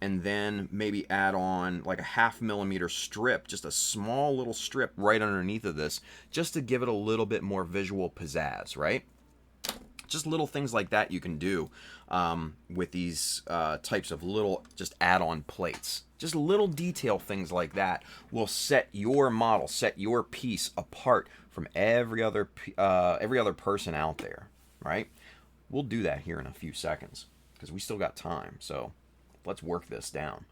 And then maybe add on like a 0.5 millimeter strip, just a small little strip right underneath of this, just to give it a little bit more visual pizzazz, right? Just little things like that you can do with these types of little just add-on plates. Just little detail things like that will set your model, set your piece apart from every other person out there, right? We'll do that here in a few seconds because we still got time. So let's work this down.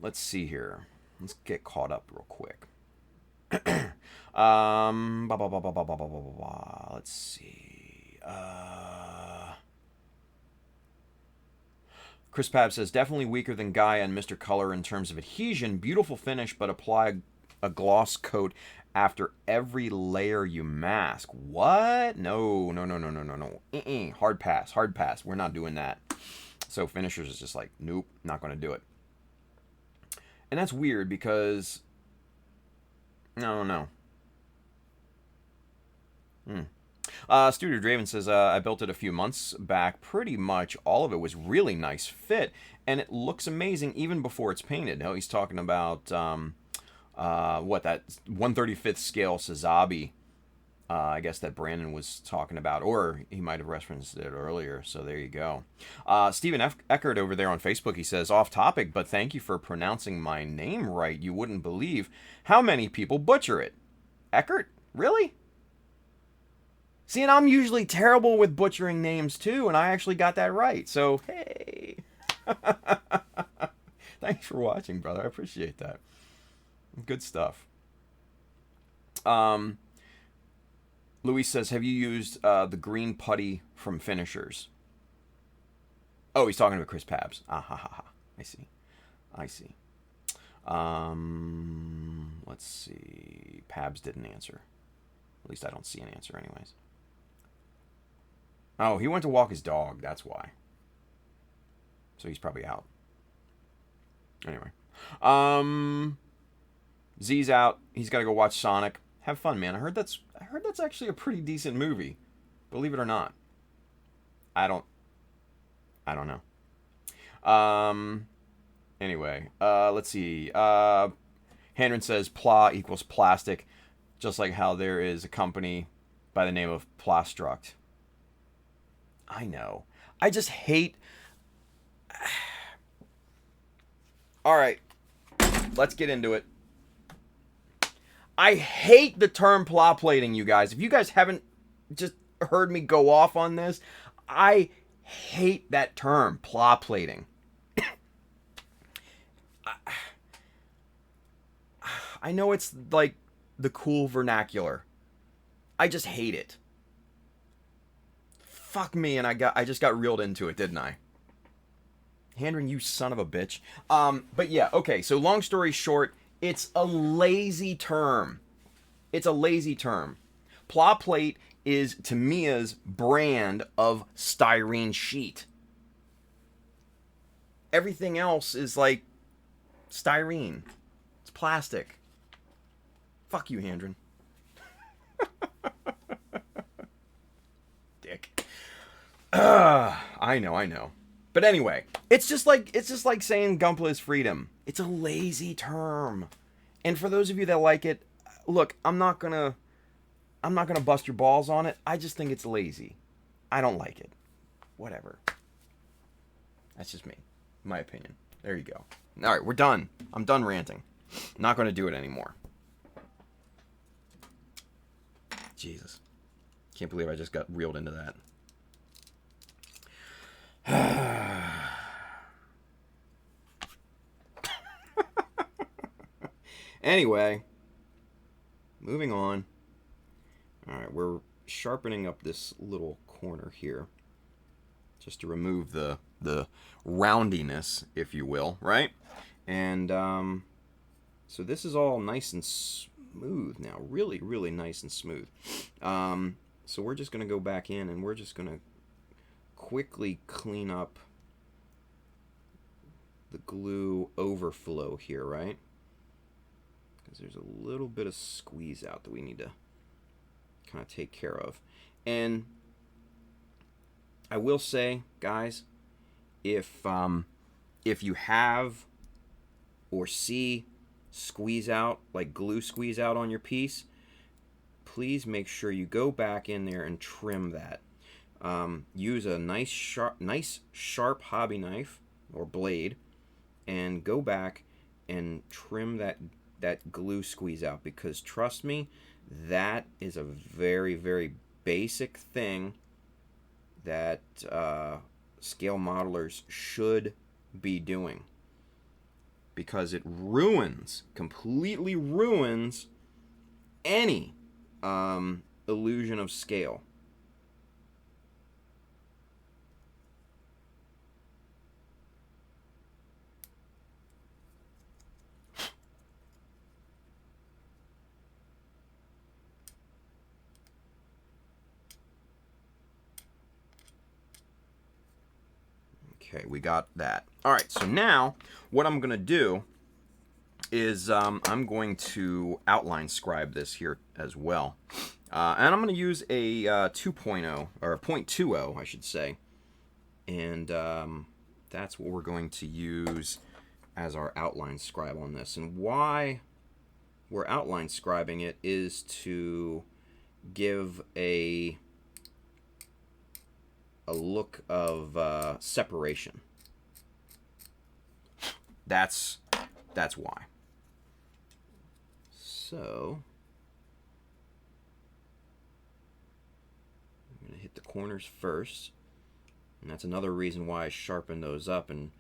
Let's see here. Let's get caught up real quick. Let's see. Chris Pab says, definitely weaker than Gaia and Mr. Color in terms of adhesion. Beautiful finish, but apply a gloss coat after every layer you mask. What? No. Hard pass. We're not doing that. So Finishers is just like, nope, not going to do it. And that's weird because, I don't know. Studio Draven says, I built it a few months back. Pretty much all of it was really nice fit, and it looks amazing even before it's painted. Now he's talking about, that 1/35th scale Sazabi, I guess that Brandon was talking about, or he might have referenced it earlier, so there you go. Stephen Eckert over there on Facebook, he says, off topic, but thank you for pronouncing my name right. You wouldn't believe how many people butcher it. Eckert? Really? See, and I'm usually terrible with butchering names too, and I actually got that right. So, hey. Thanks for watching, brother. I appreciate that. Good stuff. Luis says, have you used the green putty from Finishers? Oh, he's talking about Chris Pabs. I see. Let's see. Pabs didn't answer. At least I don't see an answer anyways. Oh, he went to walk his dog. That's why. So he's probably out. Anyway. Z's out. He's got to go watch Sonic. Have fun, man. I heard that's actually a pretty decent movie. Believe it or not. I don't know. Anyway, let's see. Handren says pla equals plastic, just like how there is a company by the name of Plastruct. I know. I just hate... All right. Let's get into it. I hate the term pla plating, you guys. If you guys haven't just heard me go off on this, I hate that term, pla plating. I know it's like the cool vernacular. I just hate it. Fuck me, and I just got reeled into it, didn't I? Handren, you son of a bitch. But yeah, okay, so long story short, it's a lazy term. It's a lazy term. Pla plate is Tamiya's brand of styrene sheet. Everything else is like styrene. It's plastic. Fuck you, Handren. Dick. I know. But anyway, it's just like saying Gunpla is freedom. It's a lazy term. And for those of you that like it, look, I'm not gonna bust your balls on it. I just think it's lazy. I don't like it. Whatever. That's just me. My opinion. There you go. All right, we're done. I'm done ranting. I'm not going to do it anymore. Jesus. Can't believe I just got reeled into that. Anyway, moving on. All right, we're sharpening up this little corner here just to remove the roundiness, if you will, right? And so this is all nice and smooth now, really, really nice and smooth. So we're just going to go back in and we're just going to quickly clean up the glue overflow here, right? Because there's a little bit of squeeze out that we need to kind of take care of. And I will say, guys, if you have or see squeeze out, like glue squeeze out on your piece, please make sure you go back in there and trim that. Use a nice sharp hobby knife or blade and go back and trim that glue squeeze out, because trust me, that is a very, very basic thing that scale modelers should be doing, because it completely ruins any illusion of scale. Okay, we got that. All right, so now what I'm going to do is I'm going to outline scribe this here as well. And I'm going to use a 2.0, or a 0.20, I should say. And that's what we're going to use as our outline scribe on this. And why we're outline scribing it is to give a look of separation. That's why. So I'm going to hit the corners first, and that's another reason why I sharpened those up and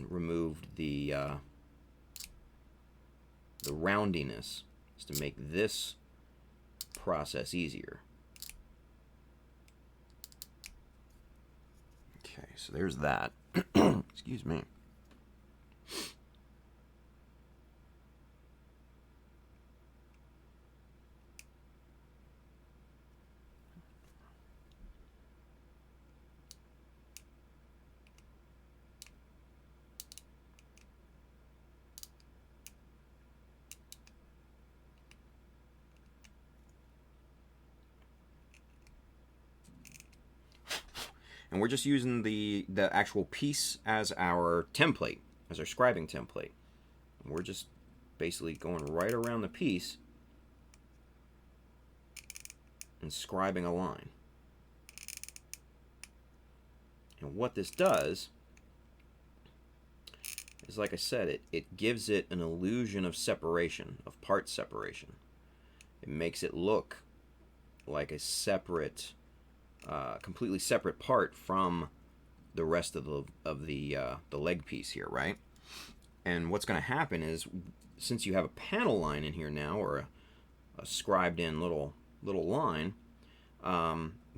removed the roundiness, is to make this process easier. Okay, so there's that. Excuse me. And we're just using the actual piece as our template, as our scribing template. And we're just basically going right around the piece and scribing a line. And what this does is, like I said, it gives it an illusion of separation, of part separation. It makes it look like a separate, completely separate part from the rest of the leg piece here, right? And what's going to happen is, since you have a panel line in here now, or a scribed in little line,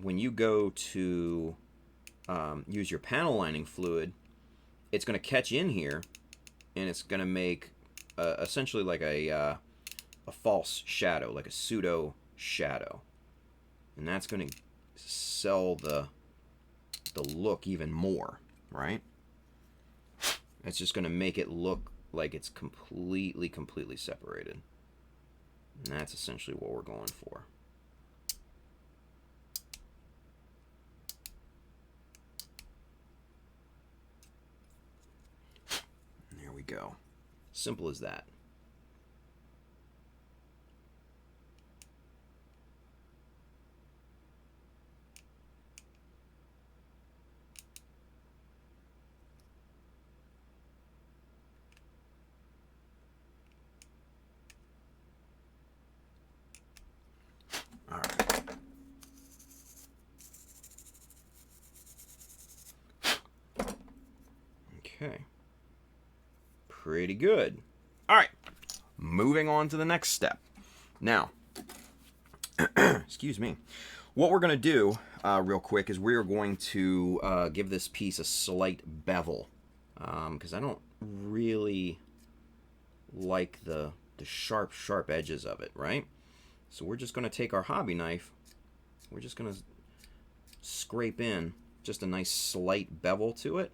when you go to use your panel lining fluid, it's going to catch in here, and it's going to make essentially like a false shadow, like a pseudo shadow, and that's going to sell the look even more, right? It's just going to make it look like it's completely separated. And that's essentially what we're going for. There we go. Simple as that. All right. Okay. Pretty good. All right. Moving on to the next step. Now, excuse me. What we're going to do real quick is we're going to give this piece a slight bevel. Because I don't really like the sharp edges of it, right? So we're just going to take our hobby knife. We're just going to scrape in just a nice slight bevel to it,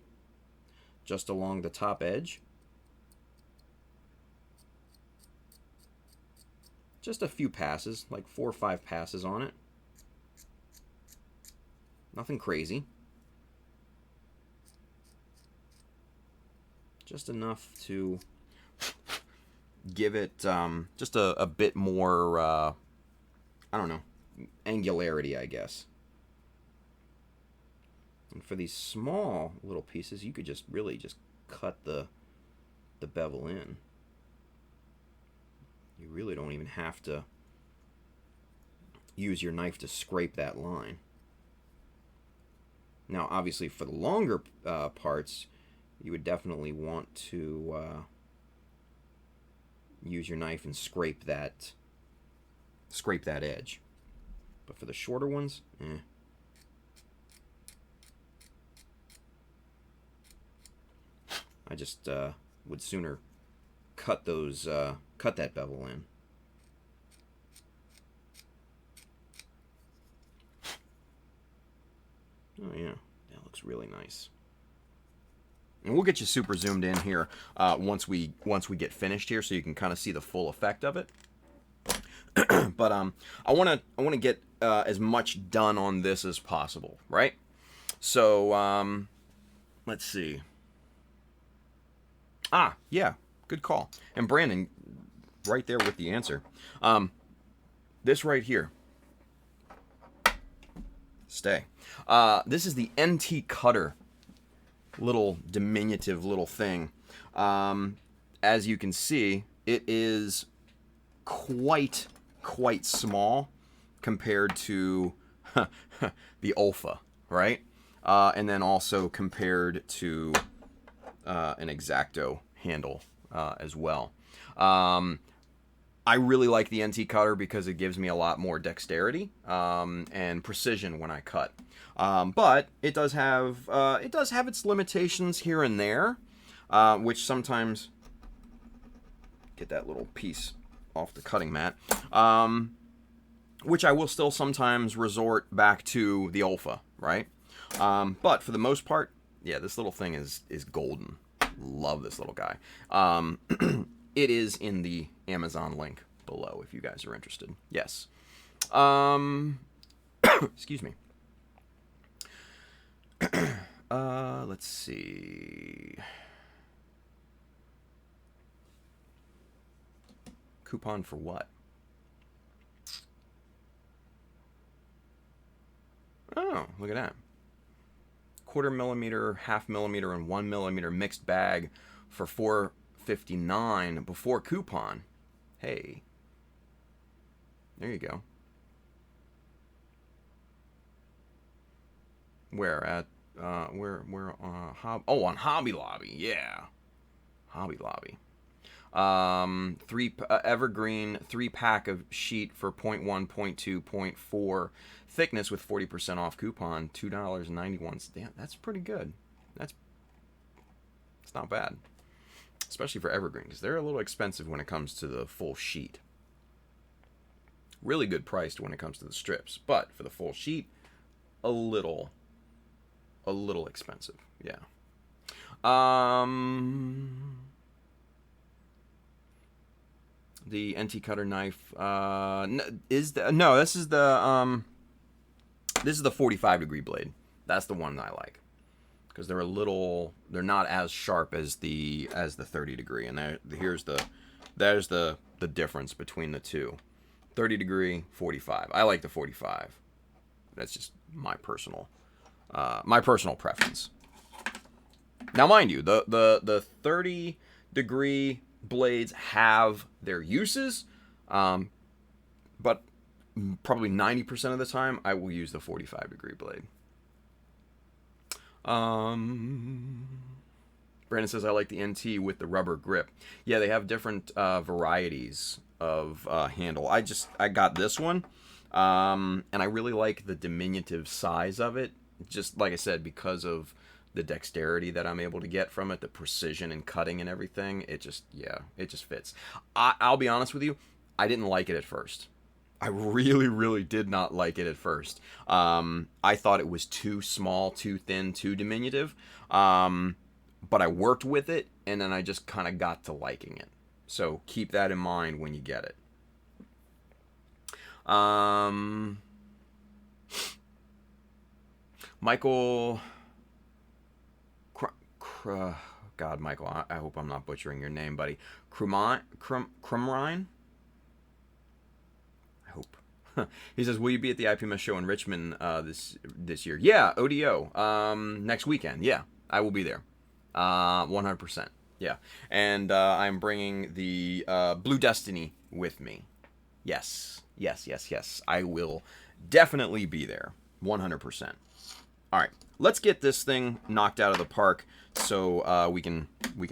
just along the top edge. Just a few passes, like 4 or 5 passes on it. Nothing crazy. Just enough to give it just a bit more, I don't know, angularity, I guess. And for these small little pieces, you could just really just cut the bevel in. You really don't even have to use your knife to scrape that line. Now, obviously, for the longer parts, you would definitely want to use your knife and scrape that edge. But for the shorter ones, I just would sooner cut that bevel in. Oh yeah, that looks really nice. And we'll get you super zoomed in here once we get finished here, so you can kind of see the full effect of it. But I want to get as much done on this as possible, right? So let's see. Yeah, good call. And Brandon, right there with the answer. This right here. Stay. This is the NT Cutter. Little diminutive little thing. As you can see, it is quite small compared to the Ulfa, right? And then also compared to an X-Acto handle as well. I really like the NT Cutter because it gives me a lot more dexterity and precision when I cut. But it does have its limitations here and there, which sometimes get that little piece off the cutting mat. Which I will still sometimes resort back to the Ulfa, right? But for the most part, yeah, this little thing is golden. Love this little guy. It is in the Amazon link below if you guys are interested. Yes. Excuse me. Let's see. Coupon for what? Oh, look at that. 1/4 millimeter, 1/2 millimeter, and 1 millimeter mixed bag for $4.59 before coupon. Hey. There you go. Where at? On Hobby Lobby. Yeah, Hobby Lobby. Evergreen 3-pack of sheet for 0.1, 0.2, 0.4 thickness with 40% off coupon, $2.91. Damn, that's pretty good. It's not bad, especially for Evergreen because they're a little expensive when it comes to the full sheet. Really good priced when it comes to the strips, but for the full sheet, a little expensive. Yeah. the NT cutter knife. This is the 45 degree blade. That's the one that I like, because they're not as sharp as the 30 degree. And there's the difference between the two. 30 degree, 45. I like the 45. That's just my personal preference. Now, mind you, the 30 degree blades have their uses, but probably 90% of the time I will use the 45 degree blade. Brandon says, I like the NT with the rubber grip. Yeah, they have different varieties of handle. I got this one, and I really like the diminutive size of it. Just like I said, because of the dexterity that I'm able to get from it, the precision and cutting and everything, it just fits. I'll be honest with you, I didn't like it at first. I really, really did not like it at first. I thought it was too small, too thin, too diminutive. But I worked with it, and then I just kind of got to liking it. So keep that in mind when you get it. Michael... God, Michael, I hope I'm not butchering your name, buddy. Crumrine? I hope. He says, will you be at the IPMS show in Richmond this year? Yeah, ODO. Next weekend. Yeah, I will be there. 100%. Yeah. And I'm bringing the Blue Destiny with me. Yes. I will definitely be there. 100%. All right. Let's get this thing knocked out of the park so we can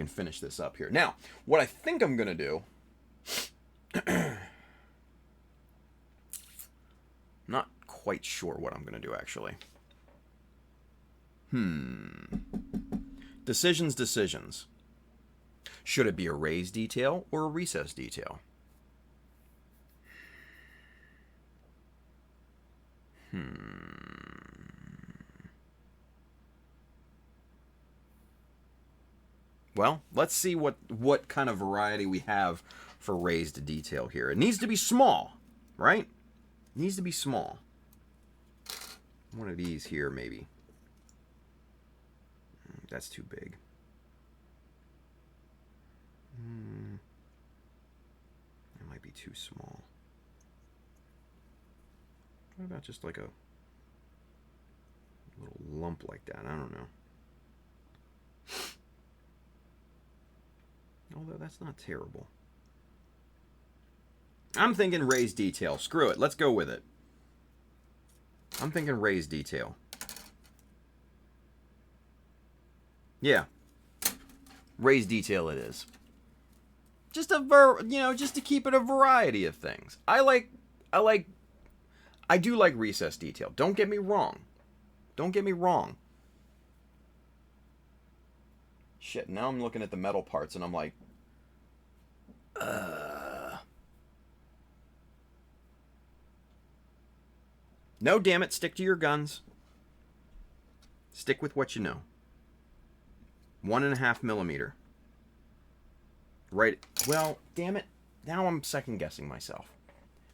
finish this up here. Now, what I think I'm going to do... Not quite sure what I'm going to do, actually. Decisions. Should it be a raised detail or a recessed detail? Well, let's see what kind of variety we have for raised detail here. It needs to be small, right? It needs to be small. One of these here, maybe. That's too big. That might be too small. What about just like a little lump like that? I don't know. Although that's not terrible. I'm thinking raised detail. Screw it. Let's go with it. I'm thinking raised detail. Yeah. Raised detail it is. Just just to keep it a variety of things. I do like recessed detail. Don't get me wrong. Shit, now I'm looking at the metal parts and I'm like, No, damn it, stick to your guns. Stick with what you know. 1.5 millimeter. Right, well, damn it. Now I'm second guessing myself.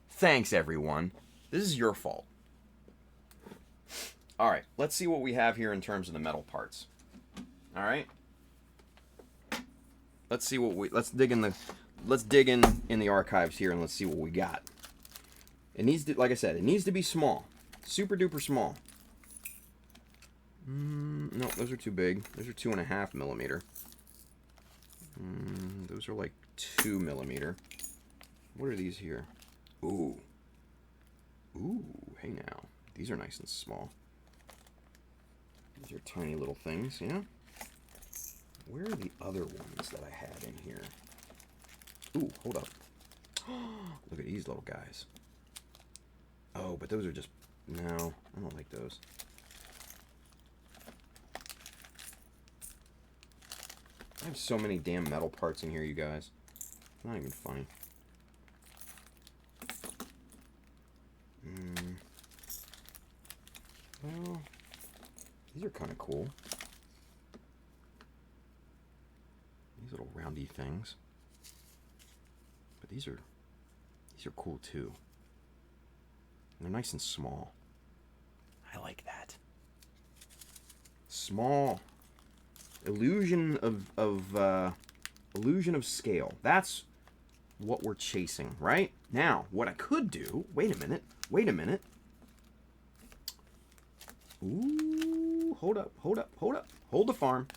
Thanks, everyone. This is your fault. Alright, let's see what we have here in terms of the metal parts. Alright? Let's see what let's dig in the archives here and let's see what we got. It needs to, like I said, it needs to be small. Super duper small. No, those are too big. Those are 2.5 millimeter. Those are like 2 millimeter. What are these here? Ooh, hey now. These are nice and small. These are tiny little things, yeah? Where are the other ones that I had in here? Ooh, hold up. Look at these little guys. Oh, but those are just... No, I don't like those. I have so many damn metal parts in here, you guys. It's not even funny. Well, these are kind of cool. These little roundy things. But these are These are cool too. They're nice and small. I like that. Small. Illusion of scale. That's what we're chasing, right? Now, what I could do... Wait a minute. Ooh, hold up. Hold the farm.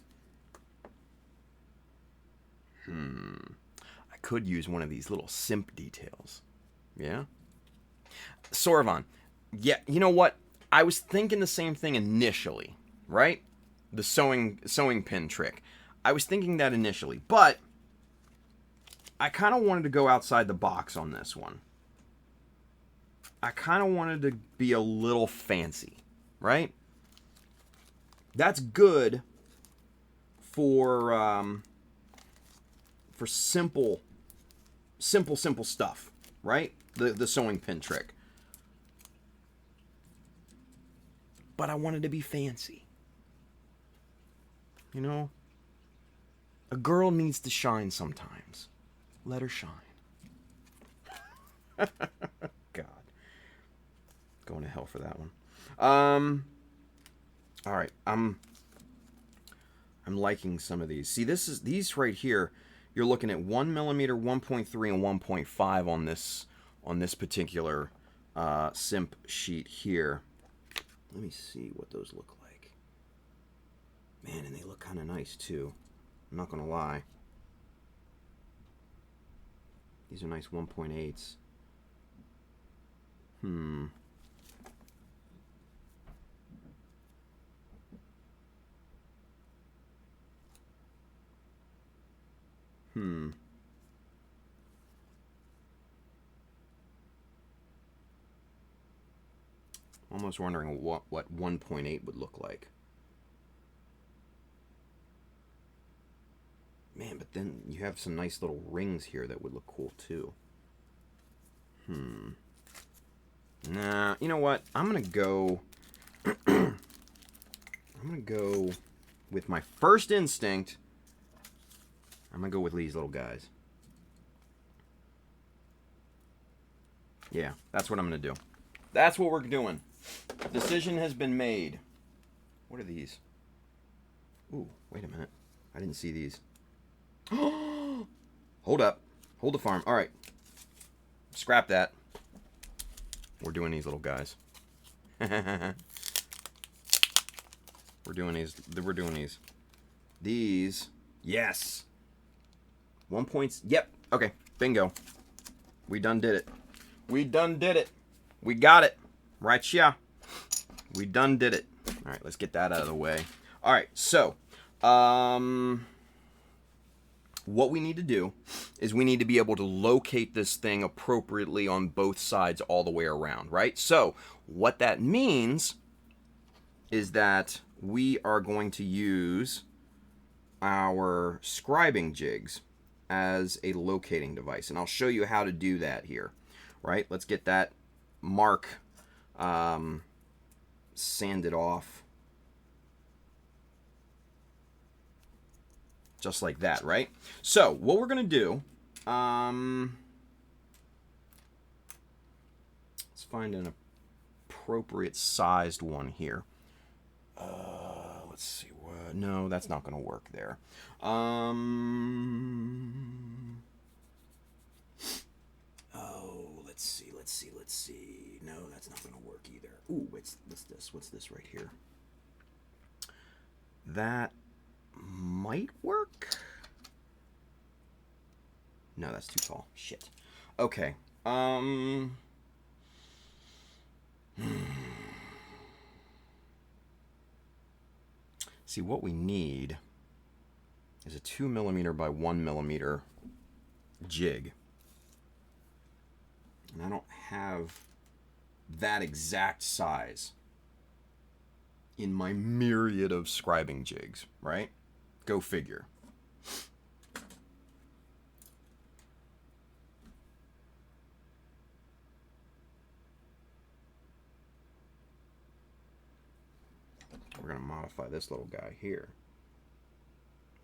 I could use one of these little simp details. Yeah? Sorvan. Yeah, you know what? I was thinking the same thing initially, right? The sewing pin trick. I was thinking that initially, but I kind of wanted to go outside the box on this one. I kind of wanted to be a little fancy, right? That's good for simple stuff, right? The sewing pin trick. But I wanted to be fancy. You know? A girl needs to shine sometimes. Let her shine. God. Going to hell for that one. Alright, I'm liking some of these. See, these right here, you're looking at 1mm, 1.3, and 1.5 on this particular simp sheet here. Let me see what those look like. Man, and they look kind of nice too. I'm not gonna lie. These are nice 1.8s. Almost wondering what 1.8 would look like. Man, but then you have some nice little rings here that would look cool too. Nah, you know what? I'm gonna go with my first instinct. I'm gonna go with these little guys. Yeah, that's what I'm gonna do. That's what we're doing. Decision has been made. What are these? Ooh, wait a minute. I didn't see these. Hold up. Hold the farm. Alright. Scrap that. We're doing these little guys. We're doing these. These. Yes. 1 point. Yep. Okay. Bingo. We done did it. We got it. Right, yeah. We done did it. Alright, let's get that out of the way. Alright, so. What we need to do is we need to be able to locate this thing appropriately on both sides all the way around, right? So, what that means is that we are going to use our scribing jigs as a locating device. And I'll show you how to do that here, right? Let's get that mark sanded off. Just like that, right? So, what we're going to do, let's find an appropriate sized one here. Let's see. No, that's not going to work there. Oh, let's see. No, that's not going to work either. Ooh, what's this right here? That might work. No, that's too tall. Shit. Okay. See, what we need is a 2mm by 1mm jig. And I don't have that exact size in my myriad of scribing jigs, right? Go figure. We're going to modify this little guy here.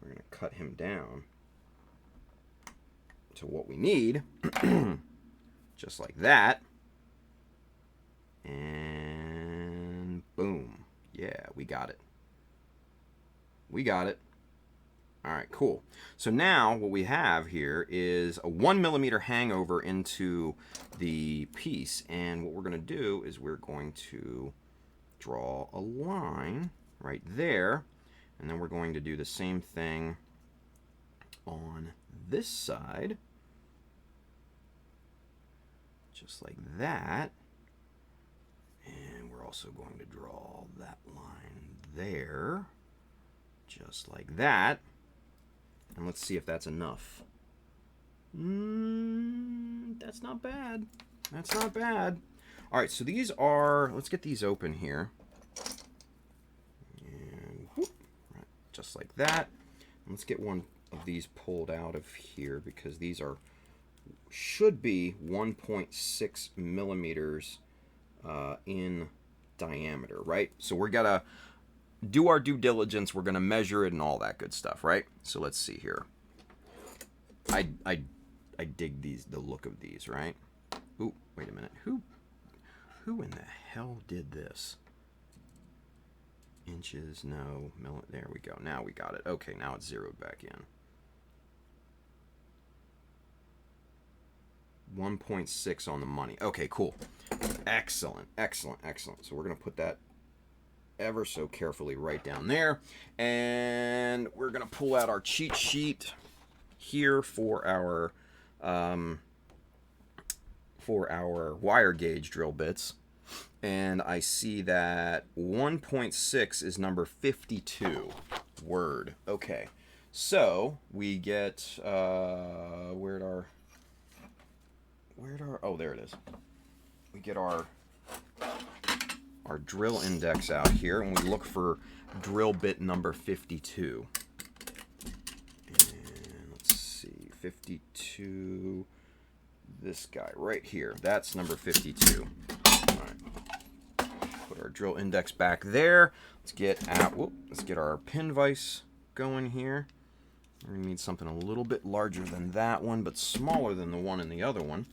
We're going to cut him down to what we need. just like that. And boom. Yeah, we got it. We got it. All right, cool. So now what we have here is a 1mm hangover into the piece. And what we're going to do is we're going to draw a line right there. And then we're going to do the same thing on this side. Just like that. And we're also going to draw that line there. Just like that. And let's see if that's enough. That's not bad. That's not bad. All right, so these are, let's get these open here. And whoop, right, just like that. And let's get one of these pulled out of here because these are, should be 1.6 millimeters in diameter, right? So we're gonna do our due diligence. We're gonna measure it and all that good stuff, right? So let's see here. I dig these, the look of these, right? Ooh, wait a minute. Who in the hell did this? Inches, no, there we go. Now we got it. Okay, now it's zeroed back in. 1.6 on the money. Okay, cool. Excellent, excellent, excellent. So we're gonna put that ever so carefully right down there, and we're gonna pull out our cheat sheet here for our wire gauge drill bits, and I see that 1.6 is number 52. Word. Okay, so we get where'd our oh, there it is. We get our drill index out here, and we look for drill bit number 52. And let's see, 52, this guy right here, that's number 52. All right, put our drill index back there. Let's get out, let's get our pin vise going here. We need something a little bit larger than that one, but smaller than the one in the other one.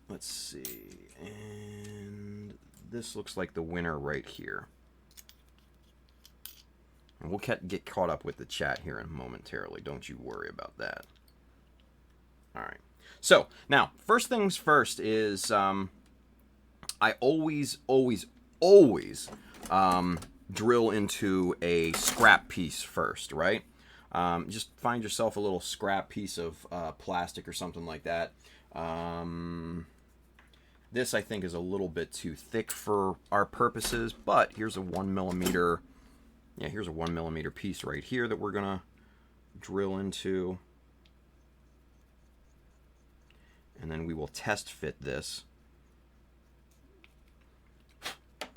Let's see, and this looks like the winner right here. And we'll get caught up with the chat here in momentarily. Don't you worry about that. All right. So now, first things first is I always drill into a scrap piece first, right? Just find yourself a little scrap piece of plastic or something like that. This, I think, is a little bit too thick for our purposes, but here's a 1mm, yeah, here's a 1mm piece right here that we're gonna drill into. And then we will test fit this.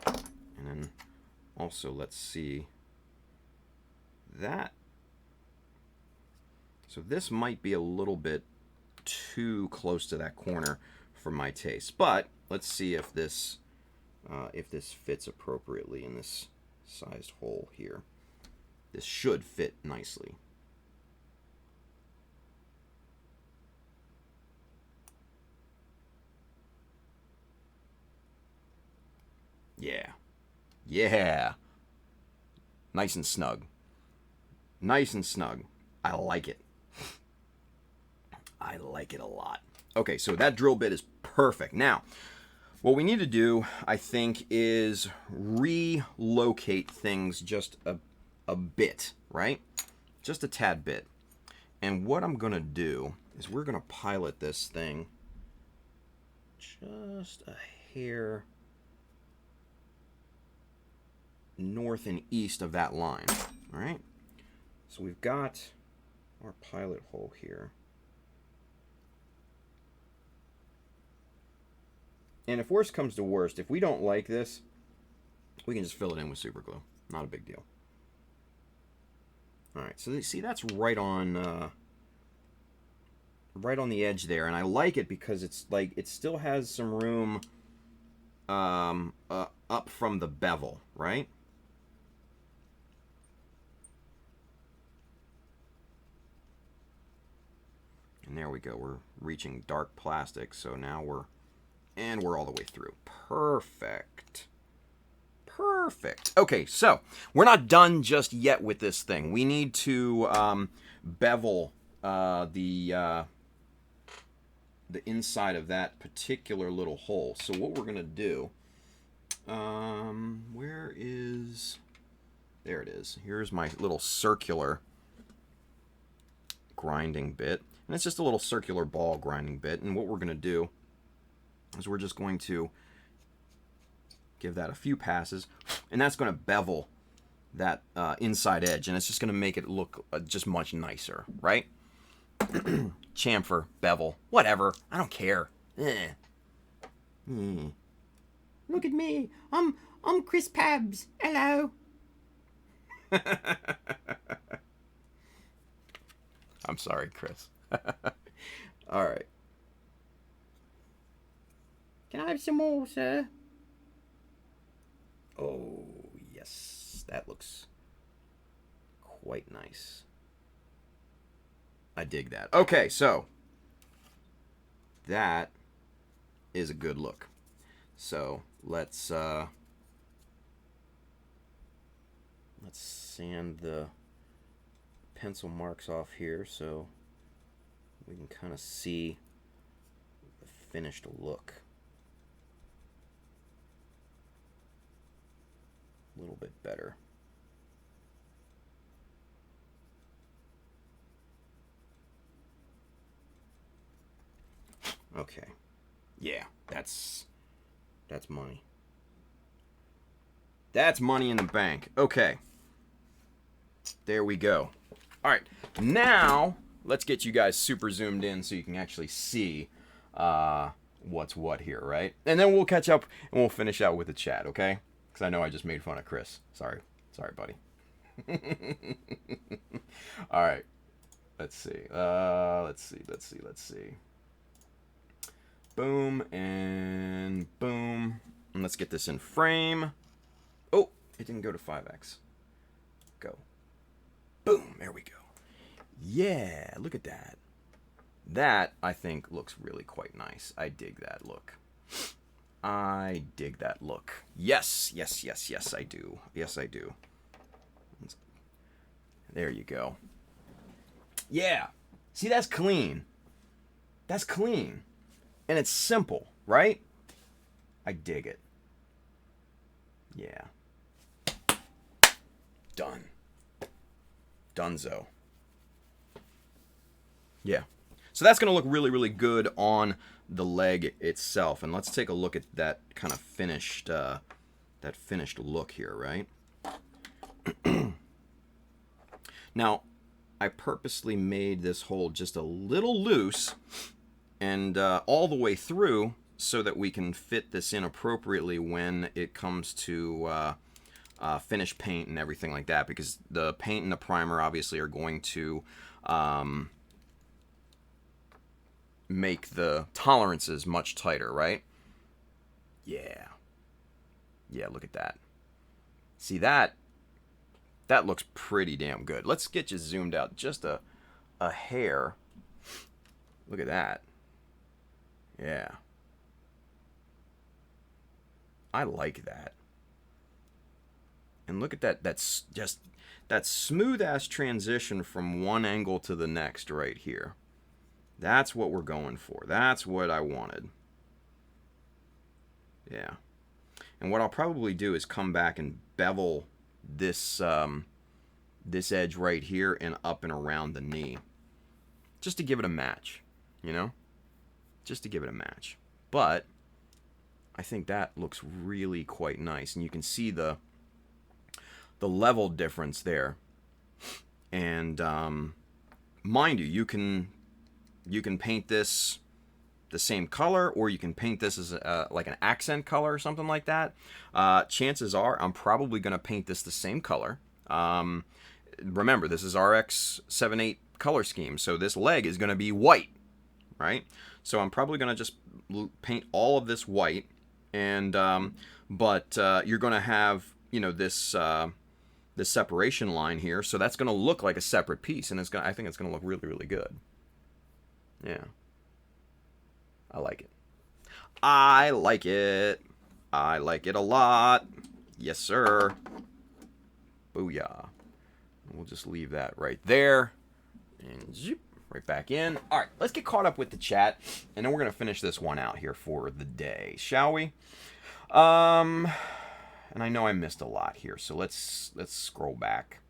And then also, let's see that. So this might be a little bit too close to that corner for my taste, but let's see if this fits appropriately in this sized hole here. This should fit nicely. Yeah. Yeah. Nice and snug. Nice and snug. I like it. I like it a lot. Okay, so that drill bit is perfect. Now, what we need to do, I think, is relocate things just a bit, right? Just a tad bit. And what I'm going to do is we're going to pilot this thing just a hair north and east of that line, all right? So we've got our pilot hole here. And if worst comes to worst, if we don't like this, we can just fill it in with super glue. Not a big deal. All right, so see, that's right on the edge there, and I like it because it's like it still has some room up from the bevel, right? And And there we go. We're reaching dark plastic, so now we're all the way through. Perfect. Perfect. Okay, so we're not done just yet with this thing. We need to bevel the inside of that particular little hole. So what we're gonna do, where is? There it is. Here's my little circular grinding bit, and it's just a little circular ball grinding bit. And what we're gonna do is we're just going to give that a few passes, and that's going to bevel that inside edge, and it's just going to make it look just much nicer, right? Chamfer, bevel, whatever. I don't care. Look at me. I'm Chris Pabs. Hello. I'm sorry, Chris. All right. Can I have some more, sir? Oh, yes. That looks quite nice. I dig that. Okay, so that is a good look. So let's sand the pencil marks off here so we can kind of see the finished look a little bit better. Okay. Yeah, that's money. That's money in the bank. Okay. There we go. All right. Now, let's get you guys super zoomed in so you can actually see what's what here, right? And then we'll catch up and we'll finish out with the chat, okay? Because I know I just made fun of Chris. Sorry, buddy. All right. Let's see. Let's see. Boom and boom. And let's get this in frame. Oh, it didn't go to 5x. Go. Boom. There we go. Yeah, look at that. That, I think, looks really quite nice. I dig that look. I dig that look. Yes, I do. Yes, I do. There you go. Yeah. See, that's clean. That's clean. And it's simple, right? I dig it. Yeah. Done. Dunzo. Yeah. So that's going to look really, really good on the leg itself. And let's take a look at that kind of finished look here, right? Now, I purposely made this hole just a little loose and all the way through so that we can fit this in appropriately when it comes to finish paint and everything like that, because the paint and the primer obviously are going to make the tolerances much tighter, right? Yeah. Yeah, look at that. See, that looks pretty damn good. Let's get you zoomed out just a hair. Look at that. Yeah. I like that. And look at that. That's just that smooth ass transition from one angle to the next right here. That's what we're going for. That's what I wanted. Yeah. And what I'll probably do is come back and bevel this this edge right here and up and around the knee, just to give it a match, you know, just to give it a match. But I think that looks really quite nice, and you can see the level difference there. And mind you, you can paint this the same color, or you can paint this as like an accent color or something like that. Chances are I'm probably going to paint this the same color. Remember, this is RX-78 color scheme, so this leg is going to be white, right? So I'm probably going to just paint all of this white, and but you're going to have, you know, this this separation line here, so that's going to look like a separate piece, and I think it's going to look really, really good. Yeah. I like it. I like it. I like it a lot. Yes, sir. Booyah. We'll just leave that right there. And zoop, right back in. All right, let's get caught up with the chat. And then we're going to finish this one out here for the day, shall we? And I know I missed a lot here, so let's scroll back.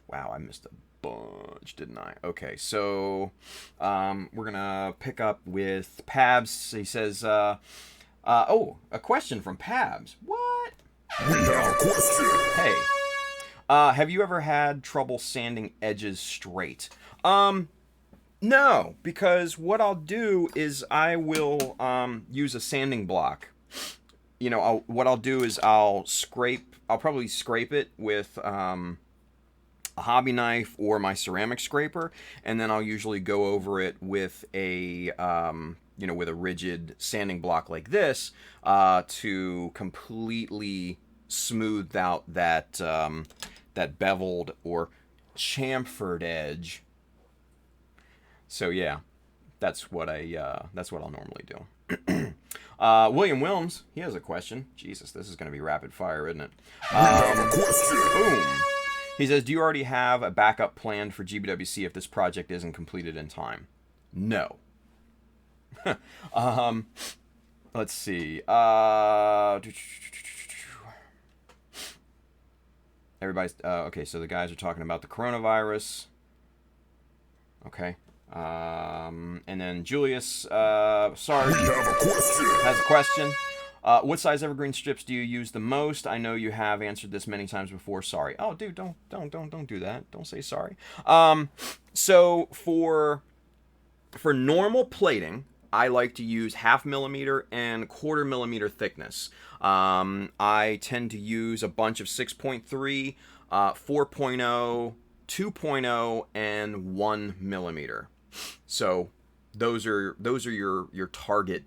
Wow, I missed a bunch, didn't I? Okay, so we're gonna pick up with Pabs. He says, oh, a question from Pabs. What? We have a question. Hey, have you ever had trouble sanding edges straight? No, because what I'll do is I will use a sanding block. You know, what I'll do is I'll probably scrape it with a hobby knife or my ceramic scraper, and then I'll usually go over it with a with a rigid sanding block like this to completely smooth out that that beveled or chamfered edge. So yeah, that's what I'll normally do. William Wilms, he has a question. Jesus, this is going to be rapid fire, isn't it? We have a question. Boom. He says, do you already have a backup plan for GBWC if this project isn't completed in time? No. Let's see. Everybody's okay. So the guys are talking about the coronavirus. Okay. And then Julius, sorry, has a question. What size evergreen strips do you use the most? I know you have answered this many times before. Sorry. Oh, dude, don't do that. Don't say sorry. So for normal plating, I like to use 0.5 millimeter and 1/4 millimeter thickness. I tend to use a bunch of 6.3, 4.0, 2.0, and 1 millimeter. So those are your target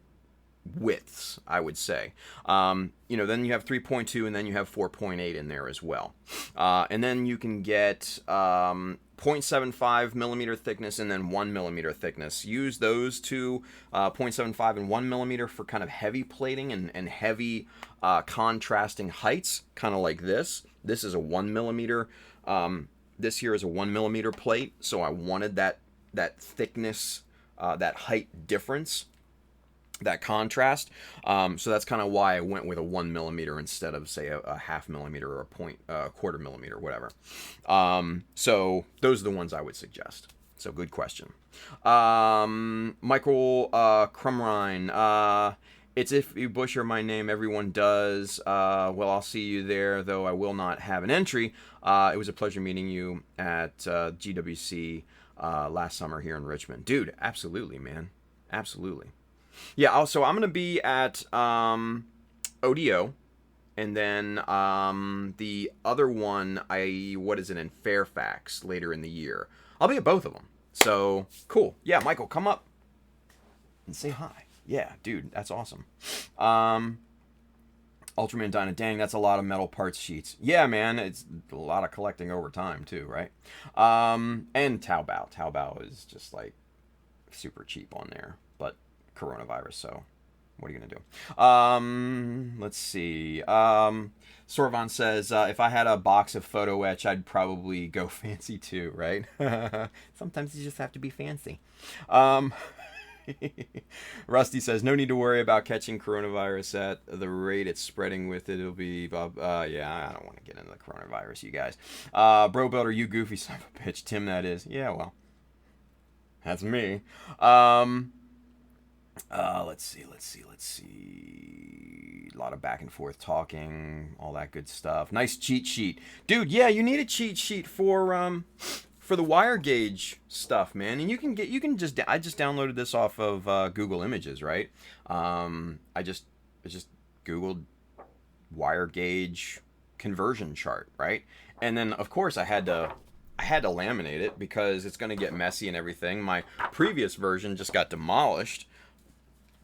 widths, I would say. Then you have 3.2 and then you have 4.8 in there as well. And then you can get 0.75 millimeter thickness and then 1 millimeter thickness. Use those two, 0.75 and 1 millimeter, for kind of heavy plating and heavy contrasting heights, kind of like this. This is a 1 millimeter. This here is a 1 millimeter plate, so I wanted that thickness, that height difference, that contrast. So that's kind of why I went with a 1 millimeter instead of, say, a 0.5 millimeter or a 1/4 millimeter, whatever. So those are the ones I would suggest. So good question. Michael Crumrine. It's if you butcher my name, everyone does. Well, I'll see you there, though I will not have an entry. It was a pleasure meeting you at GWC last summer here in Richmond. Dude, absolutely, man. Absolutely. Yeah, also, I'm going to be at ODO, and then the other one, in Fairfax later in the year. I'll be at both of them. So, cool. Yeah, Michael, come up and say hi. Yeah, dude, that's awesome. Ultraman Dyna, dang, that's a lot of metal parts sheets. Yeah, man, it's a lot of collecting over time, too, right? And Taobao. Taobao is just, like, super cheap on there. But coronavirus, so what are you going to do? Let's see. Sorvan says, if I had a box of photo etch, I'd probably go fancy, too, right? Sometimes you just have to be fancy. Rusty says, no need to worry about catching coronavirus at the rate it's spreading with it. It'll be, yeah, I don't want to get into the coronavirus, you guys. Bro Builder, you goofy son of a bitch. Tim, that is. Yeah, well, that's me. Let's see. A lot of back and forth talking, all that good stuff. Nice cheat sheet. Dude, yeah, you need a cheat sheet for the wire gauge stuff, man. And I just downloaded this off of Google Images, right? I just Googled wire gauge conversion chart, right? And then of course I had to laminate it because it's going to get messy and everything. My previous version just got demolished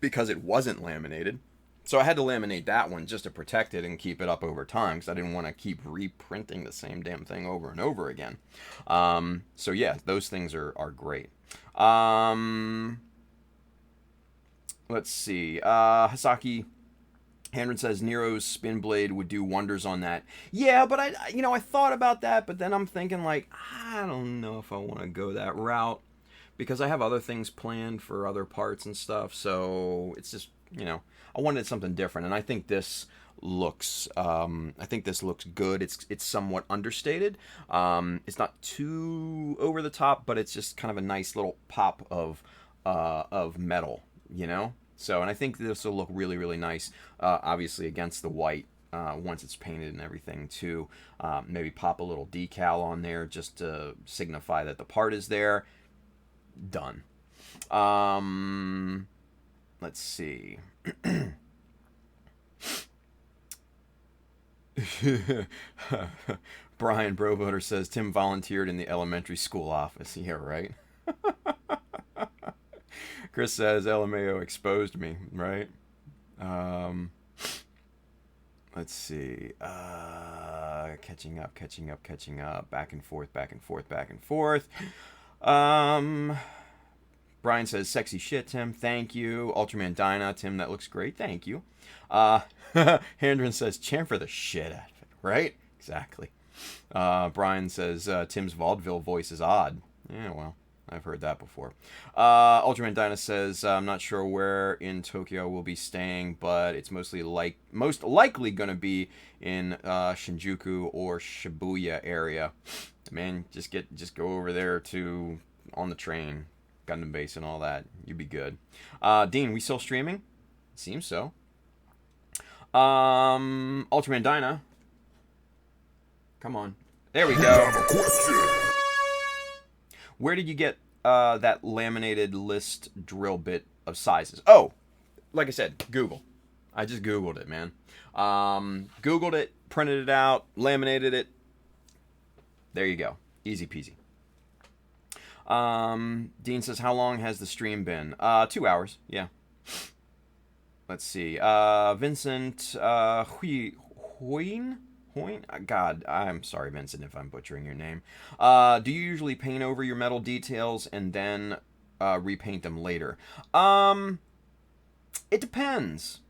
because it wasn't laminated. So I had to laminate that one just to protect it and keep it up over time because I didn't want to keep reprinting the same damn thing over and over again. So yeah, those things are great. Let's see. Hasaki Handren says Nero's spin blade would do wonders on that. Yeah, but I thought about that, but then I'm thinking like, I don't know if I want to go that route because I have other things planned for other parts and stuff. So it's just, I wanted something different, and I think this looks good. It's somewhat understated. It's not too over the top, but it's just kind of a nice little pop of metal, So, and I think this will look really, really nice, obviously against the white once it's painted and everything too. Maybe pop a little decal on there just to signify that the part is there. Done. Let's see. Brian Brovoter says Tim volunteered in the elementary school office. Yeah, right. Chris says LMAO exposed me, right? Let's see. Catching up. Back and forth. Brian says, sexy shit, Tim. Thank you. Ultraman Dyna. Tim, that looks great. Thank you. Handren says, chamfer the shit out of it. Right? Exactly. Brian says, Tim's vaudeville voice is odd. Yeah, well, I've heard that before. Ultraman Dyna says, I'm not sure where in Tokyo we'll be staying, but it's most likely going to be in Shinjuku or Shibuya area. Man, just go over there on the train. Gundam Base and all that. You'd be good. Dean, we still streaming? Seems so. Ultraman Dyna. Come on. There we go. Where did you get that laminated list drill bit of sizes? Oh, like I said, Google. I just Googled it, man. Googled it, printed it out, laminated it. There you go. Easy peasy. Dean says, how long has the stream been? 2 hours, yeah. Let's see. Vincent Hoyne? God, I'm sorry, Vincent, if I'm butchering your name. Do you usually paint over your metal details and then repaint them later? It depends.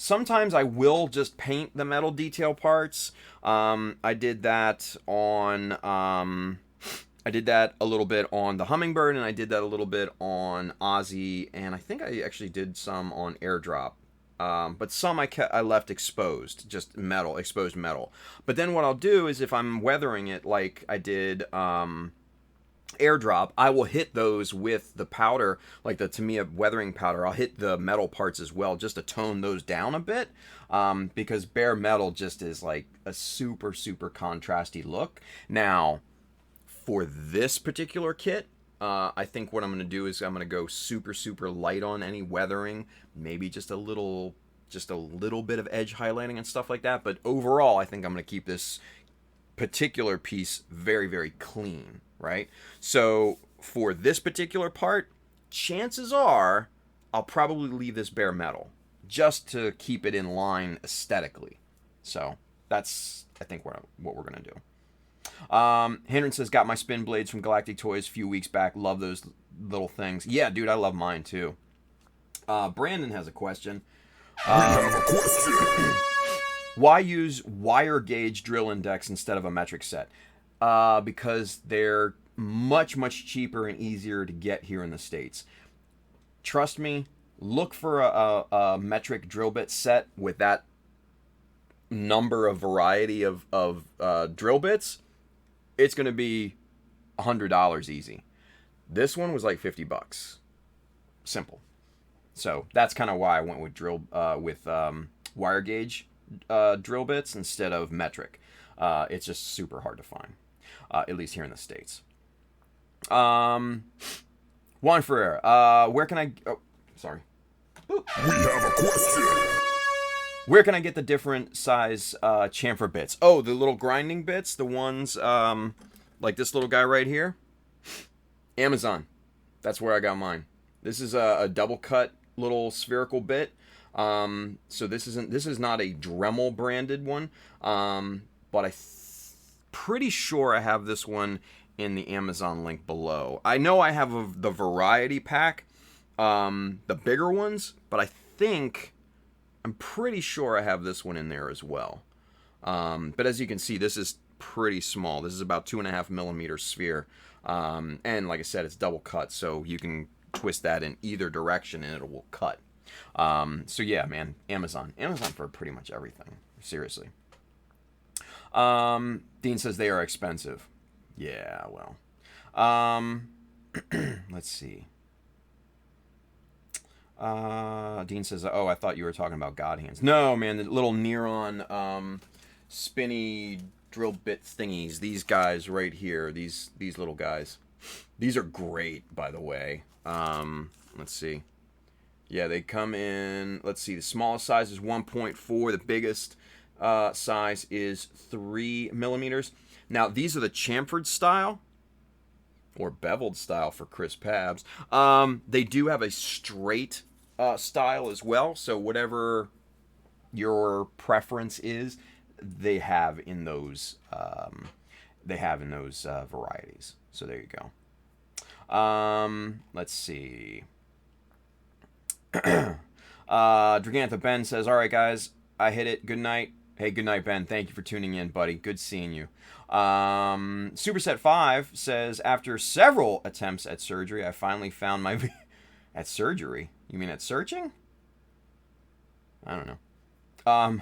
Sometimes I will just paint the metal detail parts. I did that a little bit on the Hummingbird, and I did that a little bit on Ozzy, and I think I actually did some on Airdrop. But some I left exposed, just exposed metal. But then what I'll do is if I'm weathering it like I did Airdrop, I will hit those with the powder, like the Tamiya weathering powder. I'll hit the metal parts as well just to tone those down a bit, because bare metal just is like a super, super contrasty look. Now, for this particular kit, I think what I'm going to do is I'm going to go super, super light on any weathering, maybe just a little bit of edge highlighting and stuff like that. But overall, I think I'm going to keep this particular piece very, very clean, right? So for this particular part, chances are I'll probably leave this bare metal just to keep it in line aesthetically. So that's, I think, what we're going to do. Henry says, got my spin blades from Galactic Toys a few weeks back. Love those little things. Yeah, dude, I love mine too. Brandon has a question. Why use wire gauge drill index instead of a metric set? Because they're much, much cheaper and easier to get here in the States. Trust me, look for a metric drill bit set with that number of variety of drill bits. It's going to be $100 easy. This one was like $50. Simple. So that's kind of why I went with wire gauge drill bits instead of metric. It's just super hard to find, at least here in the States. Juan Ferrer, where can I... Oh, sorry. We have a question. Where can I get the different size chamfer bits? Oh, the little grinding bits, the ones like this little guy right here. Amazon. That's where I got mine. This is a double cut little spherical bit. So this is not a Dremel branded one, but pretty sure I have this one in the Amazon link below. I know I have the variety pack, the bigger ones, but I'm pretty sure I have this one in there as well. But as you can see, this is pretty small. This is about 2.5 millimeter sphere. And like I said, it's double cut, so you can twist that in either direction and it will cut. So yeah, man, Amazon for pretty much everything. Seriously. Dean says they are expensive. Yeah, well. Let's see. Dean says, oh, I thought you were talking about God Hands. No, man, the little Neuron spinny drill bit thingies. These guys right here, these little guys. These are great, by the way. Let's see. Yeah, they come in, let's see, the smallest size is 1.4. The biggest size is 3 millimeters. Now, these are the chamfered style, or beveled style for Chris Pabs. They do have a straight style as well, so whatever your preference is, they have in those varieties. So there you go. Let's see. Dragantha Ben says, all right, guys, I hit it. Good night. Hey, good night, Ben. Thank you for tuning in, buddy. Good seeing you. Superset5 says, after several attempts at surgery, I finally found my... At surgery? You mean at searching? I don't know.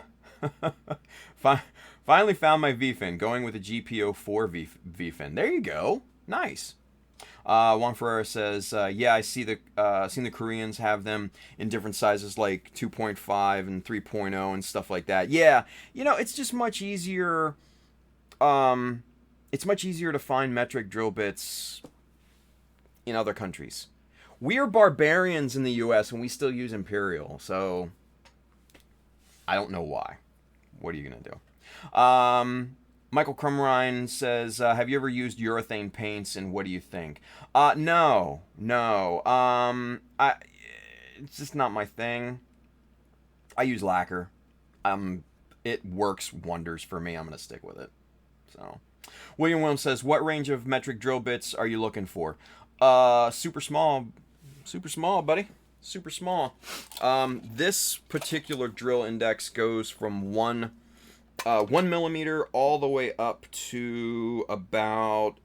Finally found my V-fin, going with a GPO4 V-fin. There you go. Nice. Juan Ferreira says, yeah, I see seen the Koreans have them in different sizes, like 2.5 and 3.0 and stuff like that. Yeah, you know, it's just much easier. It's much easier to find metric drill bits in other countries. We are barbarians in the U.S. and we still use Imperial, so I don't know why. What are you gonna do? Michael Crumrine says, have you ever used urethane paints and what do you think? No. It's just not my thing. I use lacquer. It works wonders for me. I'm going to stick with it. So, William Williams says, what range of metric drill bits are you looking for? Super small, buddy. Super small. This particular drill index goes from 1 millimeter all the way up to about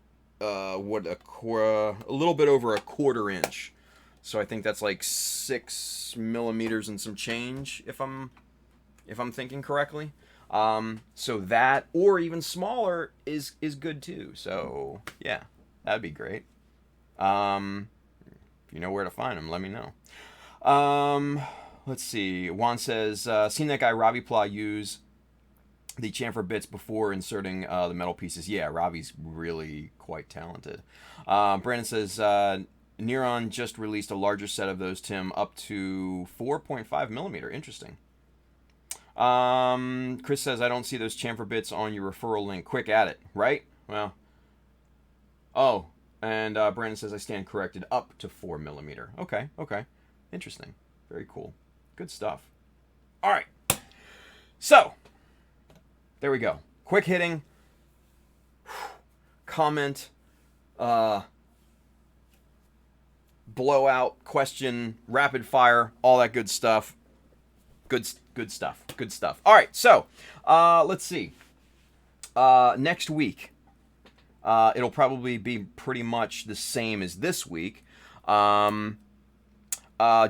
a little bit over a 1/4 inch. So I think that's like 6 millimeters and some change, if I'm thinking correctly. So that, or even smaller, is good too. So yeah, that'd be great. If you know where to find them, let me know. Let's see. Juan says, seen that guy Robbie Pla use the chamfer bits before inserting the metal pieces. Yeah, Robbie's really quite talented. Brandon says, Neuron just released a larger set of those, Tim, up to 4.5 millimeter. Interesting. Chris says, I don't see those chamfer bits on your referral link. Quick at it, right? Well, oh, and Brandon says, I stand corrected, up to 4 millimeter. Okay. Interesting. Very cool. Good stuff. All right. So, there we go. Quick hitting. Comment. Blowout. Question. Rapid fire. All that good stuff. Good stuff. All right. So, let's see. Next week. It'll probably be pretty much the same as this week.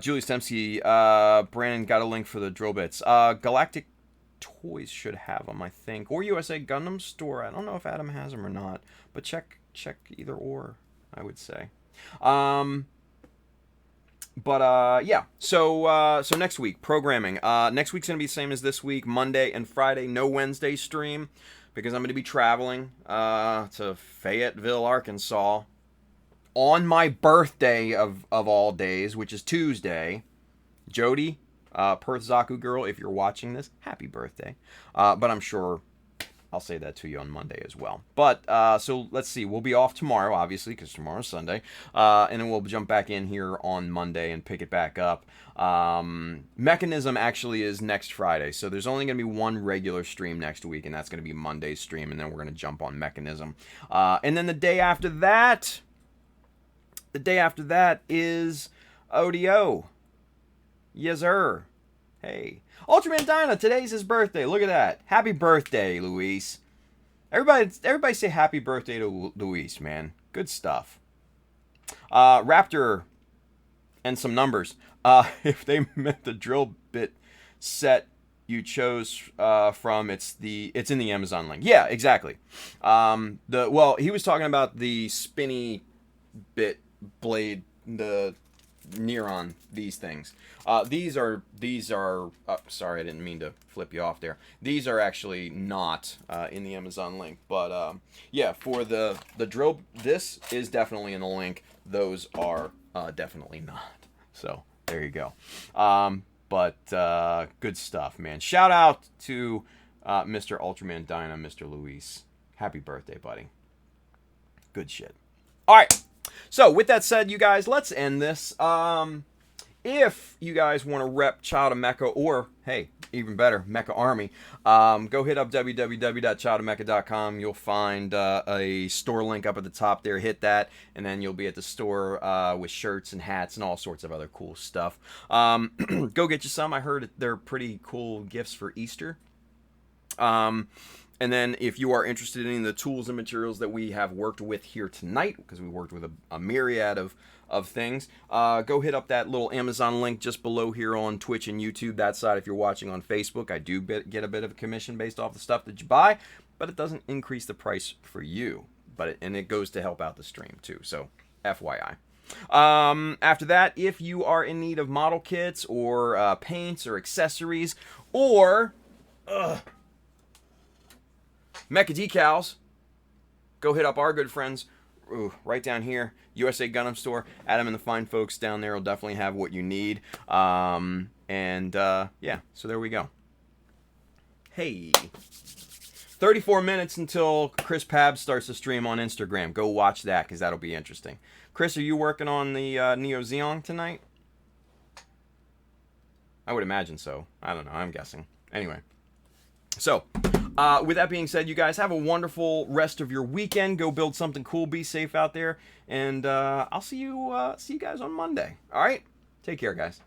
Julius Dempsey. Brandon got a link for the drill bits. Galactic Toys should have them, I think, or USA Gundam Store. I don't know if Adam has them or not, but check either or, I would say. Yeah. So next week programming. Next week's gonna be the same as this week. Monday and Friday, no Wednesday stream because I'm gonna be traveling to Fayetteville, Arkansas, on my birthday of all days, which is Tuesday. Jody, Perth Zaku girl, if you're watching this, happy birthday. But I'm sure I'll say that to you on Monday as well. But, so let's see. We'll be off tomorrow, obviously, because tomorrow's Sunday. And then we'll jump back in here on Monday and pick it back up. Mechanism actually is next Friday. So there's only going to be one regular stream next week, and that's going to be Monday's stream. And then we're going to jump on Mechanism. And then the day after that is ODO. Yes, sir. Hey. Ultraman Dyna, today's his birthday. Look at that. Happy birthday, Luis. Everybody say happy birthday to Luis, man. Good stuff. Raptor and some numbers. If they meant the drill bit set you chose from, it's in the Amazon link. Yeah, exactly. He was talking about the spinny bit blade, the Neuron, these things. These are sorry, I didn't mean to flip you off there. These are actually not in the Amazon link, but yeah, for the drill, this is definitely in the link. Those are definitely not. So there you go. But good stuff, man. Shout out to Mr. Ultraman Dyna, Mr. Luis. Happy birthday, buddy. Good shit. All right. So, with that said, you guys, let's end this. If you guys want to rep Child of Mecha, or, hey, even better, Mecha Army, go hit up www.childofmecha.com. You'll find a store link up at the top there. Hit that, and then you'll be at the store with shirts and hats and all sorts of other cool stuff. Go get you some. I heard they're pretty cool gifts for Easter. And then if you are interested in the tools and materials that we have worked with here tonight, because we worked with a myriad of things, go hit up that little Amazon link just below here on Twitch and YouTube. That side, if you're watching on Facebook, I do get a bit of a commission based off the stuff that you buy, but it doesn't increase the price for you. And it goes to help out the stream too, so FYI. After that, if you are in need of model kits or paints or accessories or Mecha Decals, go hit up our good friends right down here, USA Gundam Store. Adam and the fine folks down there will definitely have what you need. Yeah, so there we go. Hey, 34 minutes until Chris Pab starts to stream on Instagram. Go watch that, because that'll be interesting. Chris, are you working on the Neo Zeon tonight? I would imagine so. I don't know. I'm guessing. Anyway. So, with that being said, you guys have a wonderful rest of your weekend. Go build something cool. Be safe out there. And I'll see you guys on Monday. All right? Take care, guys.